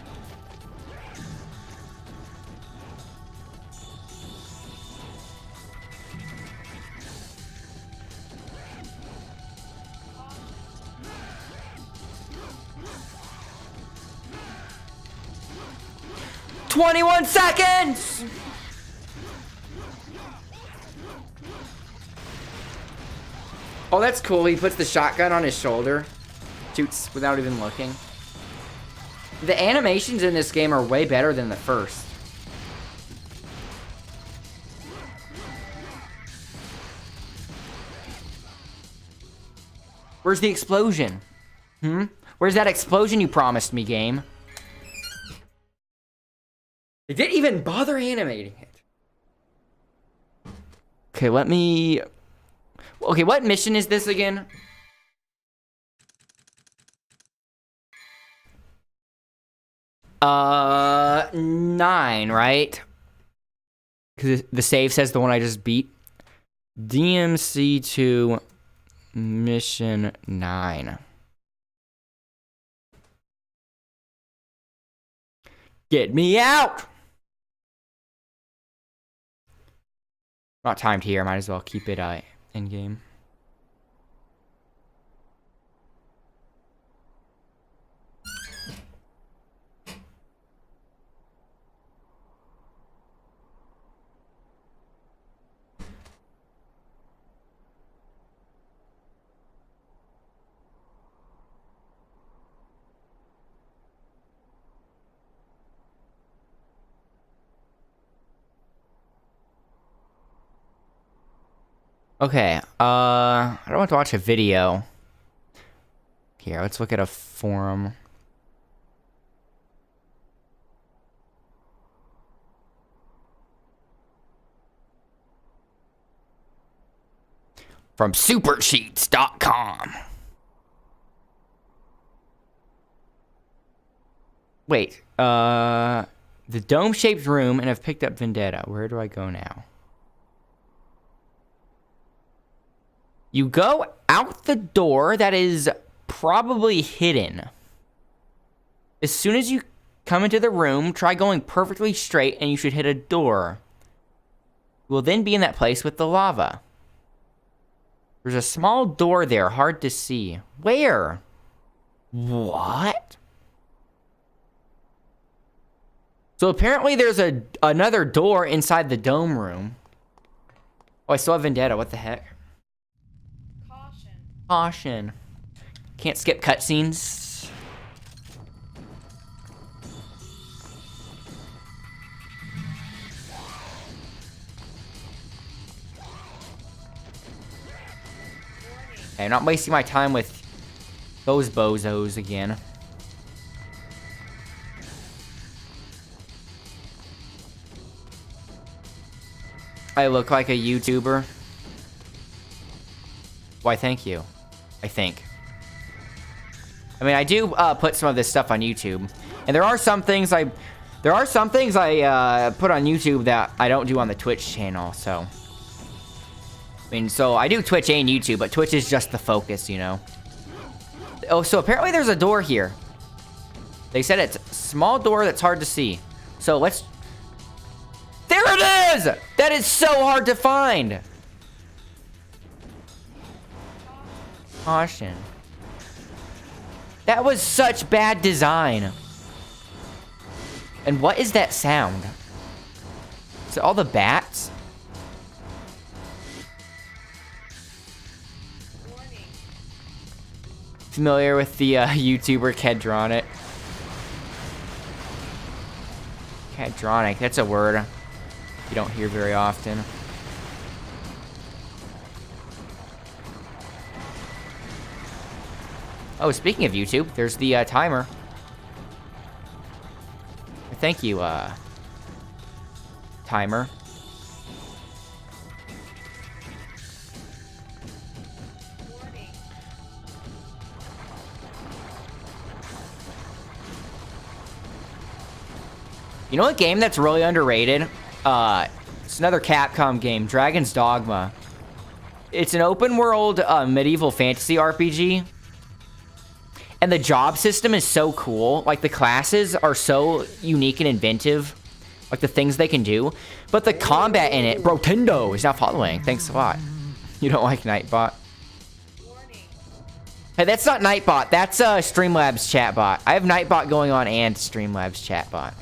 S1: 21 seconds! Oh, that's cool. He puts the shotgun on his shoulder. Shoots without even looking. The animations in this game are way better than the first. Where's the explosion? Where's that explosion you promised me, game? They didn't even bother animating it. Okay, let me... Okay, what mission is this again? Nine, right? Because the save says the one I just beat. DMC2 mission 9. Get me out! Not timed here, might as well keep it in game. Okay, I don't want to watch a video. Here, let's look at a forum. From supercheats.com. Wait, the dome-shaped room, and I've picked up Vendetta. Where do I go now? You go out the door that is probably hidden. As soon as you come into the room, try going perfectly straight and you should hit a door. You will then be in that place with the lava. There's a small door there, hard to see. Where? What? So apparently there's another door inside the dome room. Oh, I still have Vendetta, what the heck? Caution. Can't skip cutscenes. Okay, I'm not wasting my time with those bozos again. I look like a YouTuber. Why, thank you. I think. I mean, I do put some of this stuff on YouTube, and there are some things I put on YouTube that I don't do on the Twitch channel. So, I mean, so I do Twitch and YouTube, but Twitch is just the focus, you know. Oh, so apparently there's a door here. They said it's a small door that's hard to see. So let's. There it is! That is so hard to find. Caution. That was such bad design. And what is that sound? Is it all the bats? Familiar with the YouTuber Kedronic? Kedronic, that's a word you don't hear very often. Oh, speaking of YouTube, there's the timer. Thank you, timer. You know what game that's really underrated? It's another Capcom game, Dragon's Dogma. It's an open world medieval fantasy RPG. And the job system is so cool. Like, the classes are so unique and inventive. Like, the things they can do. But the combat in it... Brotendo is not following. Thanks a lot. You don't like Nightbot? Hey, that's not Nightbot. That's Streamlabs chatbot. I have Nightbot going on and Streamlabs chatbot.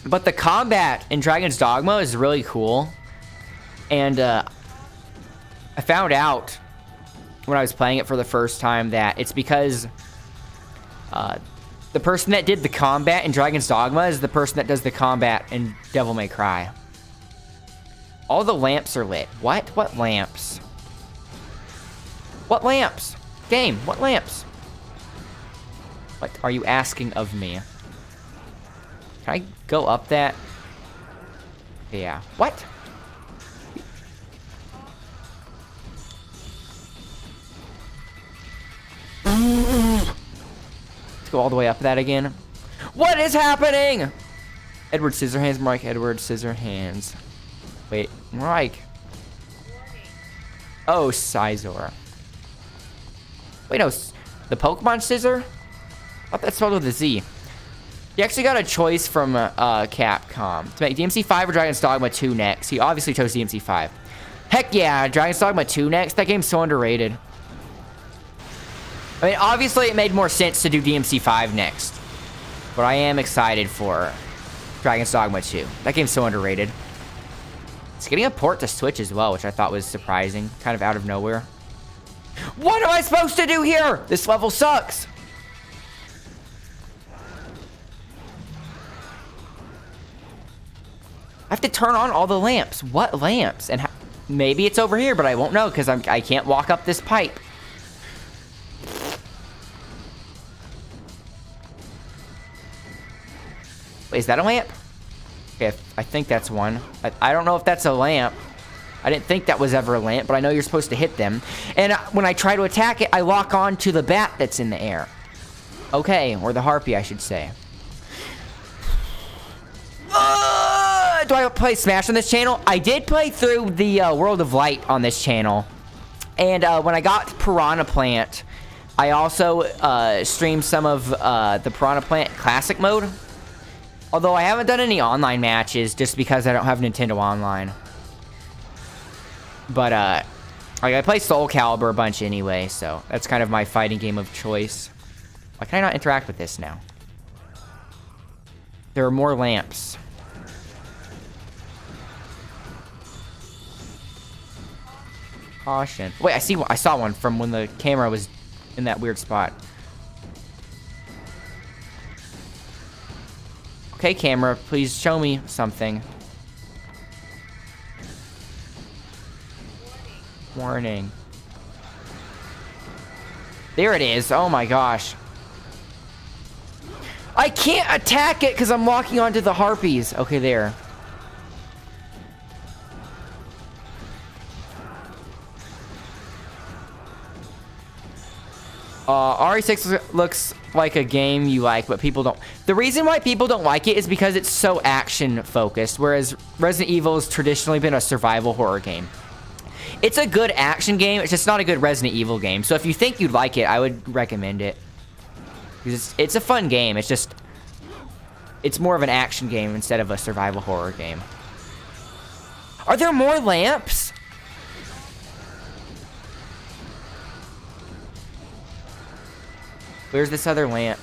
S1: But the combat in Dragon's Dogma is really cool. And I found out when I was playing it for the first time that it's because the person that did the combat in Dragon's Dogma is the person that does the combat in Devil May Cry. All the lamps are lit. What? What lamps? What lamps? Game, what lamps? What are you asking of me? Can I go up that? Yeah. What? Let's go all the way up that again. What is happening? Edward Scissorhands, more like Edward Scissorhands. Wait, more like... Oh, Scizor. Wait, no, the Pokemon Scissor? I thought that's spelled with a Z. You actually got a choice from Capcom to make DMC5 or Dragon's Dogma 2 next. He obviously chose DMC5. Heck yeah, Dragon's Dogma 2 next? That game's so underrated. I mean, obviously it made more sense to do DMC5 next. But I am excited for Dragon's Dogma 2. That game's so underrated. It's getting a port to Switch as well, which I thought was surprising. Kind of out of nowhere. What am I supposed to do here? This level sucks. I have to turn on all the lamps. What lamps? And maybe it's over here, but I won't know because I can't walk up this pipe. Wait, is that a lamp? Okay, I think that's one. I don't know if that's a lamp. I didn't think that was ever a lamp, but I know you're supposed to hit them. And when I try to attack it, I lock on to the bat that's in the air. Okay, or the harpy, I should say. Do I play Smash on this channel? I did play through the World of Light on this channel. And when I got Piranha Plant, I also streamed some of the Piranha Plant Classic mode. Although I haven't done any online matches just because I don't have Nintendo Online. But, like, I play Soul Calibur a bunch anyway, so that's kind of my fighting game of choice. Why can I not interact with this now? There are more lamps. Caution. Wait, I saw one from when the camera was in that weird spot. Okay, camera, please show me something. Warning. There it is. Oh my gosh. I can't attack it because I'm locking onto the harpies. Okay, there. RE6 looks like a game you like, but people don't. The reason why people don't like it is because it's so action-focused, whereas Resident Evil has traditionally been a survival horror game. It's a good action game, it's just not a good Resident Evil game. So if you think you'd like it, I would recommend it. Because it's a fun game, it's just... It's more of an action game instead of a survival horror game. Are there more lamps? Where's this other lamp?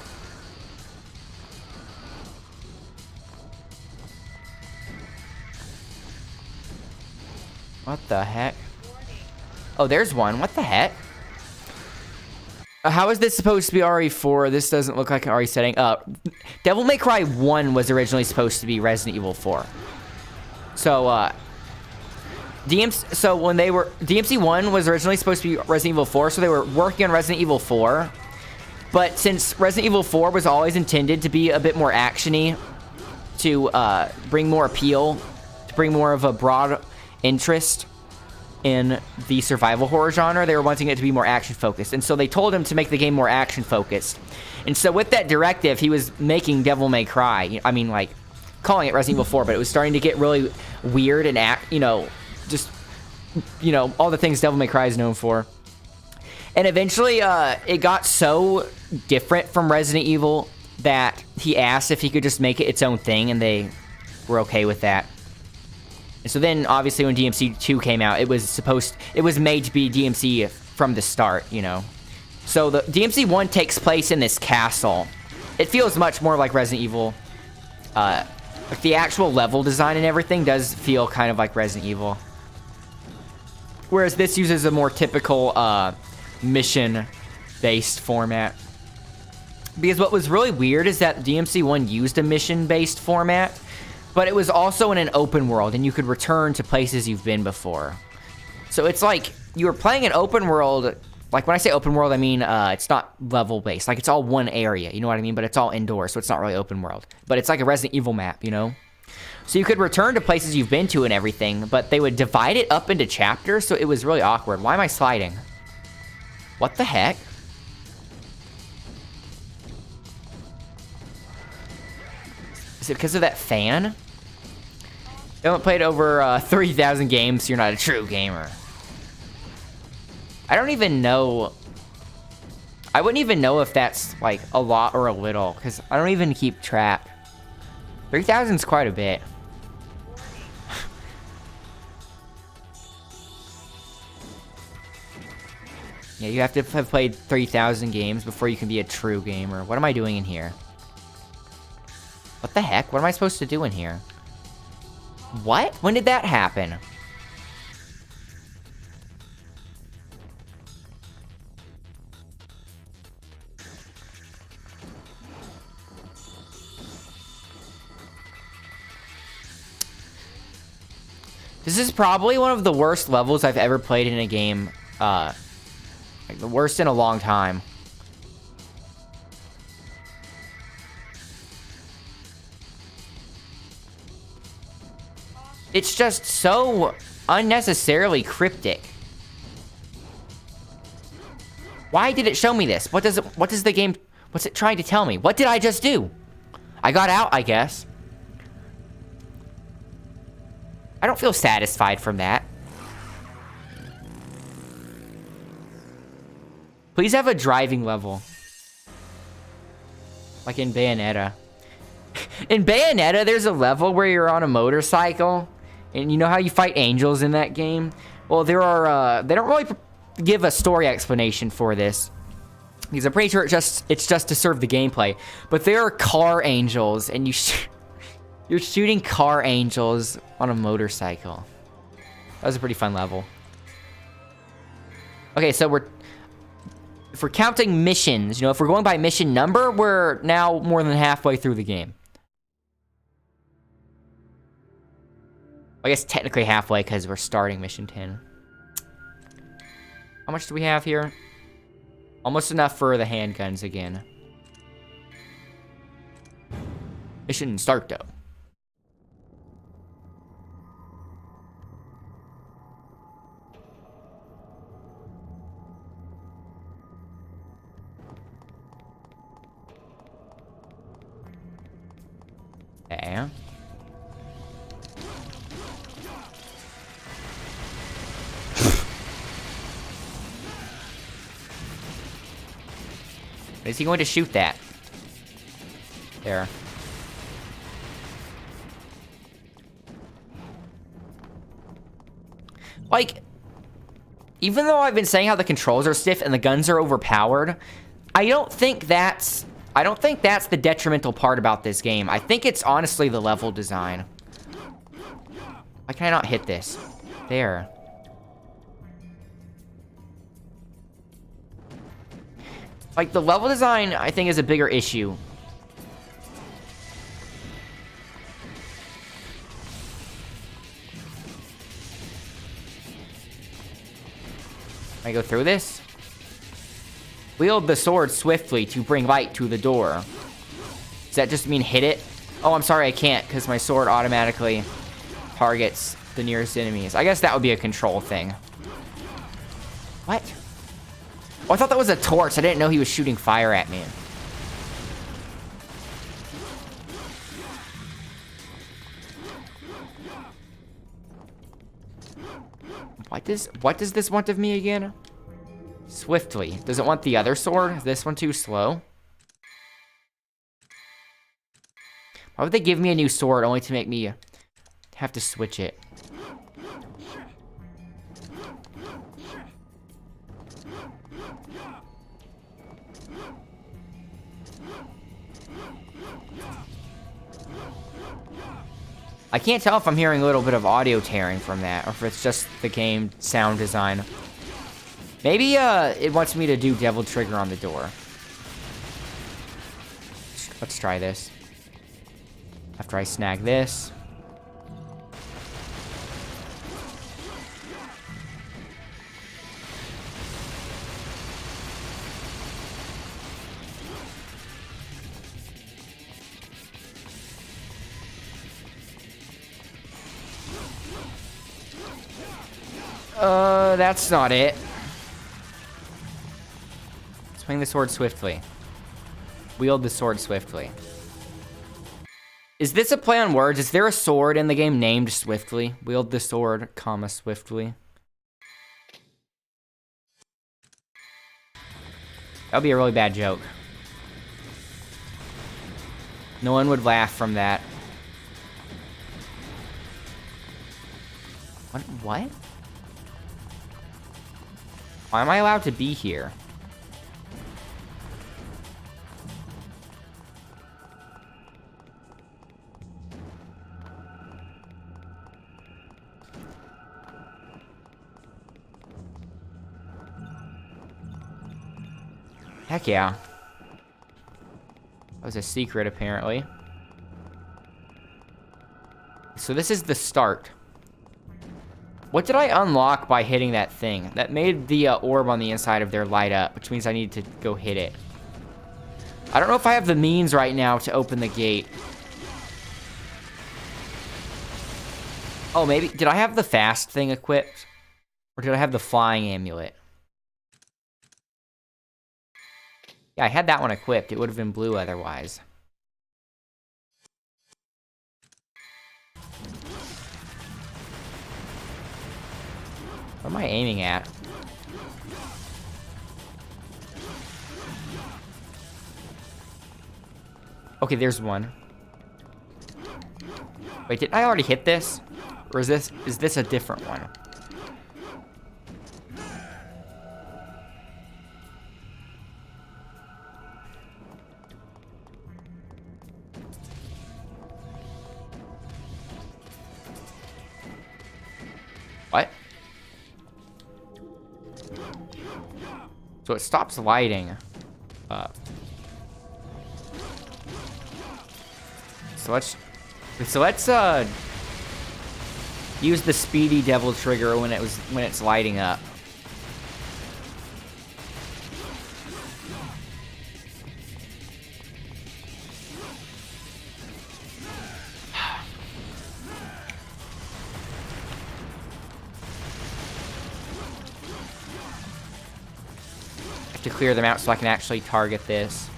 S1: What the heck? Oh, there's one. What the heck? How is this supposed to be RE4? This doesn't look like an RE setting. Devil May Cry 1 was originally supposed to be Resident Evil 4. So, DMC1 was originally supposed to be Resident Evil 4, so they were working on Resident Evil 4. But since Resident Evil 4 was always intended to be a bit more action-y, to bring more appeal, to bring more of a broad interest in the survival horror genre, they were wanting it to be more action-focused. And so they told him to make the game more action-focused. And so with that directive, he was making Devil May Cry. I mean, like, calling it Resident Evil 4, but it was starting to get really weird and, all the things Devil May Cry is known for. And eventually, it got so different from Resident Evil that he asked if he could just make it its own thing, and they were okay with that. And so then, obviously, when DMC2 came out, it was made to be DMC from the start, you know. So the DMC1 takes place in this castle. It feels much more like Resident Evil Like the actual level design and everything does feel kind of like Resident Evil. Whereas this uses a more typical mission-based format. Because what was really weird is that DMC1 used a mission-based format, but it was also in an open world, and you could return to places you've been before. So it's like you were playing an open world. Like when I say open world, I mean it's not level-based. Like it's all one area, you know what I mean? But it's all indoors, so it's not really open world. But it's like a Resident Evil map, you know? So you could return to places you've been to and everything, but they would divide it up into chapters, so it was really awkward. Why am I sliding? What the heck? Is it because of that fan? You haven't played over 30,000 games, so you're not a true gamer. I don't even know. I wouldn't even know if that's like a lot or a little, because I don't even keep track. 3,000 is quite a bit. Yeah, you have to have played 3,000 games before you can be a true gamer. What am I doing in here? What the heck? What am I supposed to do in here? What? When did that happen? This is probably one of the worst levels I've ever played in a game. Like the worst in a long time. It's just so unnecessarily cryptic. Why did it show me this? What does the game, what's it trying to tell me? What did I just do? I got out, I guess. I don't feel satisfied from that. Please have a driving level. Like in Bayonetta. In Bayonetta, there's a level where you're on a motorcycle. And you know how you fight angels in that game? Well, there are, they don't really give a story explanation for this. Because I'm pretty sure it's just to serve the gameplay. But there are car angels, and you're shooting car angels on a motorcycle. That was a pretty fun level. Okay, so if we're counting missions, you know, if we're going by mission number, we're now more than halfway through the game. I guess technically halfway because we're starting mission 10. How much do we have here? Almost enough for the handguns again. Mission start though. Okay. Is he going to shoot that? There. Like, even though I've been saying how the controls are stiff and the guns are overpowered, I don't think that's the detrimental part about this game. I think it's honestly the level design. Why can I not hit this? There. Like, the level design, I think, is a bigger issue. Can I go through this? Wield the sword swiftly to bring light to the door. Does that just mean hit it? Oh, I'm sorry, I can't, because my sword automatically targets the nearest enemies. I guess that would be a control thing. What? Oh, I thought that was a torch. I didn't know he was shooting fire at me. What does this want of me again? Swiftly. Does it want the other sword? Is this one too slow? Why would they give me a new sword only to make me have to switch it? I can't tell if I'm hearing a little bit of audio tearing from that, or if it's just the game sound design. Maybe it wants me to do Devil Trigger on the door. Let's try this. After I snag this. That's not it. Swing the sword swiftly. Wield the sword swiftly. Is this a play on words? Is there a sword in the game named Swiftly? Wield the sword, comma, swiftly. That would be a really bad joke. No one would laugh from that. What? Why am I allowed to be here? Heck yeah. That was a secret, apparently. So this is the start. What did I unlock by hitting that thing? That made the orb on the inside of there light up, which means I need to go hit it. I don't know if I have the means right now to open the gate. Oh, maybe. Did I have the fast thing equipped? Or did I have the flying amulet? Yeah, I had that one equipped. It would have been blue otherwise. What am I aiming at? Okay, there's one. Wait, did I already hit this? Or is this a different one? What? So it stops lighting up. So let's use the speedy devil trigger when it's lighting up. To clear them out so I can actually target this.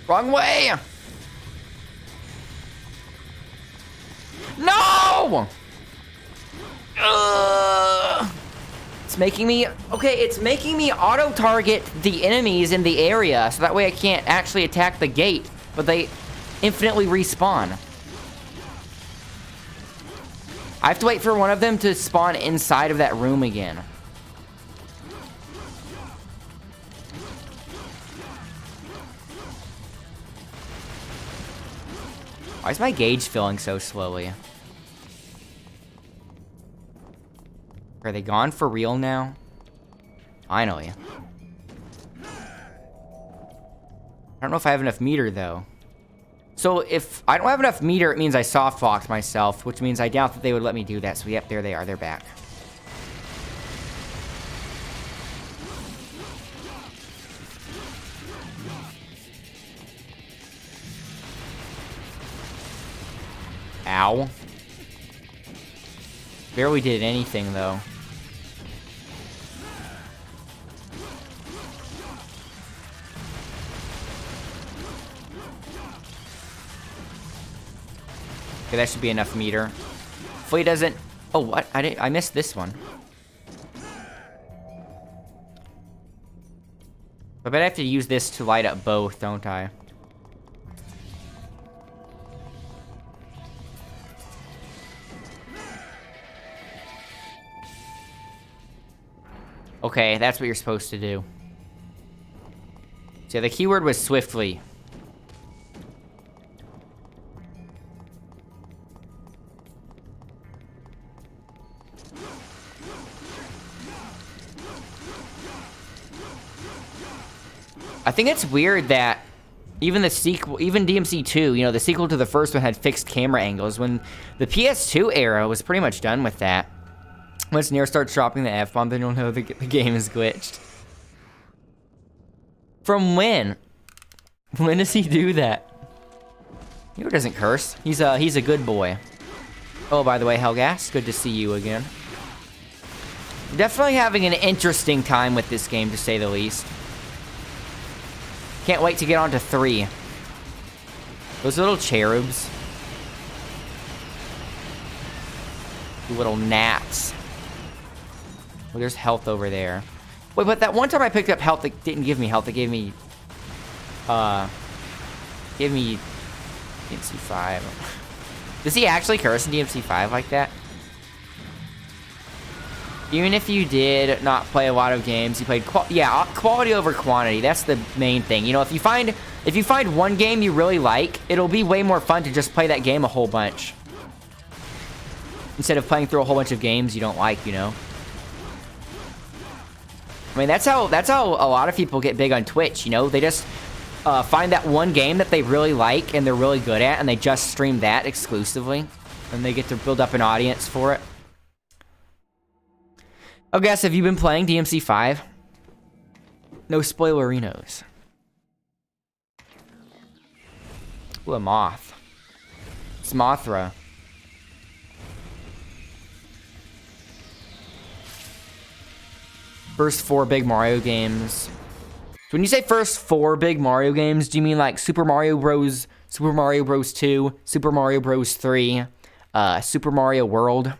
S1: Wrong way! No! It's making me... Okay, it's making me auto-target the enemies in the area, so that way I can't actually attack the gate, but they infinitely respawn. I have to wait for one of them to spawn inside of that room again. Why is my gauge filling so slowly? Are they gone for real now? Finally. I don't know if I have enough meter, though. So if I don't have enough meter, it means I softbox myself, which means I doubt that they would let me do that. So yep, there they are. They're back. Ow. Barely did anything, though. Okay, that should be enough meter. Hopefully it doesn't... Oh, what? I missed this one. I bet I have to use this to light up both, don't I? Okay, that's what you're supposed to do. So yeah, the keyword was swiftly. I think it's weird that even the sequel, even DMC2, you know, the sequel to the first one had fixed camera angles when the PS2 era was pretty much done with that. Once Nier starts dropping the F-bomb, then you'll know the game is glitched. From when? When does he do that? Nier doesn't curse. He's a good boy. Oh, by the way, Helgas, good to see you again. Definitely having an interesting time with this game, to say the least. Can't wait to get on to 3. Those little cherubs. Little gnats. Well, there's health over there. Wait, but that one time I picked up health, it didn't give me health. It gave me... DMC5. Does he actually curse in DMC5 like that? Even if you did not play a lot of games, you played quality over quantity. That's the main thing. You know, if you find one game you really like, it'll be way more fun to just play that game a whole bunch instead of playing through a whole bunch of games you don't like. You know. I mean, that's how a lot of people get big on Twitch. You know, they just find that one game that they really like and they're really good at, and they just stream that exclusively, and they get to build up an audience for it. Oh, guys, have you been playing DMC5? No spoilerinos. Ooh, a moth. It's Mothra. First 4 big Mario games. So when you say first 4 big Mario games, do you mean like Super Mario Bros. 2, Super Mario Bros. 3, Super Mario World?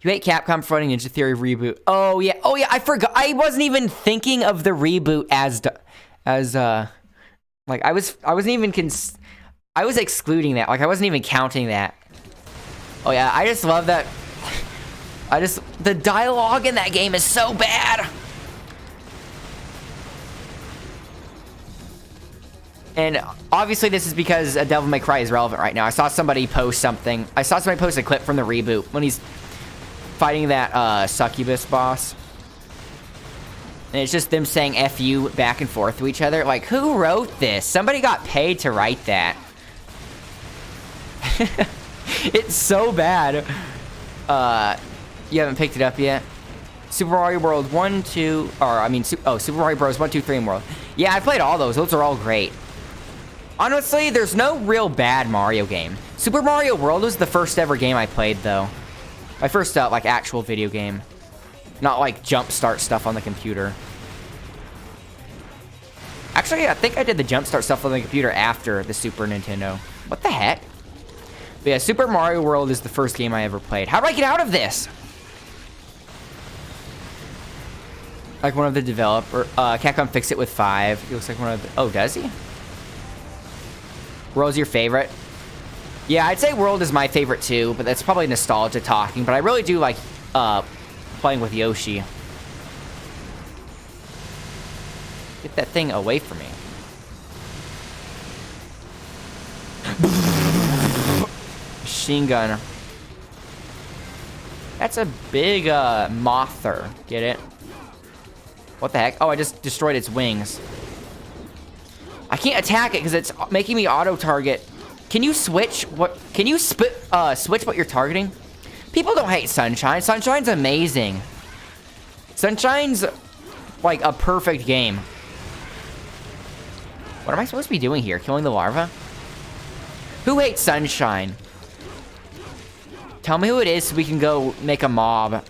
S1: You hate Capcom for running Ninja Theory reboot. Oh yeah, I forgot. I wasn't even thinking of the reboot as like I wasn't even I was excluding that. Like I wasn't even counting that. Oh yeah, I just love that. The dialogue in that game is so bad. And obviously this is because Devil May Cry is relevant right now. I saw somebody post something. I saw somebody post a clip from the reboot when he's fighting that succubus boss. And it's just them saying F you back and forth to each other. Like, who wrote this? Somebody got paid to write that. It's so bad. You haven't picked it up yet? Super Mario World 1, 2, or I mean, Super Mario Bros. 1, 2, 3, and World. Yeah, I played all those. Those are all great. Honestly, there's no real bad Mario game. Super Mario World was the first ever game I played, though. My first, like, actual video game. Not, like, jumpstart stuff on the computer. Actually, I think I did the jumpstart stuff on the computer after the Super Nintendo. What the heck? But yeah, Super Mario World is the first game I ever played. How do I get out of this? Like one of the developer, Capcom fixed it with 5. He looks like one of the, oh, does he? World's your favorite? Yeah, I'd say World is my favorite too, but that's probably nostalgia talking, but I really do like, playing with Yoshi. Get that thing away from me. Machine gun. That's a big, mother. Get it? What the heck? Oh, I just destroyed its wings. I can't attack it because it's making me auto-target. Can you switch what? Can you switch what you're targeting? People don't hate Sunshine. Sunshine's amazing. Sunshine's like a perfect game. What am I supposed to be doing here? Killing the larva? Who hates Sunshine? Tell me who it is so we can go make a mob.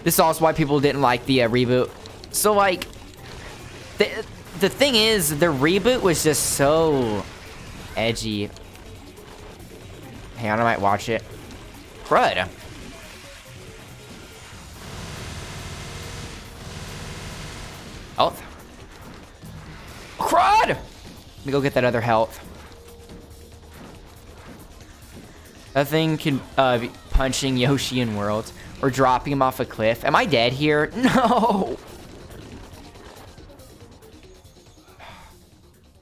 S1: This is also why people didn't like the reboot. So like, the thing is, the reboot was just so edgy. Hang on, I might watch it. Crud. Health. Crud! Let me go get that other health. That thing can be punching Yoshi in Worlds. or dropping him off a cliff. Am I dead here? No!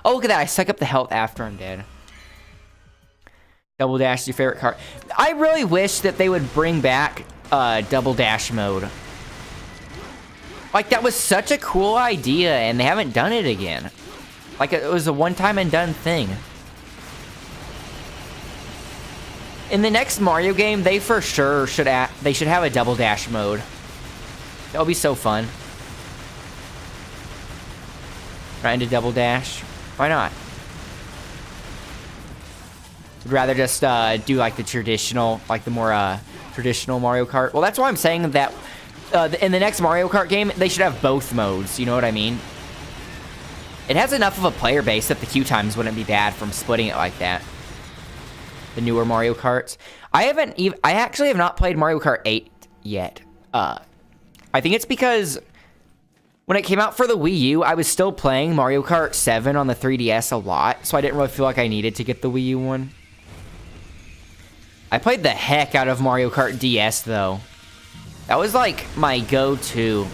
S1: Oh, look at that. I suck up the health after I'm dead. Double dash is your favorite card. I really wish that they would bring back double dash mode. Like, that was such a cool idea, and they haven't done it again. Like, it was a one-time and done thing. In the next Mario game, they for sure should have a double dash mode. That would be so fun. Trying to double dash. Why not? I'd rather just do like the traditional, like the more traditional Mario Kart. Well, that's why I'm saying that in the next Mario Kart game, they should have both modes. You know what I mean? It has enough of a player base that the queue times wouldn't be bad from splitting it like that. The newer Mario Karts. I actually have not played Mario Kart 8 yet. I think it's because when it came out for the Wii U, I was still playing Mario Kart 7 on the 3DS a lot, so I didn't really feel like I needed to get the Wii U one. I played the heck out of Mario Kart DS, though. That was, like, my go-to.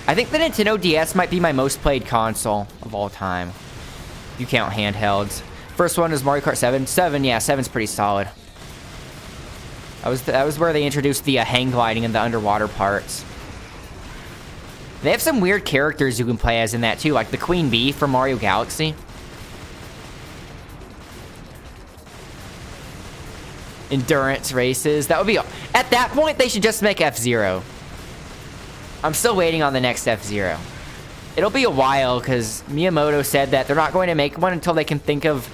S1: I think the Nintendo DS might be my most played console of all time. If you count handhelds. First one is Mario Kart 7. 7, yeah, 7's pretty solid. That was where they introduced the hang gliding and the underwater parts. They have some weird characters you can play as in that, too, like the Queen Bee from Mario Galaxy. Endurance races. That would be... At that point, they should just make F-Zero. I'm still waiting on the next F-Zero. It'll be a while, because Miyamoto said that they're not going to make one until they can think of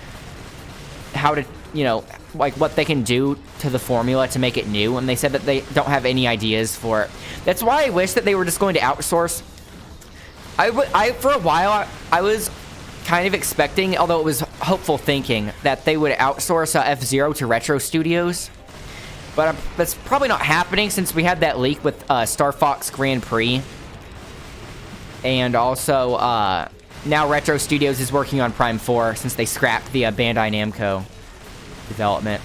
S1: how to, you know, like what they can do to the formula to make it new, and they said that they don't have any ideas for it. That's why I wish that they were just going to outsource. For a while, I was kind of expecting, although it was hopeful thinking, that they would outsource F-Zero to Retro Studios. But that's probably not happening since we had that leak with Star Fox Grand Prix. And also, now Retro Studios is working on Prime 4 since they scrapped the Bandai Namco development.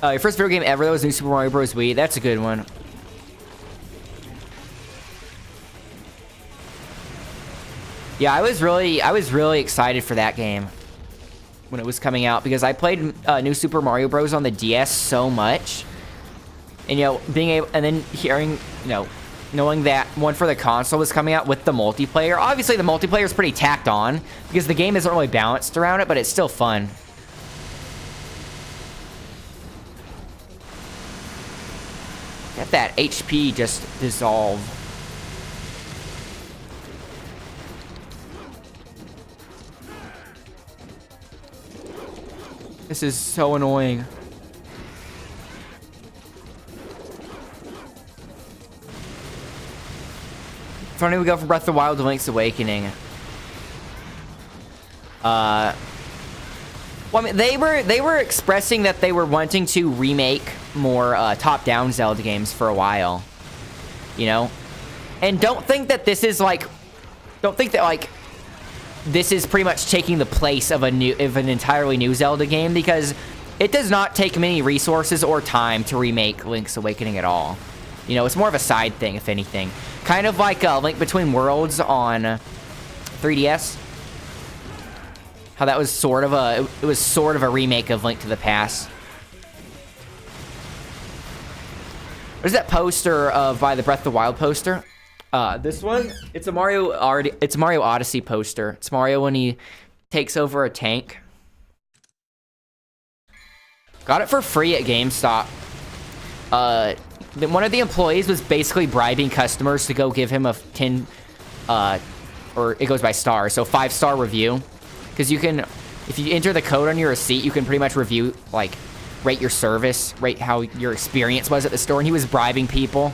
S1: Your first video game ever, though, was New Super Mario Bros. Wii. That's a good one. Yeah, I was really excited for that game when it was coming out because I played New Super Mario Bros. On the DS so much, and you know, being able and then hearing, you know, knowing that one for the console was coming out with the multiplayer. Obviously, the multiplayer is pretty tacked on because the game isn't really balanced around it, but it's still fun. Get that HP just dissolve. This is so annoying. Funny we go from Breath of the Wild to Link's Awakening. Well, I mean, they were expressing that they were wanting to remake more top-down Zelda games for a while, you know. And don't think that this is like, this is pretty much taking the place of an entirely new Zelda game, because it does not take many resources or time to remake Link's Awakening at all. You know, it's more of a side thing, if anything. Kind of like Link Between Worlds on 3DS. How that was sort of a remake of Link to the Past. What is that poster by the Breath of the Wild poster? This one, it's a Mario Odyssey poster. It's Mario when he takes over a tank. Got it for free at GameStop. One of the employees was basically bribing customers to go give him a 10, or it goes by stars, so 5-star review. Because you can, if you enter the code on your receipt, you can pretty much review, like, rate your service, rate how your experience was at the store, and he was bribing people.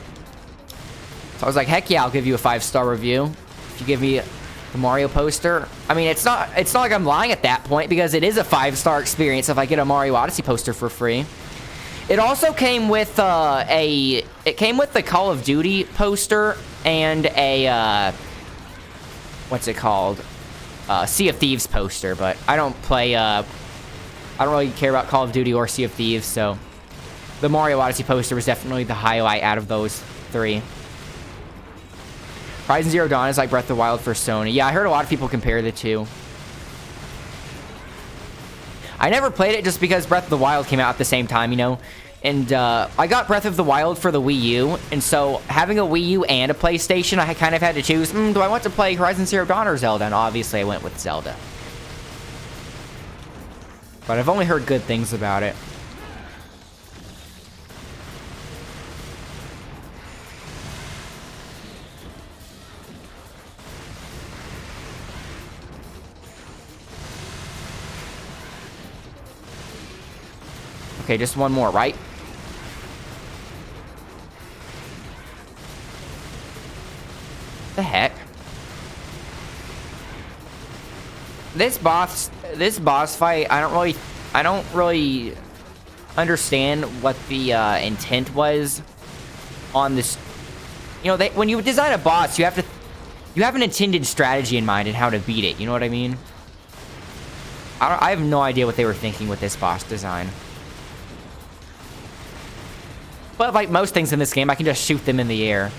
S1: So I was like, heck yeah, I'll give you a 5-star review if you give me the Mario poster. I mean, it's not like I'm lying at that point, because it is a 5-star experience if I get a Mario Odyssey poster for free. It also came with it came with the Call of Duty poster and a what's it called? Sea of Thieves poster, but I don't play I don't really care about Call of Duty or Sea of Thieves, so The Mario Odyssey poster was definitely the highlight out of those 3. Horizon Zero Dawn is like Breath of the Wild for Sony. Yeah, I heard a lot of people compare the two. I never played it just because Breath of the Wild came out at the same time, you know? And I got Breath of the Wild for the Wii U, and so having a Wii U and a PlayStation, I kind of had to choose, do I want to play Horizon Zero Dawn or Zelda? And obviously I went with Zelda. But I've only heard good things about it. Okay, just one more, right? The heck? This boss fight, I don't really understand what the intent was on this. You know, when you design a boss, you have an intended strategy in mind and how to beat it. You know what I mean? I have no idea what they were thinking with this boss design. But like most things in this game, I can just shoot them in the air.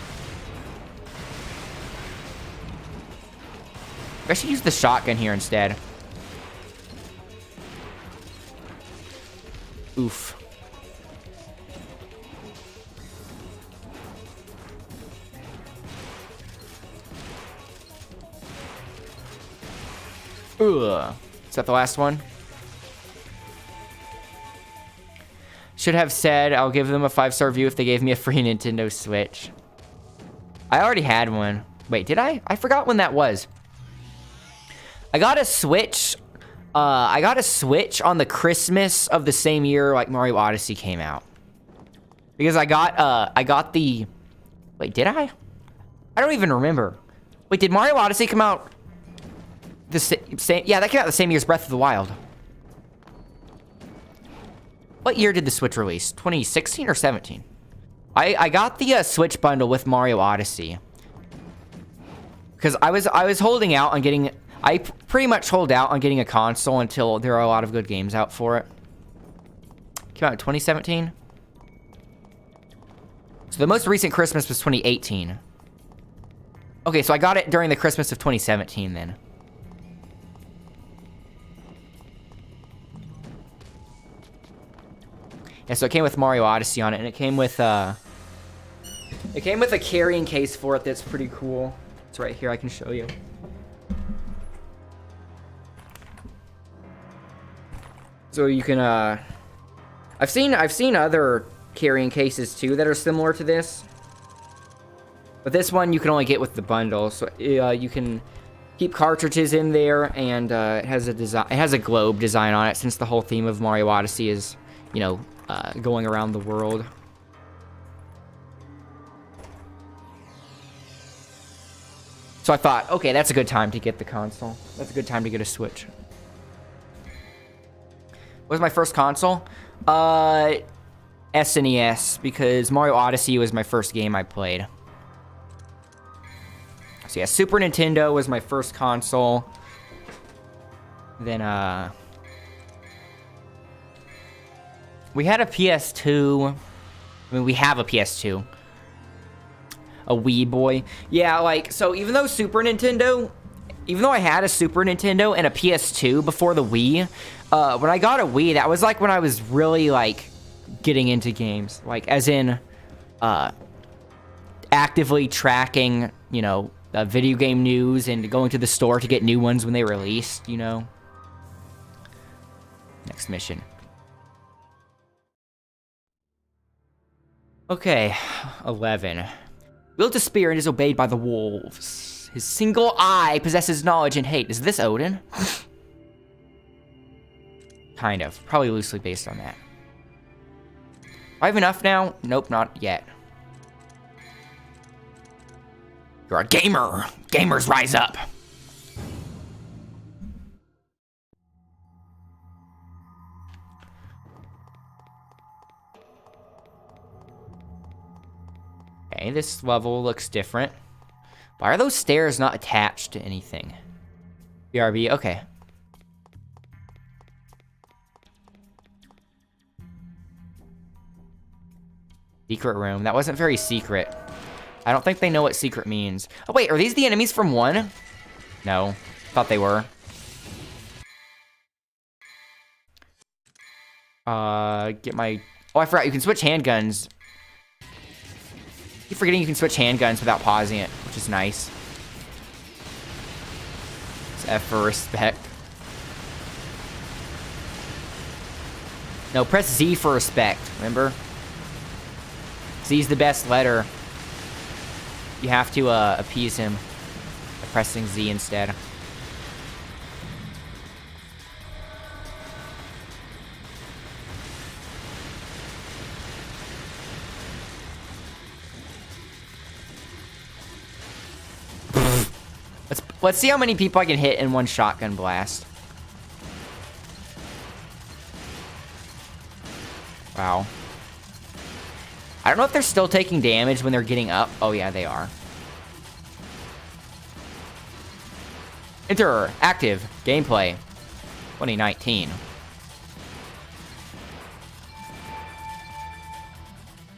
S1: I should use the shotgun here instead. Oof. Ugh. Is that the last one? Should have said I'll give them a 5-star review if they gave me a free Nintendo Switch. I already had one. Wait, did I? I forgot when that was. I got a Switch. I got a Switch on the Christmas of the same year like Mario Odyssey came out. Because I got the... Wait, did I? I don't even remember. Wait, did Mario Odyssey come out the same... Yeah, that came out the same year as Breath of the Wild. What year did the Switch release? 2016 or 17? I got the Switch bundle with Mario Odyssey. Because I was holding out on getting... I pretty much hold out on getting a console until there are a lot of good games out for it. Came out in 2017? So the most recent Christmas was 2018. Okay, so I got it during the Christmas of 2017 then. Yeah, so it came with Mario Odyssey on it, and it came with a carrying case for it that's pretty cool. It's right here, I can show you. So you can, I've seen other carrying cases too that are similar to this. But this one you can only get with the bundle, so you can keep cartridges in there, and it has a globe design on it, since the whole theme of Mario Odyssey is, you know, going around the world. So I thought, okay, that's a good time to get the console. That's a good time to get a Switch. What was my first console? SNES, because Mario Odyssey was my first game I played. So yeah, Super Nintendo was my first console. Then, we had a PS2. I mean, we have a PS2. A Wii Boy. Yeah, like, so even though I had a Super Nintendo and a PS2 before the Wii, when I got a Wii, that was like when I was really like getting into games, like as in actively tracking, you know, video game news and going to the store to get new ones when they released, you know. Next mission. Okay, 11. Wields a spear and is obeyed by the wolves. His single eye possesses knowledge and hate. Is this Odin? Kind of. Probably loosely based on that. Do I have enough now? Nope, not yet. You're a gamer. Gamers rise up. Okay, this level looks different. Why are those stairs not attached to anything? BRB, okay. Secret room. That wasn't very secret. I don't think they know what secret means. Oh, wait, are these the enemies from 1? No. Thought they were. Get my... Oh, I forgot. You can switch handguns. Keep forgetting you can switch handguns without pausing it, which is nice. It's F for respect. No, press Z for respect, remember? Z's the best letter. You have to appease him by pressing Z instead. Let's see how many people I can hit in one shotgun blast. Wow. I don't know if they're still taking damage when they're getting up. Oh, yeah, they are. Enter active gameplay 2019.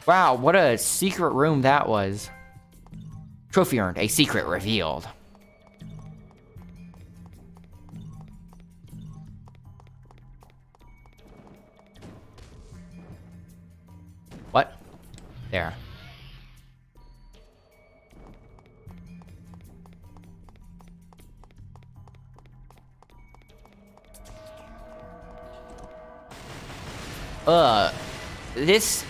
S1: Wow, what a secret room that was. Trophy earned, a secret revealed. What? There. This